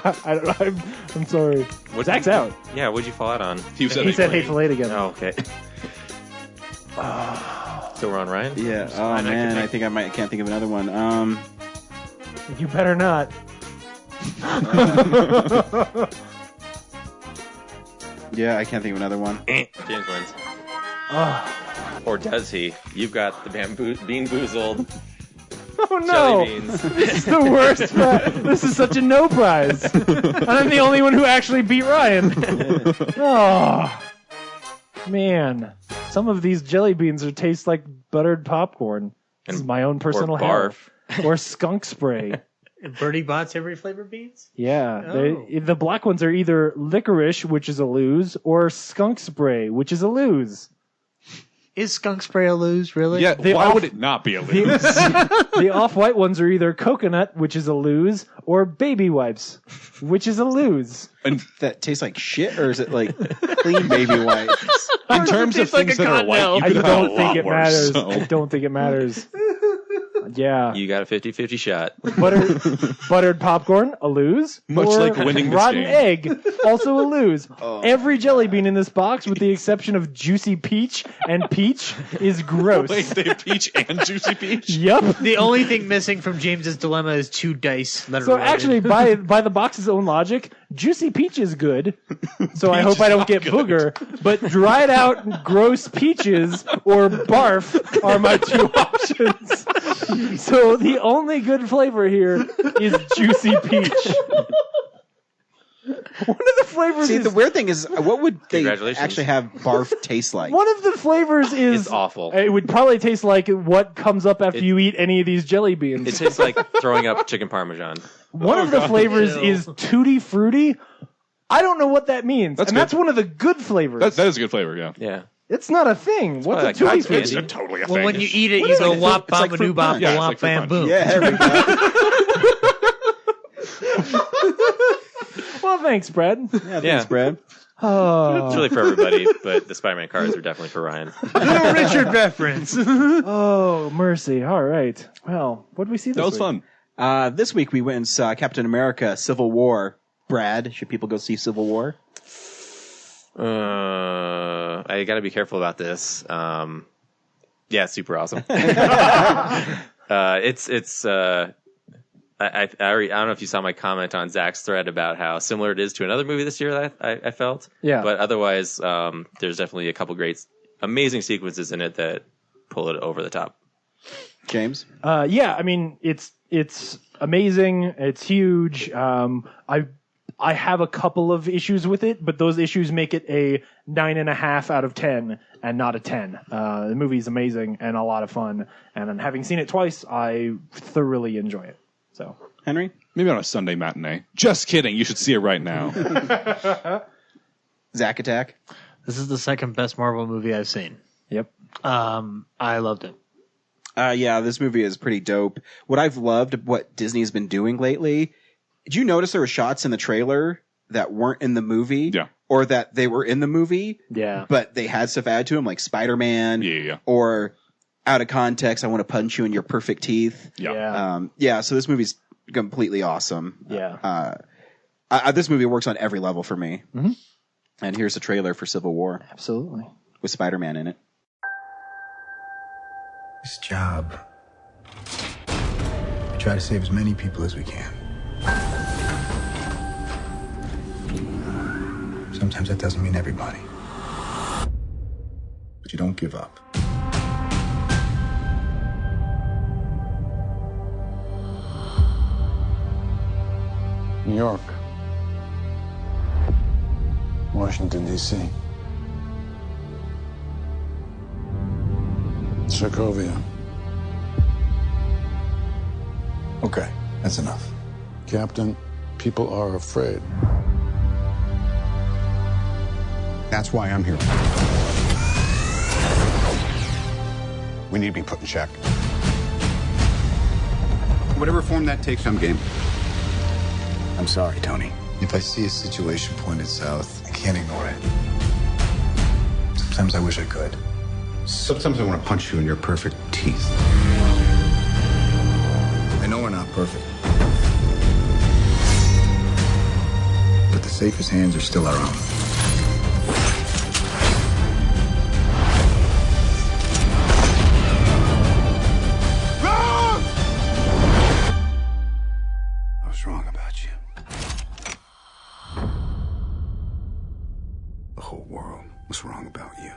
I'm sorry. Zach's out. Yeah, what'd you fall out on? He said He said Hateful Hateful Eight again. Oh, okay. So we're on Ryan? Yeah. Oh I man, can I think I can't think of another one. You better not. Yeah, I can't think of another one. James wins. Or does he? You've got the Bean Boozled. Oh no! Jelly beans. This is the worst. This is such a no prize. And I'm the only one who actually beat Ryan. Oh man, some of these jelly beans taste like buttered popcorn. This is my own personal barf. hell. Or skunk spray. Bertie Bott's every flavor beans? Yeah, Oh. the black ones are either licorice, which is a lose, or skunk spray, which is a lose. Is skunk spray a lose, really? Yeah, why would it not be a lose? The off-white ones are either coconut, which is a lose, or baby wipes, which is a lose. And that tastes like shit, or is it like clean baby wipes? In terms of things that are white, you I could have don't a think lot it worse. matters. So. I don't think it matters. Yeah. You got a 50-50 shot. Buttered popcorn, a lose. Much or like winning this rotten game. egg, also a lose. Every jelly bean in this box, with the exception of Juicy Peach and Peach, is gross. Wait, they have peach and juicy peach? Yep. The only thing missing from James's dilemma is 2 dice. That are So related. actually, by the box's own logic, Juicy Peach is good. So I hope I don't get booger. But dried out, gross peaches or barf are my 2 options. So the only good flavor here is Juicy Peach. One of the flavors See, is the weird thing is, what would they Congratulations. actually have barf taste like? one of the flavors is It's awful. It would probably taste like what comes up after you eat any of these jelly beans. It tastes like throwing up chicken parmesan. One of the flavors is Tutti Frutti. I don't know what that means. That's and good. that's one of the good flavors. That is a good flavor, yeah. Yeah. It's not a thing. What's a like Tutti cotton Frutti? candy. It's totally a Well, thing. when you eat it, What you is go it? wop It's like bam fruit doo bop punch. Yeah, it's wop like fruit bam punch. boom. Yeah, there we go. Well, thanks, Brad. Yeah, thanks, Yeah. Brad. Oh, It's really for everybody, but the Spider-Man cards are definitely for Ryan. Little Richard reference. oh, mercy. All right. Well, what did we see this That was week? fun. This week we went and saw Captain America: Civil War. Brad, should people go see Civil War? I got to be careful about this. Yeah, it's super awesome. I don't know if you saw my comment on Zach's thread about how similar it is to another movie this year that I felt. Yeah. But otherwise, there's definitely a couple great, amazing sequences in it that pull it over the top. James? Yeah, I mean, it's amazing. It's huge. I have a couple of issues with it, but those issues make it a 9.5 out of 10 and not a 10. The movie's amazing and a lot of fun. And having seen it twice, I thoroughly enjoy it. So, Henry? Maybe on a Sunday matinee. Just kidding. You should see it right now. Zach Attack? This is the second best Marvel movie I've seen. Yep. I loved it. Yeah, this movie is pretty dope. What I've loved, what Disney's been doing lately, did you notice there were shots in the trailer that weren't in the movie? Yeah. Or that they were in the movie, Yeah. but they had stuff added to them, like Spider-Man. Yeah. Or out of context, I want to punch you in your perfect teeth. Yeah. Yeah. So this movie's completely awesome. Yeah. This movie works on every level for me. Mm-hmm. And here's a trailer for Civil War Absolutely. with Spider-Man in it. This job. We try to save as many people as we can. Sometimes that doesn't mean everybody. But you don't give up. New York. Washington, D.C. Sokovia. Okay, that's enough. Captain, people are afraid. That's why I'm here. We need to be put in check. Whatever form that takes, I'm game. I'm sorry, Tony. If I see a situation pointed south, I can't ignore it. Sometimes I wish I could. Sometimes I want to punch you in your perfect teeth. I know we're not perfect. But the safest hands are still our own. I was wrong about you. The whole world was wrong about you.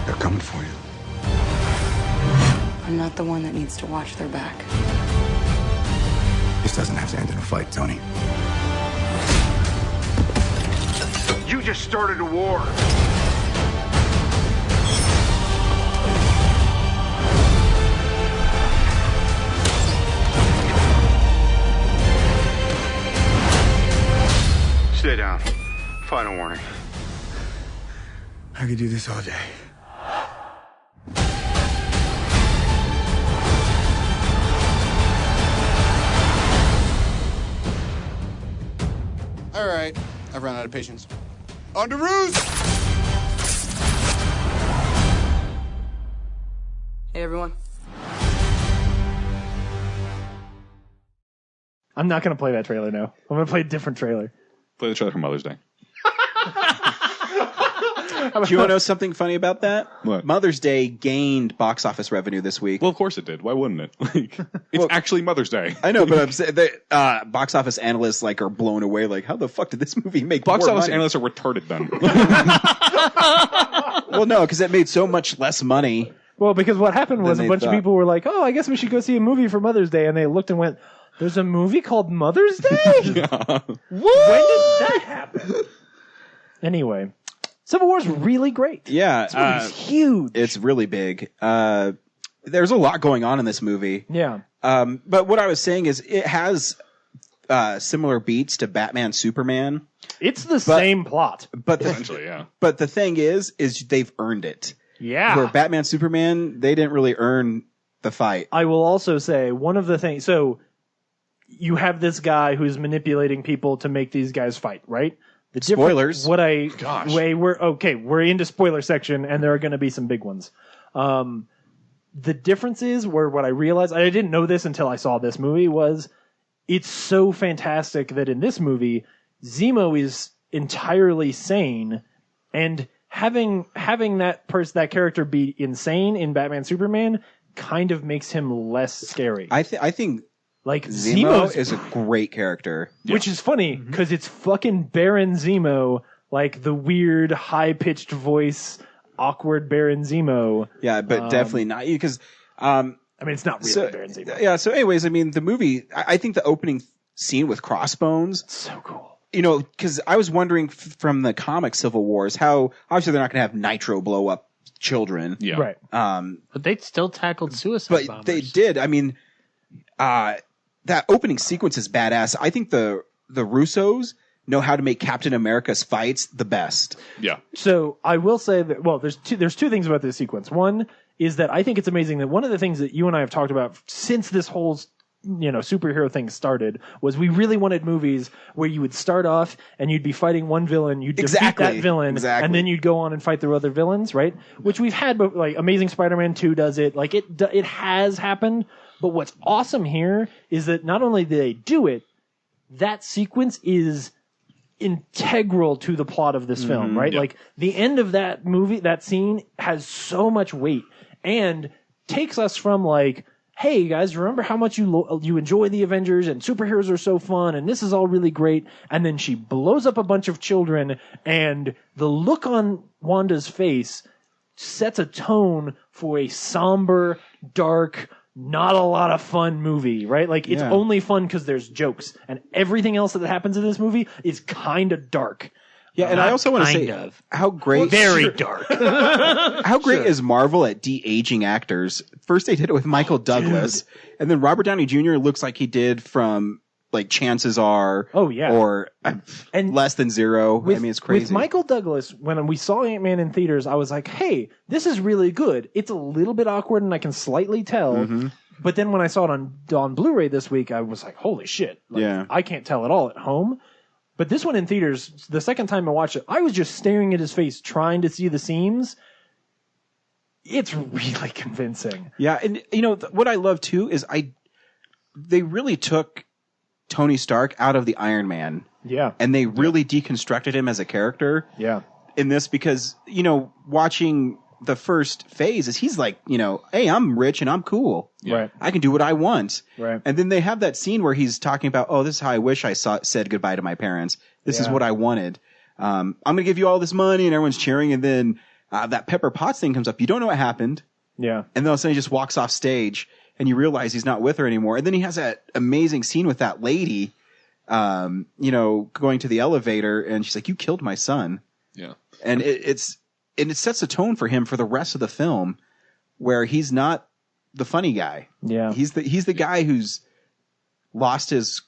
They're coming for you. I'm not the one that needs to watch their back. This doesn't have to end in a fight, Tony. You just started a war. Stay down. Final warning. I could do this all day. All right, I've run out of patience. On to Ruse! Hey, everyone. I'm not going to play that trailer now. I'm going to play a different trailer. Play the trailer for Mother's Day. Do you want to know something funny about that? What? Mother's Day gained box office revenue this week. Well, of course it did. Why wouldn't it? Like, it's actually Mother's Day. I know, but I'm saying that box office analysts like are blown away. Like, how the fuck did this movie make Box more office money? analysts are retarded then. Well, no, because it made so much less money. Well, because what happened was Than a they bunch of thought. people were like, oh, I guess we should go see a movie for Mother's Day. And they looked and went, there's a movie called Mother's Day? Yeah. What? When did that happen? Anyway, Civil War's really great. Yeah, This movie's huge. It's really big. There's a lot going on in this movie. Yeah. But what I was saying is it has similar beats to Batman Superman. It's the same plot. But Essentially, yeah. But the thing is they've earned it. Yeah. Where Batman Superman, they didn't really earn the fight. I will also say one of the things. So you have this guy who's manipulating people to make these guys fight, right? The Spoilers. We're into spoiler section, and there are going to be some big ones. The differences were what I realized. I didn't know this until I saw this movie. Was it's so fantastic that in this movie, Zemo is entirely sane, and having that character be insane in Batman Superman kind of makes him less scary. I think like Zemo Zemo's is a great character. which is funny because it's fucking Baron Zemo, like the weird high pitched voice, awkward Baron Zemo. Yeah, but definitely not because. I mean, it's not really Baron Zemo. Yeah. So, anyways, I mean, the movie. I think the opening scene with Crossbones. So cool. You know, because I was wondering from the comic Civil Wars how obviously they're not going to have Nitro blow up children. Yeah. Right. But they still tackled suicide bombers. But they did. I mean, that opening sequence is badass. I think the Russos know how to make Captain America's fights the best. Yeah. So I will say that, well, there's two things about this sequence. One is that I think it's amazing that one of the things that you and I have talked about since this whole superhero thing started was we really wanted movies where you would start off and you'd be fighting one villain, you'd defeat that villain, and then you'd go on and fight the other villains, right? Which we've had, but like Amazing Spider-Man 2 does it. Like it has happened. But what's awesome here is that not only do they do it, that sequence is integral to the plot of this film, right? Yeah. Like the end of that movie, that scene has so much weight and takes us from like, hey guys, remember how much you enjoy the Avengers and superheroes are so fun and this is all really great. And then she blows up a bunch of children and the look on Wanda's face sets a tone for a somber, dark, not a lot of fun movie, right? Like it's only fun because there's jokes and everything else that happens in this movie is kind of dark. Yeah, and I also want to say how great, very dark. How great is Marvel at de-aging actors? First they did it with Michael Douglas, and then Robert Downey Jr. looks like he did from like Chances Are, or and Less Than Zero. I mean, it's crazy. With Michael Douglas, when we saw Ant-Man in theaters, I was like, hey, this is really good. It's a little bit awkward and I can slightly tell. But then when I saw it on Blu-ray this week, I was like, holy shit. Like, I can't tell at all at home. But this one in theaters, the second time I watched it, I was just staring at his face, trying to see the seams. It's really convincing. Yeah, and what I love too is they really took Tony Stark out of the Iron Man. Yeah. And they really deconstructed him as a character. Yeah. In this because, watching the first phase is he's like, hey, I'm rich and I'm cool. Right. I can do what I want. Right. And then they have that scene where he's talking about, oh, this is how I wish I said goodbye to my parents. This is what I wanted. I'm going to give you all this money and everyone's cheering. And then that Pepper Potts thing comes up. You don't know what happened. Yeah. And then all of a sudden he just walks off stage and you realize he's not with her anymore. And then he has that amazing scene with that lady, going to the elevator and she's like, you killed my son. Yeah. And it sets a tone for him for the rest of the film where he's not the funny guy. Yeah. He's the guy who's lost his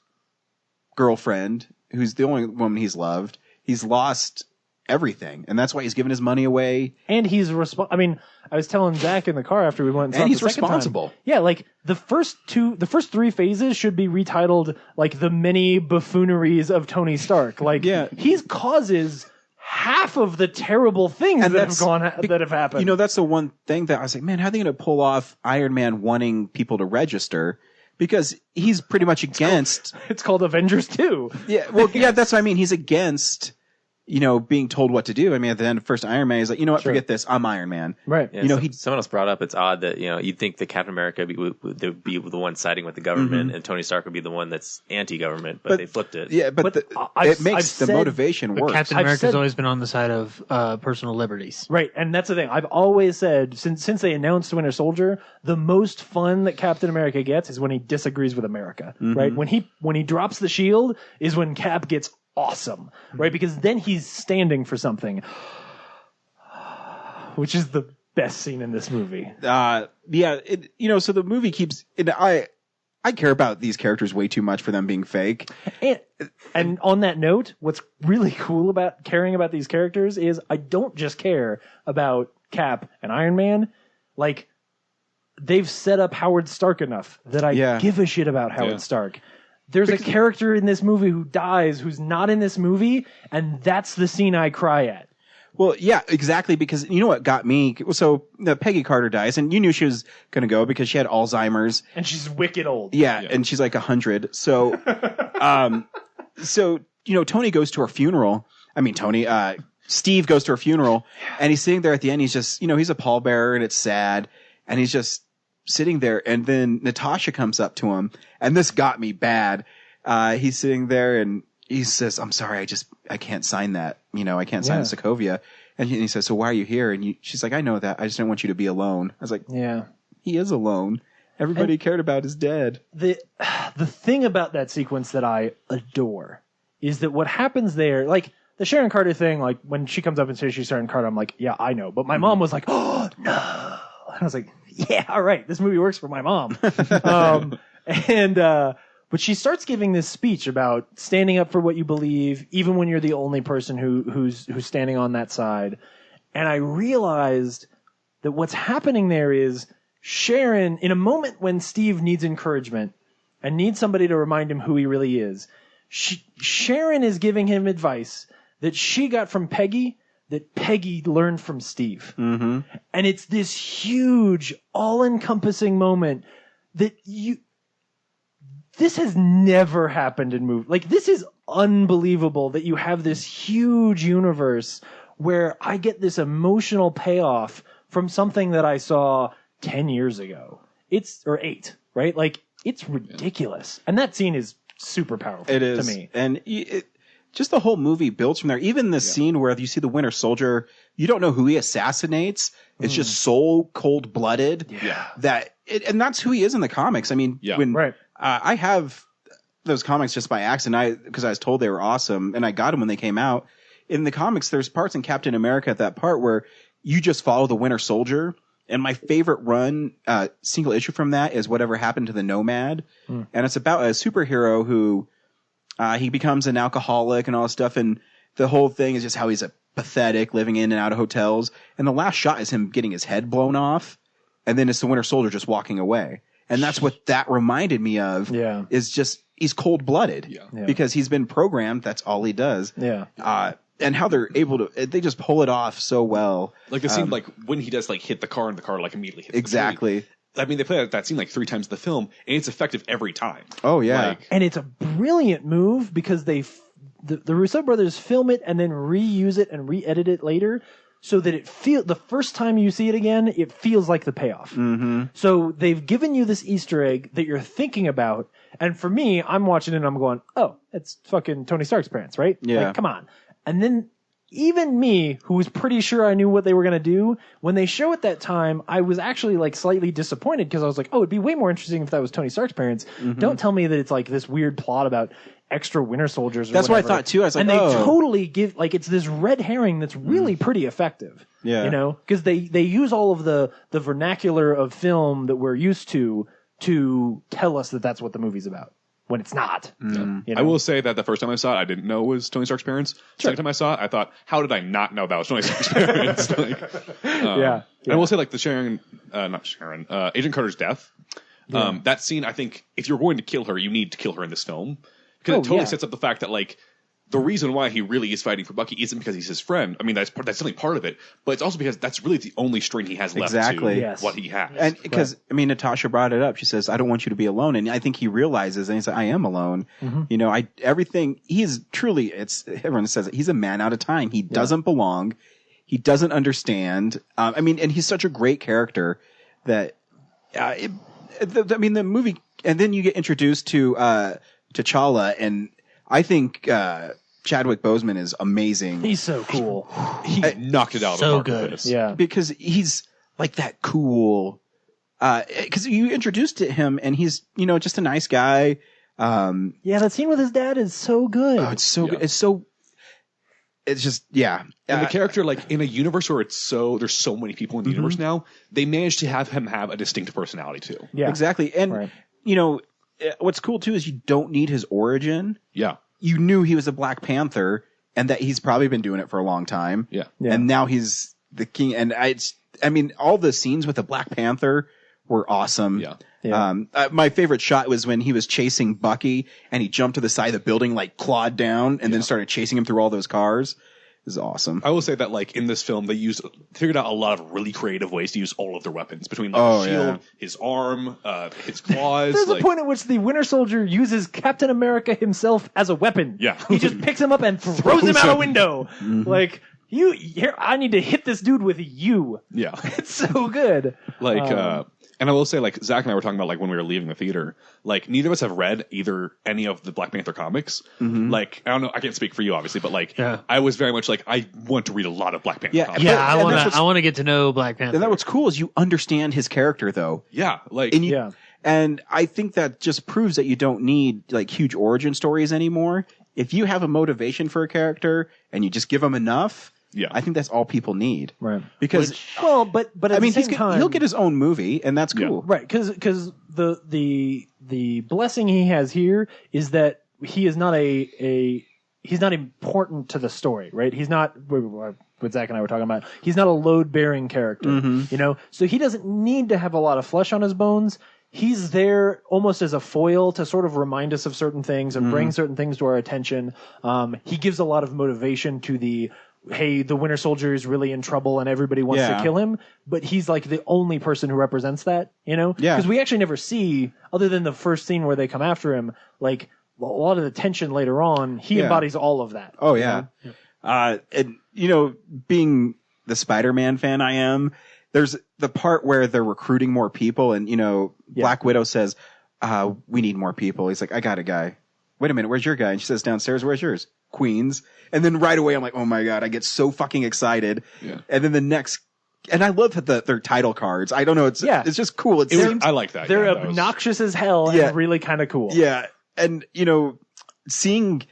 girlfriend, who's the only woman he's loved. He's lost everything, and that's why he's giving his money away. And he's I mean, I was telling Zach in the car after we went and saw it he's the second responsible. time. Yeah, like the first 3 phases should be retitled like the many buffooneries of Tony Stark. Like, he causes half of the terrible things that have happened. You know, that's the one thing that I was like, man, how are they going to pull off Iron Man wanting people to register? Because he's pretty much against. It's called Avengers 2. Yeah, well, yeah, that's what I mean. He's against, you know, being told what to do. I mean, at the end of first Iron Man, he's like, you know what, forget this. I'm Iron Man. Right. Yeah, you know, someone else brought up, it's odd that, you know, you'd think that Captain America would be the one siding with the government, and Tony Stark would be the one that's anti-government, but they flipped it. Yeah, but it makes the motivation worse. Captain America's always been on the side of personal liberties. Right, and that's the thing. I've always said, since they announced Winter Soldier, the most fun that Captain America gets is when he disagrees with America. Right? When he drops the shield is when Cap gets awesome, right? Because then he's standing for something, which is the best scene in this movie. So the movie keeps. I care about these characters way too much for them being fake. And on that note, what's really cool about caring about these characters is I don't just care about Cap and Iron Man. Like, they've set up Howard Stark enough that I give a shit about Howard Stark. There's a character in this movie who dies who's not in this movie, and that's the scene I cry at. Well, yeah, exactly, because you know what got me? So Peggy Carter dies, and you knew she was going to go because she had Alzheimer's. And she's wicked old. Yeah, and she's like 100. So, you know, Tony goes to her funeral. I mean, Steve goes to her funeral, and he's sitting there at the end. He's just, you know, he's a pallbearer, and it's sad, and he's just sitting there, and then Natasha comes up to him, and this got me bad. He's sitting there, and he says, "I'm sorry, I can't sign that. You know, I can't sign the Sokovia." And he says, "So why are you here?" And she's like, "I know that. I just don't want you to be alone." I was like, "Yeah, he is alone. Everybody he cared about is dead." The thing about that sequence that I adore is that what happens there, like the Sharon Carter thing, like when she comes up and says she's Sharon Carter, I'm like, "Yeah, I know." But my mom was like, "Oh no." And I was like, yeah, all right. This movie works for my mom. But she starts giving this speech about standing up for what you believe, even when you're the only person who's standing on that side. And I realized that what's happening there is Sharon, in a moment when Steve needs encouragement and needs somebody to remind him who he really is, Sharon is giving him advice that she got from Peggy, that Peggy learned from Steve. Mm-hmm. And it's this huge, all-encompassing moment that this has never happened in movies. Like, this is unbelievable that you have this huge universe where I get this emotional payoff from something that I saw 10 years ago. Or 8, right? Like, it's ridiculous. And that scene is super powerful it is. To me. And just the whole movie builds from there. Even the scene where you see the Winter Soldier, you don't know who he assassinates. It's just so cold-blooded. And that's who he is in the comics. I mean, I have those comics just by accident because I was told they were awesome, and I got them when they came out. In the comics, there's parts in Captain America at that part where you just follow the Winter Soldier. And my favorite run, single issue from that is Whatever Happened to the Nomad. And it's about a superhero who he becomes an alcoholic and all this stuff. And the whole thing is just how he's pathetic, living in and out of hotels. And the last shot is him getting his head blown off. And then it's the Winter Soldier just walking away. And that's what that reminded me of. Yeah. Is just, he's cold-blooded. Because he's been programmed. That's all he does. And how they're able to, they just pull it off so well. Like the scene, like when he does like hit the car and the car like immediately hits exactly. the tree. I mean, they play that scene like 3 times in the film, and it's effective every time. Oh yeah, and it's a brilliant move because the Russo brothers film it and then reuse it and re-edit it later, so that the first time you see it again, it feels like the payoff. Mm-hmm. So they've given you this Easter egg that you're thinking about, and for me, I'm watching it and I'm going, "Oh, it's fucking Tony Stark's parents, right? Yeah, like, come on." And then even me, who was pretty sure I knew what they were going to do, when they show it that time, I was actually like slightly disappointed because I was like, oh, it'd be way more interesting if that was Tony Stark's parents. Mm-hmm. Don't tell me that it's like this weird plot about extra Winter Soldiers or That's whatever. what I thought too. I was like, and they totally give, like, it's this red herring that's really pretty effective. Yeah. You know, because they use all of the vernacular of film that we're used to tell us that that's what the movie's about. when it's not. You know? I will say that the first time I saw it, I didn't know it was Tony Stark's parents. Second time I saw it, I thought, how did I not know that was Tony Stark's parents? And I will say, like, Agent Carter's death. That scene, I think, if you're going to kill her, you need to kill her in this film. Because it totally sets up the fact that, like, the reason why he really is fighting for Bucky isn't because he's his friend. I mean, that's definitely part of it, but it's also because that's really the only string he has left to what he has. And because, I mean, Natasha brought it up. She says, I don't want you to be alone. And I think he realizes, and he said, I am alone. You know, he is truly, everyone says it, he's a man out of time. He doesn't belong. He doesn't understand. I mean, and he's such a great character that, the movie, and then you get introduced to T'Challa, and I think Chadwick Boseman is amazing. He's so cool. He knocked it out of the park with this. Yeah. Because he's like that cool. Because you introduced to him, and he's, you know, just a nice guy. That scene with his dad is so good. Oh, it's so good. It's just, And the character, like, in a universe where there's so many people in the universe now, they managed to have him have a distinct personality too. Yeah. Exactly. And, you know, what's cool too is you don't need his origin. Yeah. You knew he was a Black Panther and that he's probably been doing it for a long time. Yeah. And now he's the king. And I mean, all the scenes with the Black Panther were awesome. Yeah. My favorite shot was when he was chasing Bucky and he jumped to the side of the building, like clawed down and then started chasing him through all those cars. It was awesome. I will say that, like, in this film, they figured out a lot of really creative ways to use all of their weapons between, like, the shield, his arm, his claws. There's a point at which the Winter Soldier uses Captain America himself as a weapon. Yeah. He just picks him up and throws him out a window. Like, I need to hit this dude with you. Yeah. It's so good. Like, and I will say, like, Zach and I were talking about, like, when we were leaving the theater, like, neither of us have read any of the Black Panther comics. Like, I don't know, I can't speak for you, obviously, but, like, I was very much like, I want to read a lot of Black Panther comics. Yeah, I want to get to know Black Panther. And that's what's cool is you understand his character, though. Yeah, like, and I think that just proves that you don't need, like, huge origin stories anymore. If you have a motivation for a character and you just give them enough, I think that's all people need. Right. Because, but at I mean, the same time, he'll get his own movie, and that's cool. Right. Because the blessing he has here is that he is not he's not important to the story, right? He's not what Zach and I were talking about. He's not a load-bearing character, you know? So he doesn't need to have a lot of flesh on his bones. He's there almost as a foil to sort of remind us of certain things and bring certain things to our attention. He gives a lot of motivation to the Winter Soldier is really in trouble and everybody wants to kill him, but he's like the only person who represents that, you know? Yeah. Because we actually never see, other than the first scene where they come after him, like a lot of the tension later on, he embodies all of that. Oh, yeah. And, you know, being the Spider-Man fan I am, there's the part where they're recruiting more people and, you know, Black Widow says, we need more people. He's like, I got a guy. Wait a minute, where's your guy? And she says, downstairs, where's yours? Queens. And then right away, I'm like, oh my God, I get so fucking excited. Yeah. And then and I love that their title cards. I don't know. It's just cool. I like that. They're obnoxious as hell and really kind of cool. Yeah. And, you know, seeing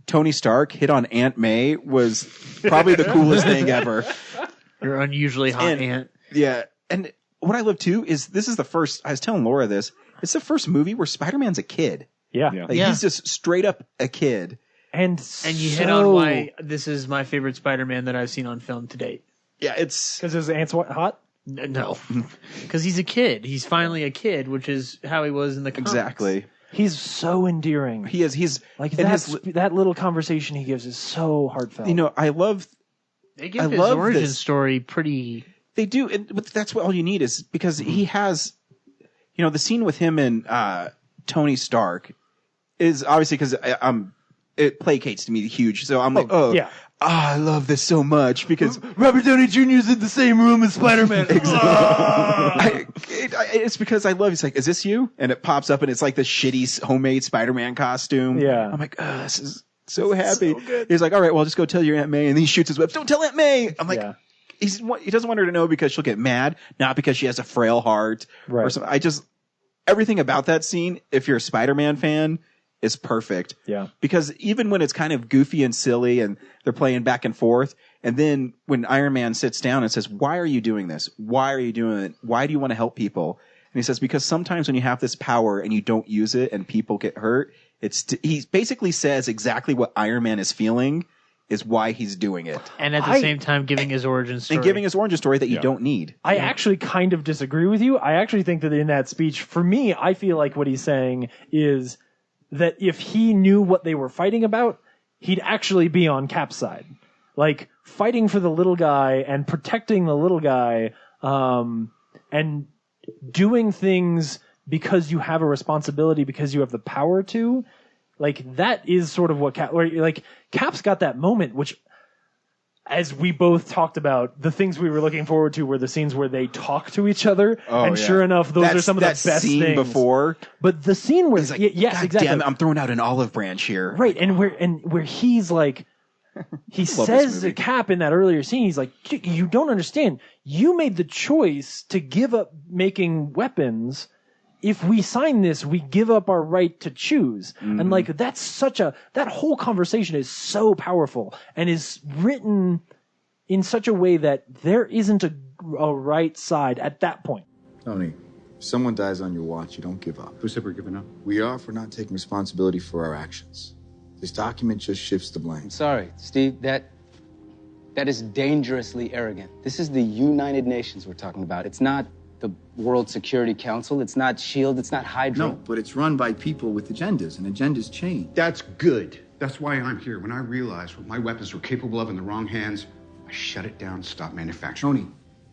Tony Stark hit on Aunt May was probably the coolest thing ever. Your unusually hot aunt. Yeah. And what I love too is this is the first, I was telling Laura this, it's the first movie where Spider-Man's a kid. Yeah. Like, he's just straight up a kid. And you hit on why this is my favorite Spider-Man that I've seen on film to date. Yeah, it's because his aunt's hot. No, because he's a kid. He's finally a kid, which is how he was in the comics. Exactly. He's so endearing. He is. He's like that little conversation he gives is so heartfelt. You know, I love. They give his origin story pretty. They do, but that's what all you need is because he has, you know, the scene with him and Tony Stark is obviously because it placates to me huge. So I'm like, I love this so much because Robert Downey Jr. is in the same room as Spider-Man. It's because I love. He's like, "Is this you?" And it pops up, and it's like the shitty homemade Spider-Man costume. Yeah, I'm like, this is so happy. So he's like, "All right, well, just go tell your Aunt May," and then he shoots his webs. Don't tell Aunt May. I'm like, he doesn't want her to know because she'll get mad, not because she has a frail heart or something. Everything about that scene, if you're a Spider-Man fan, is perfect. Yeah. Because even when it's kind of goofy and silly and they're playing back and forth, and then when Iron Man sits down and says, "Why are you doing this? Why are you doing it? Why do you want to help people?" he says, because sometimes when you have this power and you don't use it and people get hurt, he basically says exactly what Iron Man is feeling is why he's doing it. And at the same time giving his origin story. And giving his origin story that you don't need. I actually kind of disagree with you. I actually think that in that speech, for me, I feel like what he's saying is that if he knew what they were fighting about, he'd actually be on Cap's side. Like, fighting for the little guy and protecting the little guy, and doing things because you have a responsibility, because you have the power to. Like, that is sort of what Cap's got that moment, which, as we both talked about, the things we were looking forward to were the scenes where they talk to each other. Sure enough, those are some of the best scene things. Before. But the scene where, like, yes, God exactly. damn it, I'm throwing out an olive branch here. Right, and where he's like, he says to Cap in that earlier scene, he's like, you don't understand. You made the choice to give up making weapons. If we sign this, we give up our right to choose. And like, that whole conversation is so powerful and is written in such a way that there isn't a right side at that point. Tony, if someone dies on your watch, you don't give up. Who said we're giving up? We are for not taking responsibility for our actions. This document just shifts the blame. I'm sorry, Steve, that is dangerously arrogant. This is the United Nations we're talking about. It's not the World Security Council. It's not SHIELD. It's not Hydra. No, but it's run by people with agendas, and agendas change. That's good. That's why I'm here. When I realized what my weapons were capable of in the wrong hands, I shut it down, stopped manufacturing. Tony,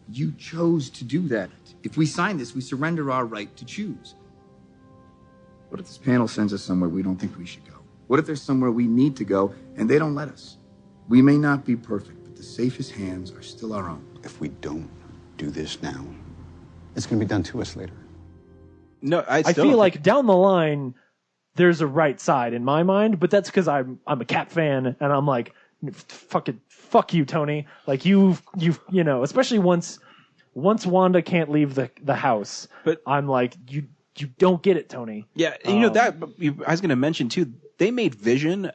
you chose to do that. If we sign this, we surrender our right to choose. What if this panel sends us somewhere we don't think we should go? What if there's somewhere we need to go and they don't let us? We may not be perfect, but the safest hands are still our own. If we don't do this now, it's going to be done to us later. No, I feel like down the line, there's a right side in my mind, but that's because I'm a Cap fan, and I'm like, fuck you, Tony. Like, you've especially once Wanda can't leave the house, but I'm like, you don't get it, Tony. Yeah, that I was going to mention too. They made Vision.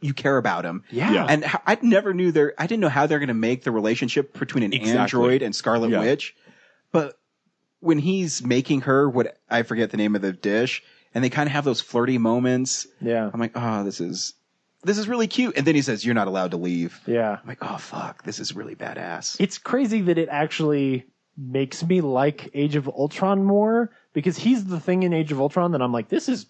You care about him. Yeah. And I didn't know how they're going to make the relationship between an android and Scarlet Witch, but when he's making her what I forget the name of the dish, and they kind of have those flirty moments. Yeah. I'm like, oh, this is really cute. And then he says, "You're not allowed to leave." Yeah. I'm like, oh fuck, this is really badass. It's crazy that it actually makes me like Age of Ultron more, because he's the thing in Age of Ultron that I'm like, this is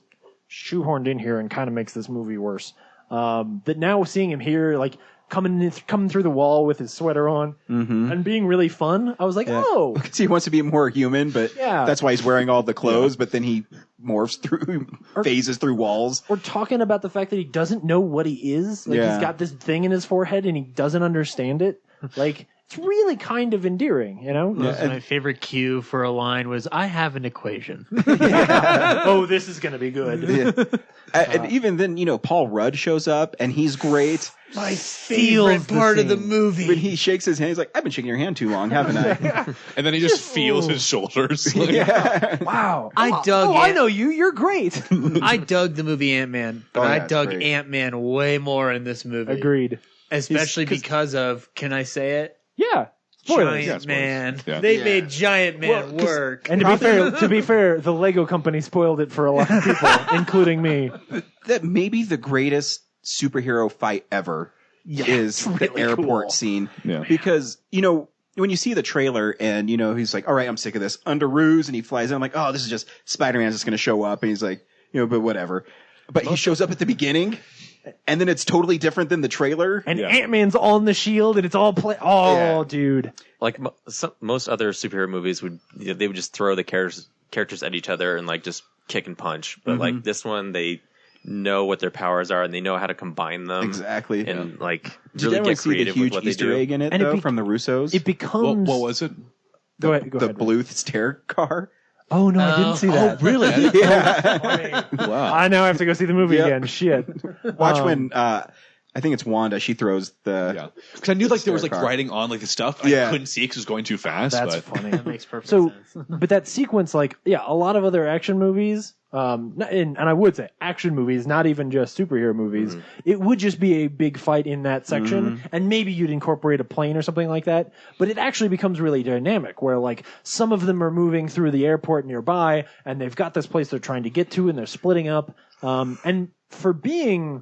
shoehorned in here and kind of makes this movie worse. That now seeing him here, like coming through the wall with his sweater on and being really fun, I was like, oh, because he wants to be more human, but that's why he's wearing all the clothes. But then he morphs phases through walls. Or talking about the fact that he doesn't know what he is. Like, he's got this thing in his forehead and he doesn't understand it. Like, it's really kind of endearing, you know? My favorite cue for a line was, "I have an equation." Oh, this is going to be good. And even then, Paul Rudd shows up and he's great. My favorite part of the movie. When he shakes his hand, he's like, "I've been shaking your hand too long, haven't I?" And then he just feels his shoulders. Wow. I dug I know you. You're great. I dug the movie Ant-Man, but I dug great. Ant-Man way more in this movie. Agreed. Especially because of, can I say it? Yeah. Spoilers. Giant Man. Yeah. They made Giant Man work. And to be fair, the Lego company spoiled it for a lot of people, including me. That may be the greatest superhero fight ever is really the airport cool. scene. Yeah. Because, when you see the trailer and, he's like, all right, I'm sick of this. Under ruse, and he flies in. I'm like, oh, this is just Spider-Man's just going to show up. And he's like, but whatever. But he shows up at the beginning, and then it's totally different than the trailer. And Ant-Man's on the shield, and it's all dude. Like most other superhero movies they would just throw the characters at each other and like just kick and punch. But like this one, they know what their powers are and they know how to combine them exactly, and like Did really everyone get see the creative huge with what Easter they do. egg in it, And though, from the Russos? It becomes. What was it? Go ahead. The Bluth stair car. Oh no, I didn't see that. Oh, really? Yeah. Wow. I now have to go see the movie again. Shit. Watch when I think it's Wanda. She throws the because I knew like there was like car. writing on like the stuff. Yeah. I couldn't see because it was going too fast. That's but funny. That makes perfect So, sense. but that sequence, like, yeah, a lot of other action movies, and I would say action movies, not even just superhero movies, it would just be a big fight in that section, and maybe you'd incorporate a plane or something like that, but it actually becomes really dynamic, where, like, some of them are moving through the airport nearby, and they've got this place they're trying to get to, and they're splitting up, and for being...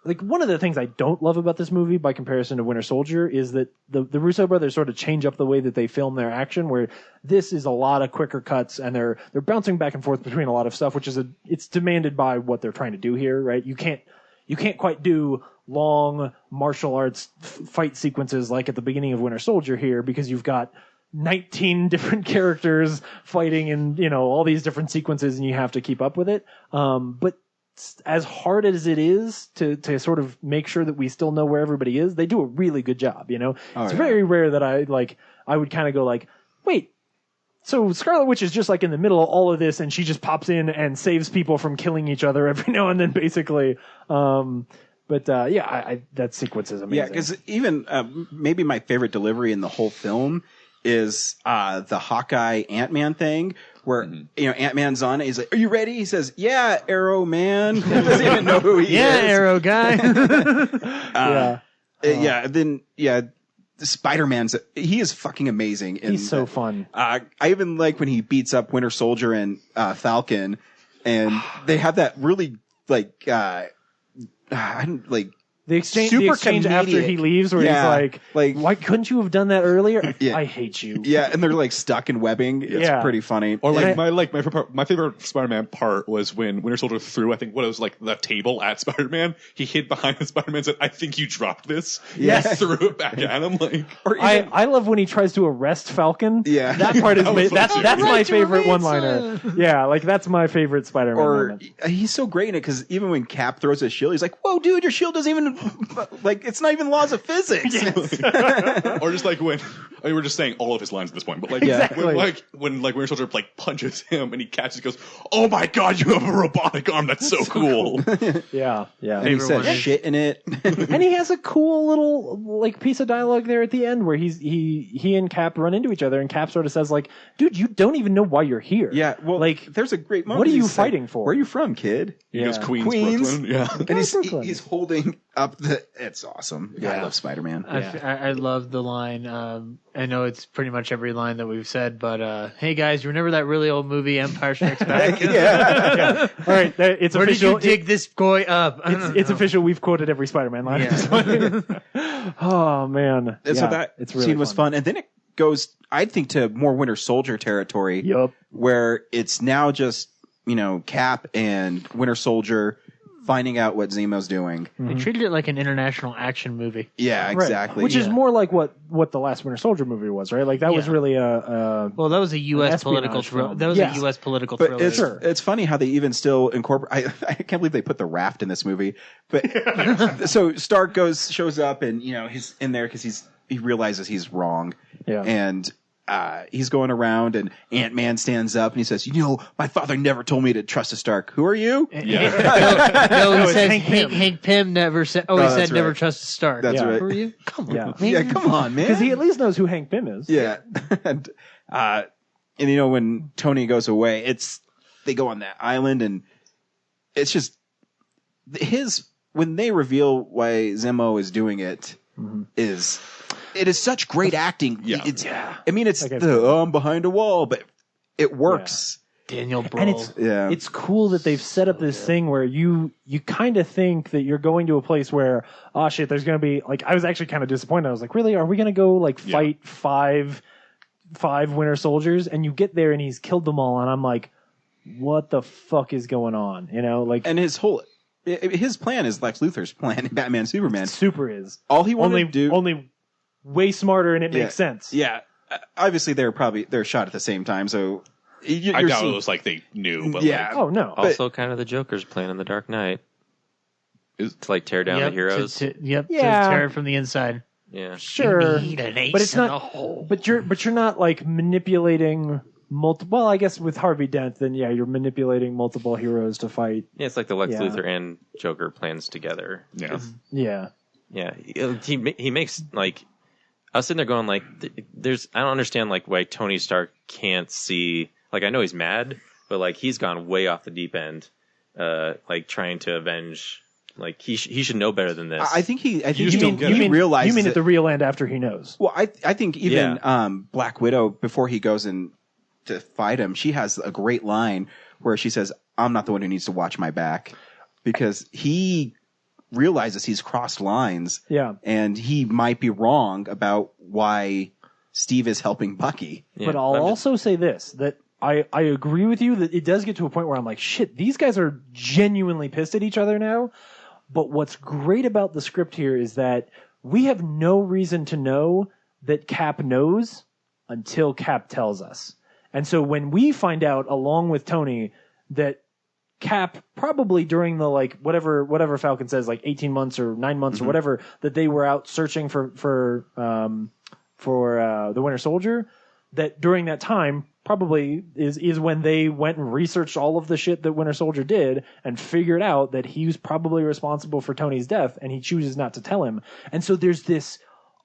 Like, one of the things I don't love about this movie by comparison to Winter Soldier is that the Russo brothers sort of change up the way that they film their action, where this is a lot of quicker cuts and they're bouncing back and forth between a lot of stuff, which is it's demanded by what they're trying to do here, right? You can't quite do long martial arts fight sequences like at the beginning of Winter Soldier here, because you've got 19 different characters fighting in, you know, all these different sequences and you have to keep up with it. But as hard as it is to sort of make sure that we still know where everybody is, they do a really good job, you know? It's very rare that I would kind of go like, wait, so Scarlet Witch is just like in the middle of all of this and she just pops in and saves people from killing each other every now and then, basically. That sequence is amazing. Yeah, because even maybe my favorite delivery in the whole film is the Hawkeye Ant-Man thing, where you know Ant-Man's on it. He's like, "Are you ready?" He says, "Yeah, Arrow Man." He doesn't even know who he is. Yeah, Arrow guy. Spider-Man's he is fucking amazing. He's so fun. I even like when he beats up Winter Soldier and Falcon, and they have that really like the exchange after he leaves, where he's like, why couldn't you have done that earlier? I hate you. Yeah, and they're like stuck in webbing. It's pretty funny. Or like my favorite Spider-Man part was when Winter Soldier threw, I think what it was like the table at Spider-Man. He hid behind the Spider-Man and said, "I think you dropped this." Yes. And threw it back at him. Like, I love when he tries to arrest Falcon. Yeah, that part is that's my favorite remain one-liner. Yeah, like that's my favorite Spider-Man moment. He's so great in it because even when Cap throws his shield, he's like, "Whoa, dude, your shield doesn't even like it's not even laws of physics." or just like when I mean, we're just saying all of his lines at this point, but like when Winter Soldier like punches him and he catches, goes, "Oh my god, you have a robotic arm! That's so cool." Yeah. And he says shit in it, and he has a cool little like piece of dialogue there at the end where he and Cap run into each other, and Cap sort of says like, "Dude, you don't even know why you're here." Yeah, well, like there's a great moment. What are you He's fighting like, for? Where are you from, kid? He goes Queens. Brooklyn. Yeah, and he's holding up the. It's awesome. Yeah, I love Spider-Man. I love the line. I know it's pretty much every line that we've said, but hey guys, you remember that really old movie Empire Strikes Back? Yeah. All right, it's Where official. Did you dig this boy up? It's official. We've quoted every Spider-Man line. Yeah. Oh man, And so that it's really scene was fun, and then it goes, I think, to more Winter Soldier territory. Yup. Where it's now just Cap and Winter Soldier finding out what Zemo's doing. They treated it like an international action movie. Yeah, exactly. Right. Which is more like what the last Winter Soldier movie was, right? Like that was really a well, that was a U.S. political thriller. That was a U.S. political thriller. But it's funny how they even still incorporate. I can't believe they put the raft in this movie. But so Stark shows up, and he's in there because he realizes he's wrong. Yeah, and he's going around, and Ant-Man stands up and he says, my father never told me to trust a Stark. Who are you? Yeah. No, he says Hank Pym never said. Oh, he said never trust a Stark. That's right. Who are you? Come on, man. Yeah, come on, man. Because he at least knows who Hank Pym is. Yeah, and when Tony goes away, they go on that island, and it's just when they reveal why Zemo is doing it it is such great acting. Yeah. I mean, it's I'm behind a wall, but it works. Daniel Brühl. And it's cool that they've set up this thing where you kind of think that you're going to a place where, oh shit, there's going to be like, I was actually kind of disappointed. I was like, really, are we going to go like fight five Winter Soldiers? And you get there and he's killed them all, and I'm like, what the fuck is going on? And his plan is Lex Luthor's plan in Batman Superman. Super is. All he wanted to do, only way smarter, and it makes sense. Yeah. Obviously they're shot at the same time, so I doubt it was like they knew, but oh no. Also kind of the Joker's plan in the Dark Knight. To like tear down the heroes. To tear it from the inside. Yeah. Sure. You need an ace but it's in not the hole. But you're not like manipulating multiple. Well, I guess with Harvey Dent, then you're manipulating multiple heroes to fight. Yeah, it's like the Lex Luthor and Joker plans together. Yeah. Yeah. Yeah, he makes like I was sitting there going like, I don't understand like why Tony Stark can't see. Like I know he's mad, but like he's gone way off the deep end, like trying to avenge. Like he should know better than this. I think he You realizes mean at the real end after he knows? Well, I think even Black Widow, before he goes in to fight him, she has a great line where she says, "I'm not the one who needs to watch my back," because he realizes he's crossed lines. Yeah. And he might be wrong about why Steve is helping Bucky. But I'll also say this, that I agree with you that it does get to a point where I'm like, shit, these guys are genuinely pissed at each other now. But what's great about the script here is that we have no reason to know that Cap knows until Cap tells us. And so when we find out, along with Tony, that Cap probably during the like whatever Falcon says, like 18 months or 9 months or whatever, that they were out searching for the Winter Soldier, that during that time probably is when they went and researched all of the shit that Winter Soldier did and figured out that he was probably responsible for Tony's death, and he chooses not to tell him. And so there's this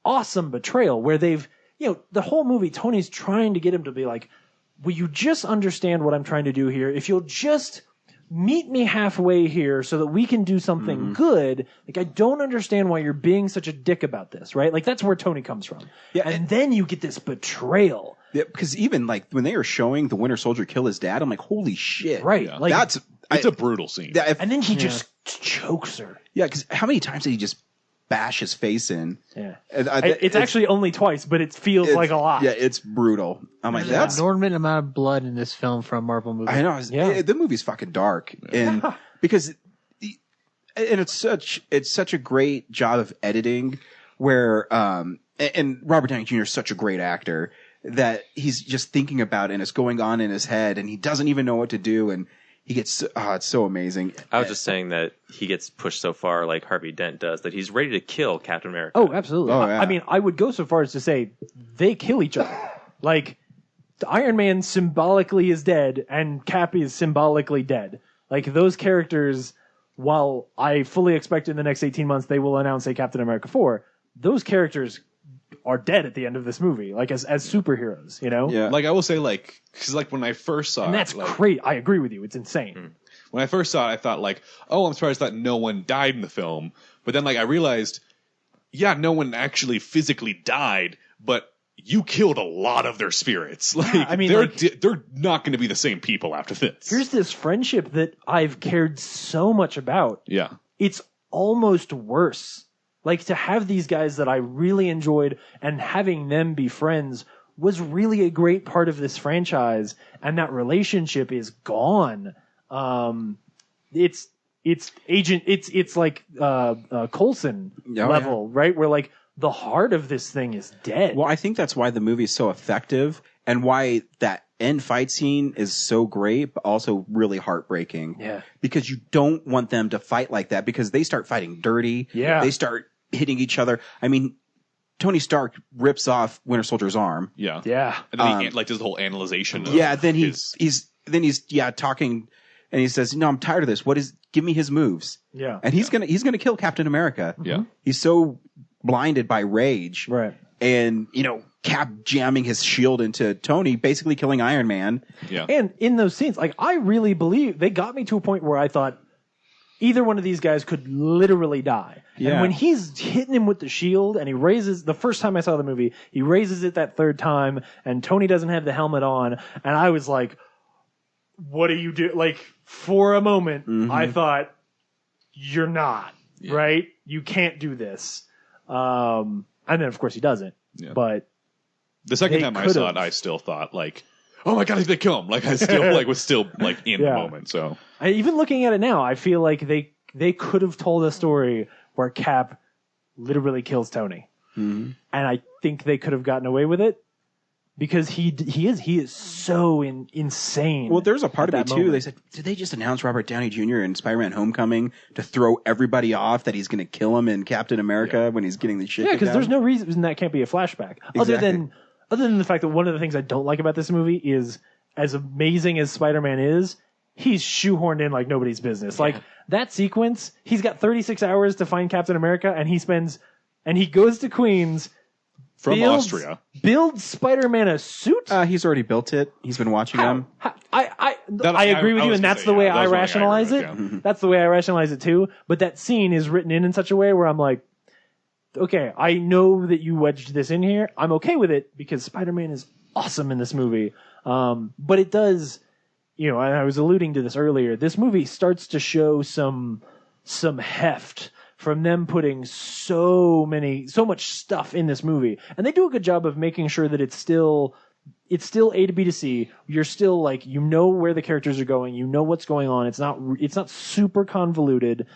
awesome betrayal where they've, the whole movie, Tony's trying to get him to be like, will you just understand what I'm trying to do here? If you'll just meet me halfway here so that we can do something good. Like, I don't understand why you're being such a dick about this, right? Like, that's where Tony comes from. Yeah, and then you get this betrayal. Yeah, because even like when they were showing the Winter Soldier kill his dad, I'm like, holy shit. Right. Yeah. Like, it's a brutal scene. And then he just chokes her. Yeah, because how many times did he just bash his face in? Yeah. It's actually only twice, but it feels like a lot. Yeah, it's brutal. I'm like, There's that's an inordinate amount of blood in this film from Marvel movies. I know. The movie's fucking dark, and because it's such a great job of editing, where and Robert Downey Jr. is such a great actor that he's just thinking about it and it's going on in his head, and he doesn't even know what to do, and he gets it's so amazing. I was just saying that he gets pushed so far, like Harvey Dent does, that he's ready to kill Captain America. Oh, absolutely. Oh, yeah. I mean, I would go so far as to say they kill each other. Like, the Iron Man symbolically is dead, and Cap is symbolically dead. Like, those characters, while I fully expect in the next 18 months they will announce a Captain America 4, those characters are dead at the end of this movie, like as superheroes, Yeah. Like I will say, like, because like when I first saw and that's it, like, great. I agree with you. It's insane. when I first saw it, I thought like, oh, I'm surprised that no one died in the film. But then like I realized, yeah, no one actually physically died, but you killed a lot of their spirits. Like, I mean, they're not going to be the same people after this. Here's this friendship that I've cared so much about. Yeah. It's almost worse. Like, to have these guys that I really enjoyed and having them be friends was really a great part of this franchise, and that relationship is gone. It's like Coulson level, right? Where like the heart of this thing is dead. Well, I think that's why the movie is so effective, and why that end fight scene is so great, but also really heartbreaking. Yeah. Because you don't want them to fight like that, because they start fighting dirty. Yeah. They start hitting each other. I mean, Tony Stark rips off Winter Soldier's arm. Yeah. Yeah. And then he like does the whole analyzation. Of Yeah. Then his... he's talking, and he says, "No, I'm tired of this. Give me his moves." Yeah. And he's gonna kill Captain America. Yeah. He's so blinded by rage. Right. And, Cap jamming his shield into Tony, basically killing Iron Man. Yeah. And in those scenes, like, I really believe they got me to a point where I thought either one of these guys could literally die. Yeah. And when he's hitting him with the shield and he raises, the first time I saw the movie, he raises it that third time and Tony doesn't have the helmet on. And I was like, what do you do? Like, for a moment, I thought, you're not, right? You can't do this. And then, of course, he doesn't. Yeah. But the second they time I saw it, I still thought like, oh my god, if they kill him, like I still was still like in the moment. So even looking at it now, I feel like they could have told a story where Cap literally kills Tony, and I think they could have gotten away with it because he is so insane. Well, there's a part of me at that too. moment. They said, did they just announce Robert Downey Jr. in Spider-Man: Homecoming to throw everybody off that he's going to kill him in Captain America when he's getting the shit? Yeah, because there's no reason that can't be a flashback other than the fact that one of the things I don't like about this movie is, as amazing as Spider-Man is, he's shoehorned in like nobody's business. Like that sequence, he's got 36 hours to find Captain America, and he goes to Queens from Austria, builds Spider-Man a suit. He's already built it. He's been watching them. I agree with you, and that's the way I rationalize it. That's the way I rationalize it too. But that scene is written in such a way where I'm like, okay, I know that you wedged this in here. I'm okay with it because Spider-Man is awesome in this movie. But it does, I was alluding to this earlier. This movie starts to show some heft from them putting so much stuff in this movie. And they do a good job of making sure that it's still A to B to C. You're still like, where the characters are going. You know what's going on. It's not super convoluted.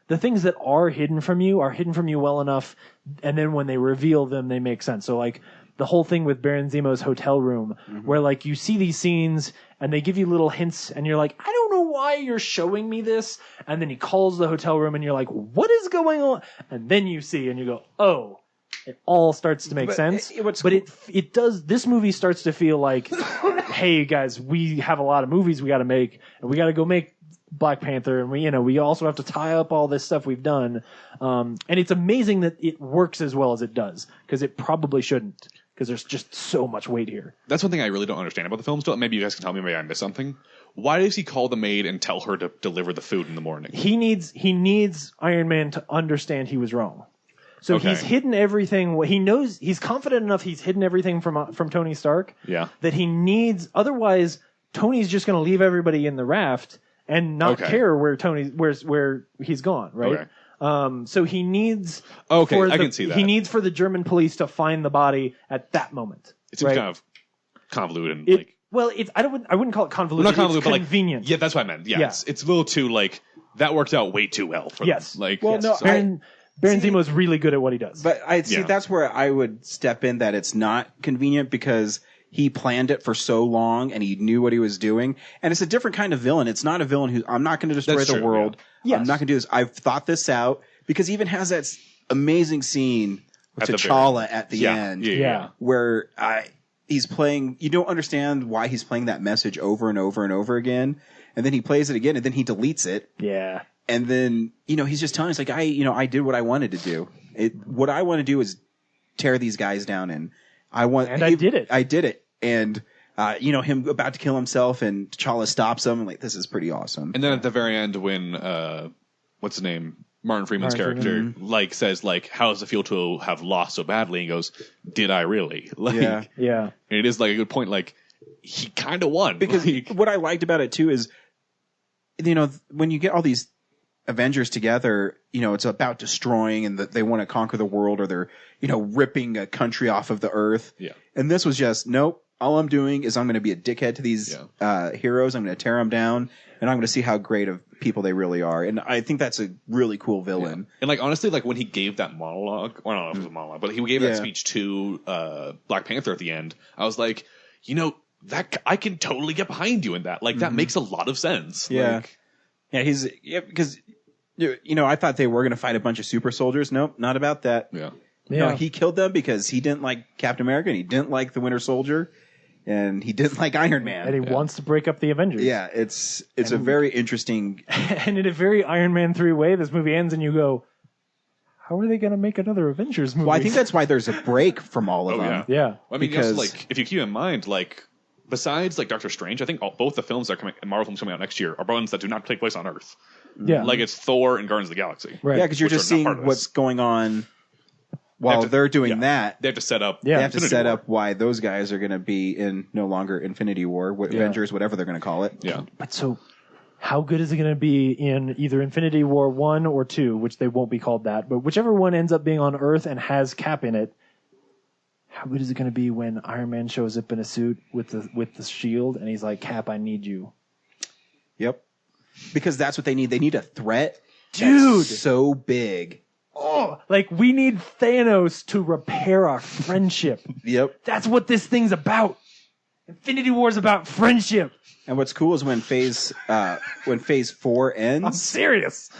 The things that are hidden from you well enough. And then when they reveal them, they make sense. So like the whole thing with Baron Zemo's hotel room, where like you see these scenes and they give you little hints and you're like, I don't know why you're showing me this. And then he calls the hotel room and you're like, what is going on? And then you see and you go, oh, it all starts to make sense. It does. This movie starts to feel like, hey guys, we have a lot of movies we got to make and we got to go make Black Panther, and we also have to tie up all this stuff we've done. And it's amazing that it works as well as it does, because it probably shouldn't, because there's just so much weight here. That's one thing I really don't understand about the film still. Maybe you guys can tell me, maybe I missed something. Why does he call the maid and tell her to deliver the food in the morning? He needs Iron Man to understand he was wrong. So he's hidden everything. He knows, he's confident enough he's hidden everything from Tony Stark. Yeah. That he needs, otherwise Tony's just going to leave everybody in the raft and not care where where he's gone, right? Okay. So he needs. Okay, I can see that. He needs for the German police to find the body at that moment. It seems kind of convoluted. And Well, I wouldn't call it convoluted. Not convoluted, it's convenient. But yeah, that's what I meant. Yeah, it's a little too that worked out way too well. For yes. them. Like, well, no, Baron Zemo's really good at what he does. But that's where I would step in, that it's not convenient because he planned it for so long and he knew what he was doing. And it's a different kind of villain. It's not a villain who, I'm not going to destroy the world. Yeah. I'm not going to do this. I've thought this out, because he even has that amazing scene with T'Challa at the end. Yeah. Where he's playing, you don't understand why he's playing that message over and over and over again. And then he plays it again and then he deletes it. Yeah. And then, he's just telling us like, I did what I wanted to do. What I want to do is tear these guys down, and I did it. I did it. And, him about to kill himself and T'Challa stops him. Like, this is pretty awesome. And then at the very end when, what's his name? Martin Freeman's character, says, how does it feel to have lost so badly? And he goes, did I really? Yeah. And it is a good point. He kind of won. Because what I liked about it too is, when you get all these Avengers together, it's about destroying and they want to conquer the world, or they're, ripping a country off of the earth. Yeah. And this was just, nope. All I'm doing is I'm going to be a dickhead to these heroes. I'm going to tear them down, and I'm going to see how great of people they really are. And I think that's a really cool villain. Yeah. And honestly, when he gave that monologue, or I don't know if it was a monologue, but he gave that speech to Black Panther at the end, I was like, that I can totally get behind you in that. That makes a lot of sense. Yeah. Because I thought they were going to fight a bunch of super soldiers. Nope, not about that. Yeah. No, he killed them because he didn't like Captain America, and he didn't like the Winter Soldier, and he didn't like Iron Man. And he wants to break up the Avengers. Yeah, it's a very interesting. And in a very Iron Man 3 way, this movie ends and you go, how are they going to make another Avengers movie? Well, I think that's why there's a break from all of them. Yeah. I mean, because if you keep in mind, besides Doctor Strange, I think both the films that are coming, Marvel films coming out next year, are ones that do not take place on Earth. Yeah. It's Thor and Guardians of the Galaxy. Right. Yeah, because you're just seeing what's going on while they're doing that. They have to set up. They have to set up why those guys are going to be in no longer Infinity War, Avengers, whatever they're going to call it. Yeah. But so, how good is it going to be in either Infinity War 1 or 2, which they won't be called that, but whichever one ends up being on Earth and has Cap in it? How good is it going to be when Iron Man shows up in a suit with the shield and he's like, Cap, I need you? Yep. Because that's what they need. They need a threat, dude, that's so big. Oh, we need Thanos to repair our friendship. Yep. That's what this thing's about. Infinity War is about friendship. And what's cool is when Phase 4 ends. I'm serious.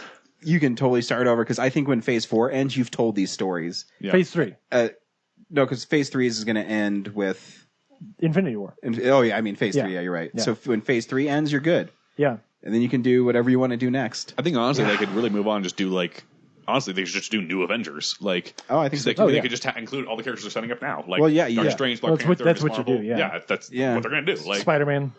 You can totally start over, because I think when Phase 4 ends, you've told these stories. Yeah. Phase 3. No, because Phase 3 is going to end with Infinity War. Phase 3. Yeah, you're right. Yeah. So when Phase 3 ends, you're good. Yeah. And then you can do whatever you want to do next. I think honestly they could really move on and just do like honestly they should just do New Avengers. Like I think so. They could just include all the characters they're setting up now. Like Doctor Strange, Black Well, Panther, that's Ms. what you Marvel. do, yeah. That's what they're gonna do. Like Spider-Man.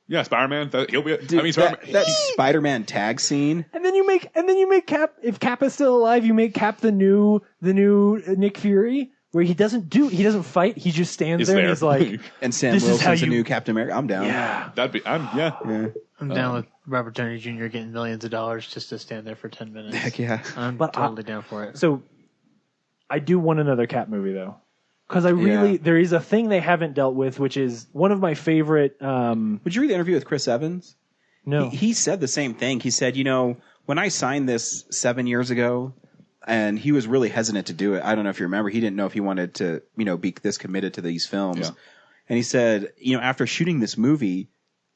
Yeah, Spider-Man. He'll be. Dude, I mean, Spider-Man, that Spider-Man tag scene. And then you make Cap. If Cap is still alive, you make Cap the new Nick Fury, where he doesn't fight. He just stands there and he's like, and Sam this is how Wilson's a you- new Captain America. I'm down. Yeah. that'd be. I'm down with Robert Downey Jr. getting millions of dollars just to stand there for 10 minutes. Heck yeah. I'm But totally down for it. So, I do want another Cap movie though, because there is a thing they haven't dealt with, which is one of my favorite. Would you read the interview with Chris Evans? No. He said the same thing. He said, when I signed this 7 years ago, and he was really hesitant to do it. I don't know if you remember. He didn't know if he wanted to, be this committed to these films. Yeah. And he said, after shooting this movie,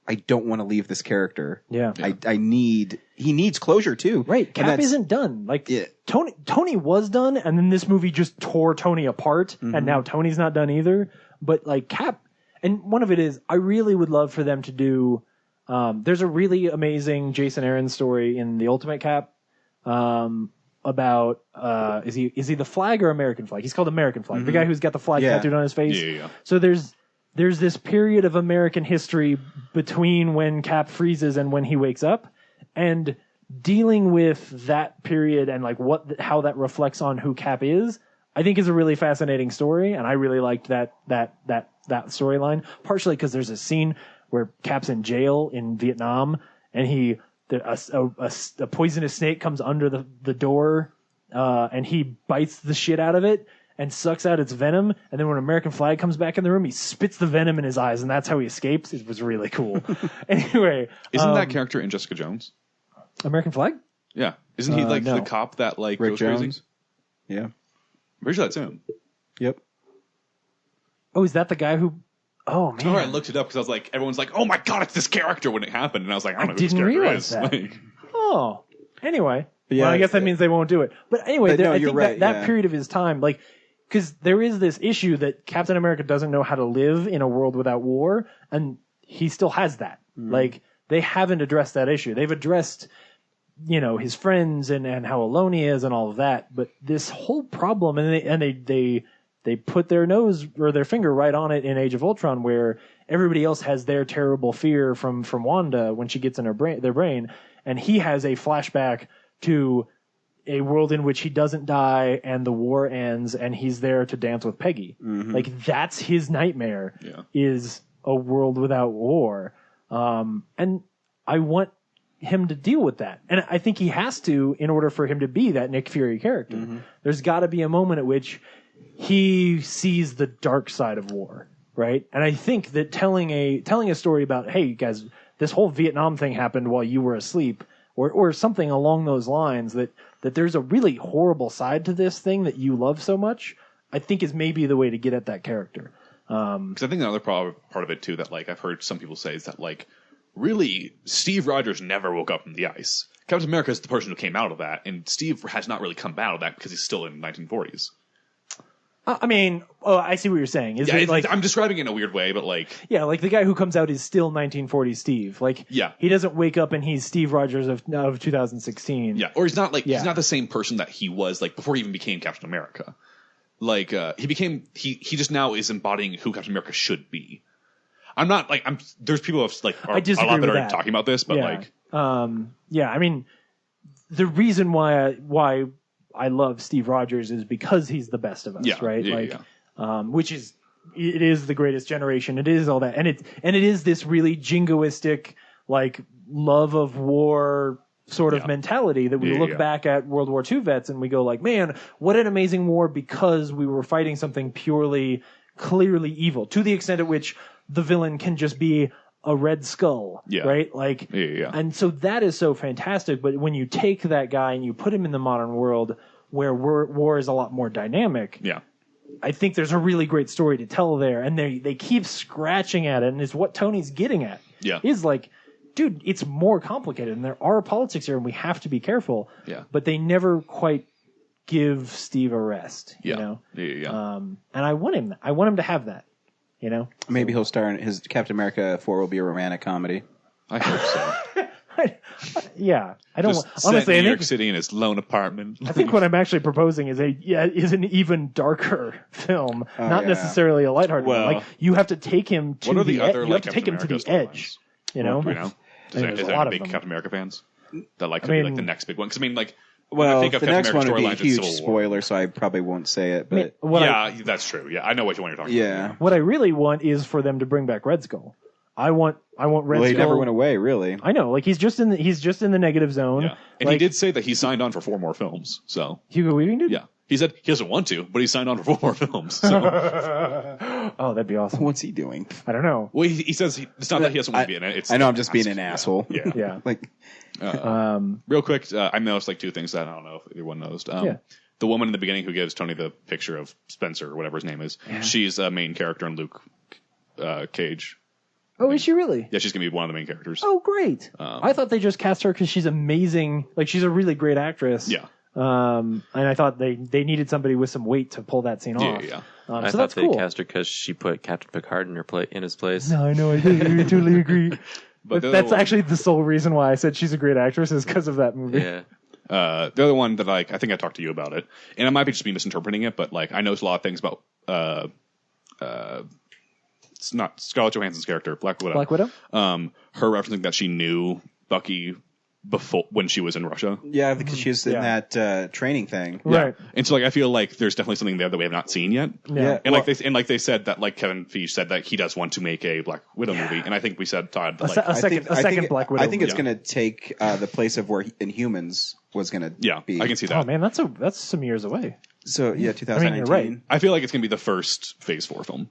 I don't want to leave this character. Yeah. He needs closure too. Right. Cap isn't done. Like Tony was done, and then this movie just tore Tony apart, and now Tony's not done either. But like Cap, and one of it is I really would love for them to do. There's a really amazing Jason Aaron story in the Ultimate Cap about is he the Flag or American Flag? He's called American Flag. The guy who's got the flag tattooed on his face. Yeah. So there's this period of American history between when Cap freezes and when he wakes up, and dealing with that period and like how that reflects on who Cap is, I think is a really fascinating story, and I really liked that storyline. Partially because there's a scene where Cap's in jail in Vietnam, and a poisonous snake comes under the door, and he bites the shit out of it and sucks out its venom. And then when American Flag comes back in the room, he spits the venom in his eyes, and that's how he escapes. It was really cool. Anyway, Isn't that character in Jessica Jones? American Flag? Yeah. Isn't he like no. the cop that like Rick goes Jones? crazy? Yeah. I'm pretty sure that's him. Yep. Oh, is that the guy who? Oh man, All right, I looked it up because I was like, everyone's like, "Oh my god, it's this character!" When it happened, and I was like, "I don't know who this didn't character realize is." that. Like, Oh, anyway. Yeah, Well, I guess that means they won't do it. But anyway, But no, I you're think right, that yeah. period of his time, like, because there is this issue that Captain America doesn't know how to live in a world without war, and he still has that. Like, they haven't addressed that issue. They've addressed, his friends and how alone he is and all of that. But this whole problem, and they put their nose or their finger right on it in Age of Ultron, where everybody else has their terrible fear from Wanda when she gets in their brain, and he has a flashback to a world in which he doesn't die and the war ends and he's there to dance with Peggy. Like, that's his nightmare, is a world without war. And I want him to deal with that. And I think he has to in order for him to be that Nick Fury character. There's got to be a moment at which he sees the dark side of war, right? And I think that telling a story about, hey guys, this whole Vietnam thing happened while you were asleep, or something along those lines, that there's a really horrible side to this thing that you love so much, I think is maybe the way to get at that character. because I think another part of it too that like I've heard some people say is that like really Steve Rogers never woke up from the ice. Captain America is the person who came out of that, and Steve has not really come out of that because he's still in the 1940s. I mean, I see what you're saying. Is it like, I'm describing it in a weird way, but like, yeah, like the guy who comes out is still 1940s Steve. Like, yeah, he doesn't wake up and he's Steve Rogers of 2016. Yeah, or he's not like he's not the same person that he was like before he even became Captain America. Like he just now is embodying who Captain America should be. I'm not like there's people who like are a lot better at talking about this, but like I mean, the reason why I love Steve Rogers is because he's the best of us, right? Which is, it is the greatest generation. It is all that, and it is this really jingoistic, like love of war sort of mentality that we look back at World War II vets and we go like, man, what an amazing war, because we were fighting something purely, clearly evil, to the extent at which the villain can just be a Red Skull, right? Like, and so that is so fantastic. But when you take that guy and you put him in the modern world where war is a lot more dynamic, I think there's a really great story to tell there. And they keep scratching at it, and it's what Tony's getting at. Is like, dude, it's more complicated, and there are politics here, and we have to be careful. But they never quite give Steve a rest. You know? And I want him to have that. You know, maybe he'll star in his Captain America 4 will be a romantic comedy. I hope so. Yeah, I don't. Just Honestly, set in I New York think City in his lone apartment. I think what I'm actually proposing is an even darker film, not yeah. necessarily a lighthearted one. Well- Like you have to take him to What are the the other, you have like, to take him to Captain the America edge. You know, Do we know? And Is there there's a any lot of big them. Captain America fans that like I could be like mean- the next big one? Because I mean, like, when I Well, think of the Captain next America one would be a storylines, it's huge Civil War. spoiler, so I probably won't say it. But what yeah, that's true. Yeah, I know which one you're talking about. What I really want is for them to bring back Red Skull. I want Red well, he Skull. never went away, really. I know, like he's just in the negative zone. Yeah. And Like, he did say that he signed on for 4 more films. So Hugo Weaving did. yeah, he said he doesn't want to, but he signed on for 4 more films. So. Oh, that'd be awesome. What's he doing? I don't know. Well, he says it's not that he doesn't want to be in it. It's I know I'm just being an asshole. Yeah. Yeah. Like, real quick, I noticed like 2 things that I don't know if everyone noticed. Yeah. The woman in the beginning who gives Tony the picture of Spencer or whatever his name is, she's a main character in Luke Cage. Oh, is she really? Yeah, she's gonna be one of the main characters. Oh, great. I thought they just cast her because she's amazing. Like she's a really great actress. Yeah. And I thought they needed somebody with some weight to pull that scene off. Yeah. I so thought that's they cool. cast her because she put Captain Picard in his place. No, I know. I totally agree. But the other that's one- actually the sole reason why I said she's a great actress is because of that movie. Yeah. The other one that I think I talked to you about it, and I might be just be misinterpreting it, but like I noticed a lot of things about it's not Scarlett Johansson's character, Black Widow. Black Widow? Her referencing that she knew Bucky before when she was in Russia. yeah, because she was in that training thing. Right. And so like I feel like there's definitely something there that we have not seen yet. Yeah. And like they said that like Kevin Feige said that he does want to make a Black Widow movie, and I think we said Todd that, like, A second Black Widow. I think it's movie. going to take the place of where Inhumans was going to be. I can see that. Oh man, that's some years away. So yeah, 2019. you're right. I feel like it's gonna be the first Phase 4 film.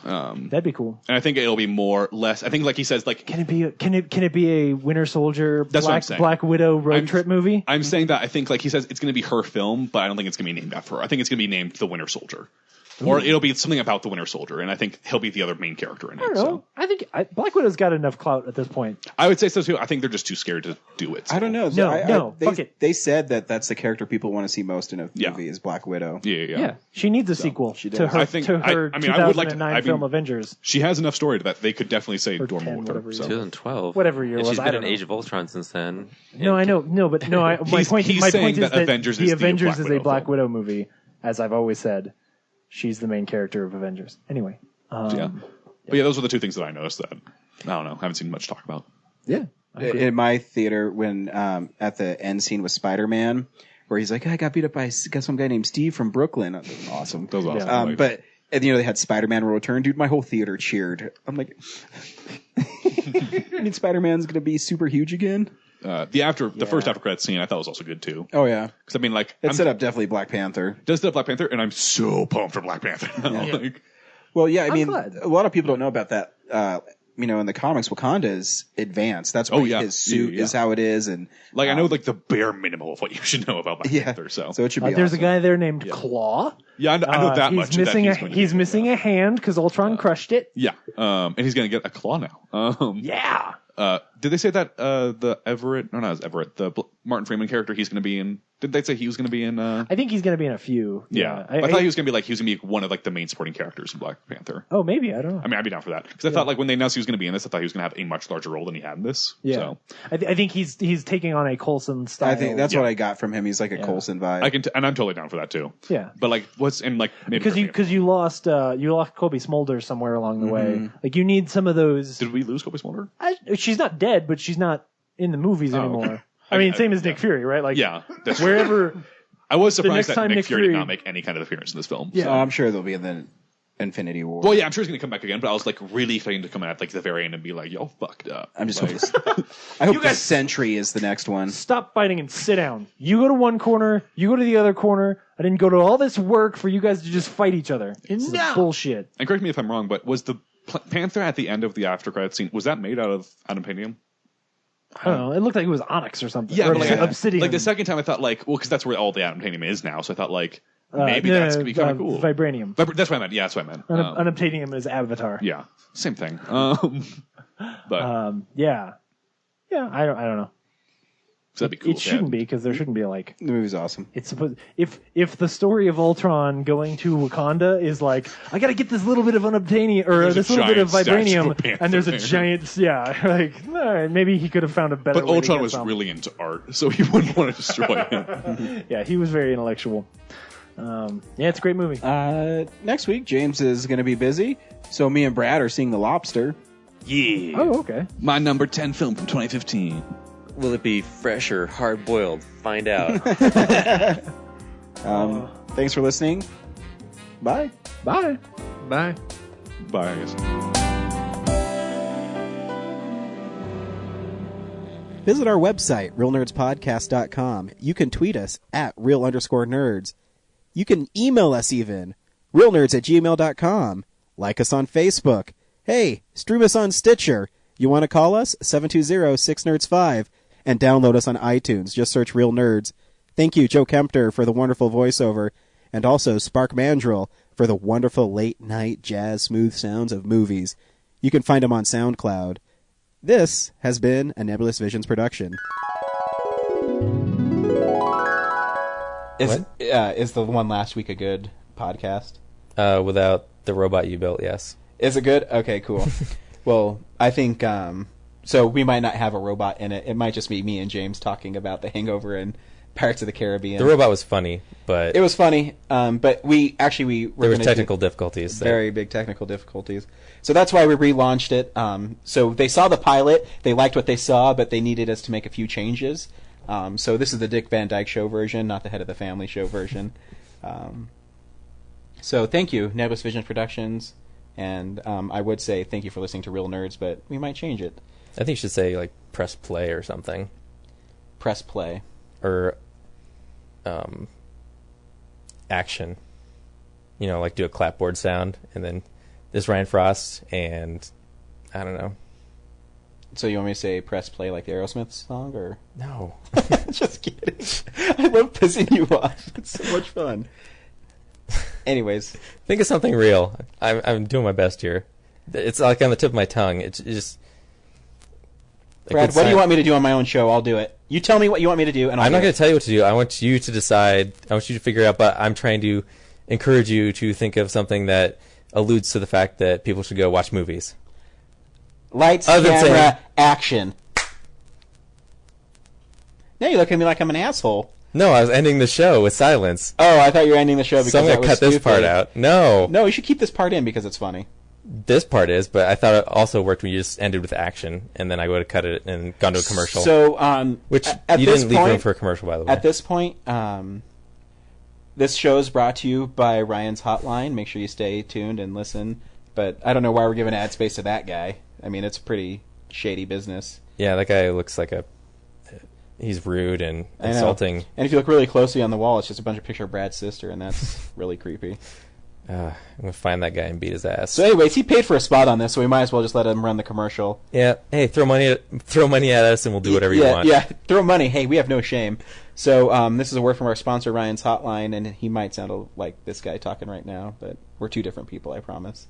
That'd be cool. And I think it'll be less. I think, like he says, like Can it be a Winter Soldier That's what I'm saying. Black Widow road trip movie? I'm saying that I think, like he says, it's going to be her film, but I don't think it's going to be named after her. I think it's going to be named The Winter Soldier, or it'll be something about the Winter Soldier, and I think he'll be the other main character in it. I don't know. So I think Black Widow's got enough clout at this point. I would say so too. I think they're just too scared to do it. So. I don't know. No, fuck it. They said that that's the character people want to see most in a movie is Black Widow. Yeah. She needs a sequel to does. her I think- to her I mean, I would like to- 2009 film Avengers. She has enough story that they could definitely say Or Dorma 10, with her. whatever So. 2012. Whatever year and was, she's I been don't in know. Age of Ultron since then. No, I know. No, but no. My point. he's My saying point is that that Avengers the is the Avengers Black is a Widow Black film. Widow movie, as I've always said. She's the main character of Avengers. Anyway. Yeah. But yeah, those are the 2 things that I noticed that I don't know. I haven't seen much talk about. Yeah. In my theater, when at the end scene with Spider-Man, where he's like, I got beat up by some guy named Steve from Brooklyn. That was awesome. That was awesome. But and, they had Spider-Man will return. Dude, my whole theater cheered. I'm like, I mean, Spider-Man's going to be super huge again? The first after credits scene I thought was also good too. Oh, yeah. Because I mean, like, It set up definitely Black Panther. does set up Black Panther, and I'm so pumped for Black Panther. Like, Well, yeah, I mean, glad. a lot of people don't know about that. In the comics, Wakanda is advanced. That's why his suit is how it is. And I know like the bare minimum of what you should know about Black Panther. So it should be There's awesome. a guy there named Claw. Yeah, I know that much. He's missing that he's missing a hand because Ultron crushed it. Yeah, and he's gonna get a claw now. Yeah. Did they say that the Everett? No, not as Everett. The Martin Freeman character. He's gonna be in. Did they say he was gonna be in? I think he's going to be in a few. Yeah, I thought he was gonna be one of like the main supporting characters in Black Panther. Oh, maybe. I don't know. I mean, I'd be down for that because I thought like when they announced he was gonna be in this, I thought he was gonna have a much larger role than he had in this. Yeah. So I think he's taking on a Coulson style. I think that's what I got from him. He's like a Coulson vibe. I can, and I'm totally down for that too. Yeah. But like, what's and like maybe because you lost Kobe Smolder somewhere along the way. Like you need some of those. Did we lose Kobe Smolder? She's not dead, but she's not in the movies anymore. Okay. I mean, same as Nick Fury, right? Like, Yeah, that's wherever. I was The surprised next that time Nick Nick Fury did Fury- not make any kind of appearance in this film. Yeah. So. I'm sure they'll be in the Infinity War. Well, yeah, I'm sure he's going to come back again, but I was like really expecting to come at like the very end and be like, "Yo, fucked up." I'm just like, hoping. I hope the Sentry is the next one. Stop fighting and sit down. You go to one corner, you go to the other corner. I didn't go to all this work for you guys to just fight each other. This is bullshit. And correct me if I'm wrong, but was the Panther at the end of the after credit scene was that made out of adamantium? I don't know. It looked like it was onyx or something. Yeah, or but like, obsidian. like the second time I thought like, well, because that's where all the adamantium is now. So I thought like maybe that's gonna be kind of cool. Vibranium. That's what I meant. Yeah, that's what I meant. Unobtainium is Avatar. Yeah, same thing. But yeah, I don't know. So that'd be cool. It shouldn't be, because there shouldn't be like. The movie's awesome. It's supposed if the story of Ultron going to Wakanda is like, I got to get this little bit of unobtainium or There's this a little bit of giant statue vibranium, of Panther and there's a there. giant like. All right, maybe he could have found a better. But way to Ultron get was some. really into art, so he wouldn't want to destroy him. Yeah, he was very intellectual. Yeah, it's a great movie. Next week, James is going to be busy, so me and Brad are seeing The Lobster. Yeah. Oh, okay. My number 10 film from 2015. Will it be fresh or hard boiled? Find out. Thanks for listening. Bye. Bye. Bye. Bye, I guess. Visit our website, realnerdspodcast.com. You can tweet us at real_nerds. You can email us even, realnerds@gmail.com. Like us on Facebook. Hey, stream us on Stitcher. You want to call us? 720-6nerds5. And download us on iTunes. Just search Real Nerds. Thank you, Joe Kempter, for the wonderful voiceover. And also Spark Mandrill for the wonderful late-night jazz smooth sounds of movies. You can find him on SoundCloud. This has been a Nebulous Visions production. Is the one last week a good podcast? Without the robot you built, yes. Is it good? Okay, cool. Well, I think so. We might not have a robot in it. It might just be me and James talking about The Hangover and Pirates of the Caribbean. The robot was funny, but it was funny. But we were there was technical difficulties. Very big technical difficulties. So that's why we relaunched it. So they saw the pilot, they liked what they saw, but they needed us to make a few changes. So this is the Dick Van Dyke Show version, not the Head of the Family Show version. So thank you, Nebulous Visions Productions, and I would say thank you for listening to Real Nerds, but we might change it. I think you should say like press play or something. Press play. Or action. You know, like do a clapboard sound, and then this Ryan Frost, and I don't know. So you want me to say press play like the Aerosmith song, or no? Just kidding. I love pissing you off. It's so much fun. Anyways, think of something real. I'm doing my best here. It's like on the tip of my tongue. It's just. Brad, what do you want me to do on my own show? I'll do it. You tell me what you want me to do, and I'm not going to tell you what to do. I want you to decide. I want you to figure it out. But I'm trying to encourage you to think of something that alludes to the fact that people should go watch movies. Lights, camera, action. Now you look at me like I'm an asshole. No, I was ending the show with silence. Oh, I thought you were ending the show because so I'm that going to was cut this stupid. part out. No. No, you should keep this part in because it's funny. This part is, but I thought it also worked when you just ended with action, and then I would have cut it and gone to a commercial. So, which at you this didn't leave point, room for a commercial, by the way. At this point, this show is brought to you by Ryan's Hotline. Make sure you stay tuned and listen. But I don't know why we're giving ad space to that guy. I mean, it's pretty shady business. Yeah, that guy looks like he's rude and insulting. And if you look really closely on the wall, it's just a bunch of picture of Brad's sister, and that's really creepy. I'm going to find that guy and beat his ass. So anyways, he paid for a spot on this, so we might as well just let him run the commercial. Yeah. Hey, throw money at us, and we'll do whatever you want. Yeah, throw money. Hey, we have no shame. So this is a word from our sponsor, Ryan's Hotline, and he might sound like this guy talking right now, but we're two different people, I promise.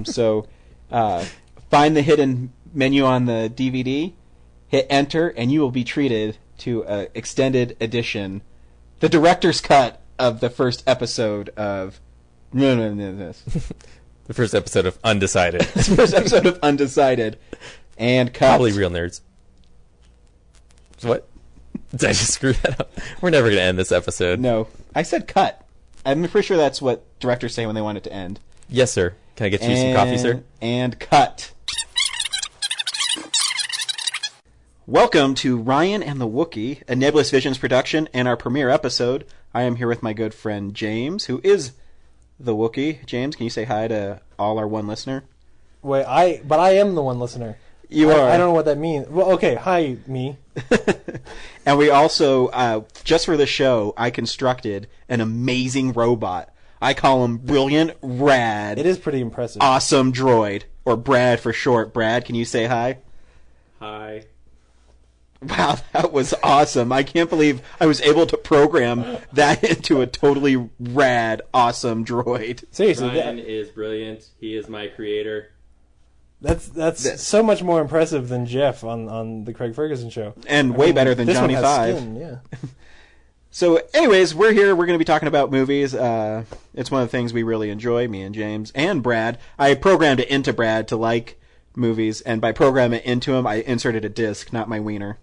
So find the hidden menu on the DVD, hit enter, and you will be treated to an extended edition, the director's cut of the first episode of... The first episode of Undecided. The first episode of Undecided. And cut. Probably Real Nerds. What? Did I just screw that up? We're never going to end this episode. No. I said cut. I'm pretty sure that's what directors say when they want it to end. Yes, sir. Can I get you some coffee, sir? And cut. Welcome to Ryan and the Wookiee, a Nebulous Visions production, and our premiere episode. I am here with my good friend James, who is the Wookiee. James, can you say hi to all our one listener? Wait, I am the one listener. You are. I don't know what that means. Well, okay, hi, me. And we also, just for the show, I constructed an amazing robot. I call him Brilliant Rad. It is pretty impressive. Awesome Droid, or Brad for short. Brad, can you say hi? Hi. Wow, that was awesome. I can't believe I was able to program that into a totally rad, awesome droid. Seriously. Ryan is brilliant. He is my creator. That's so much more impressive than Jeff on the Craig Ferguson show. And way better than this Johnny one has Five. skin, yeah. So anyways, we're here. We're going to be talking about movies. It's one of the things we really enjoy, me and James and Brad. I programmed it into Brad to like movies, and by programming it into him, I inserted a disc, not my wiener.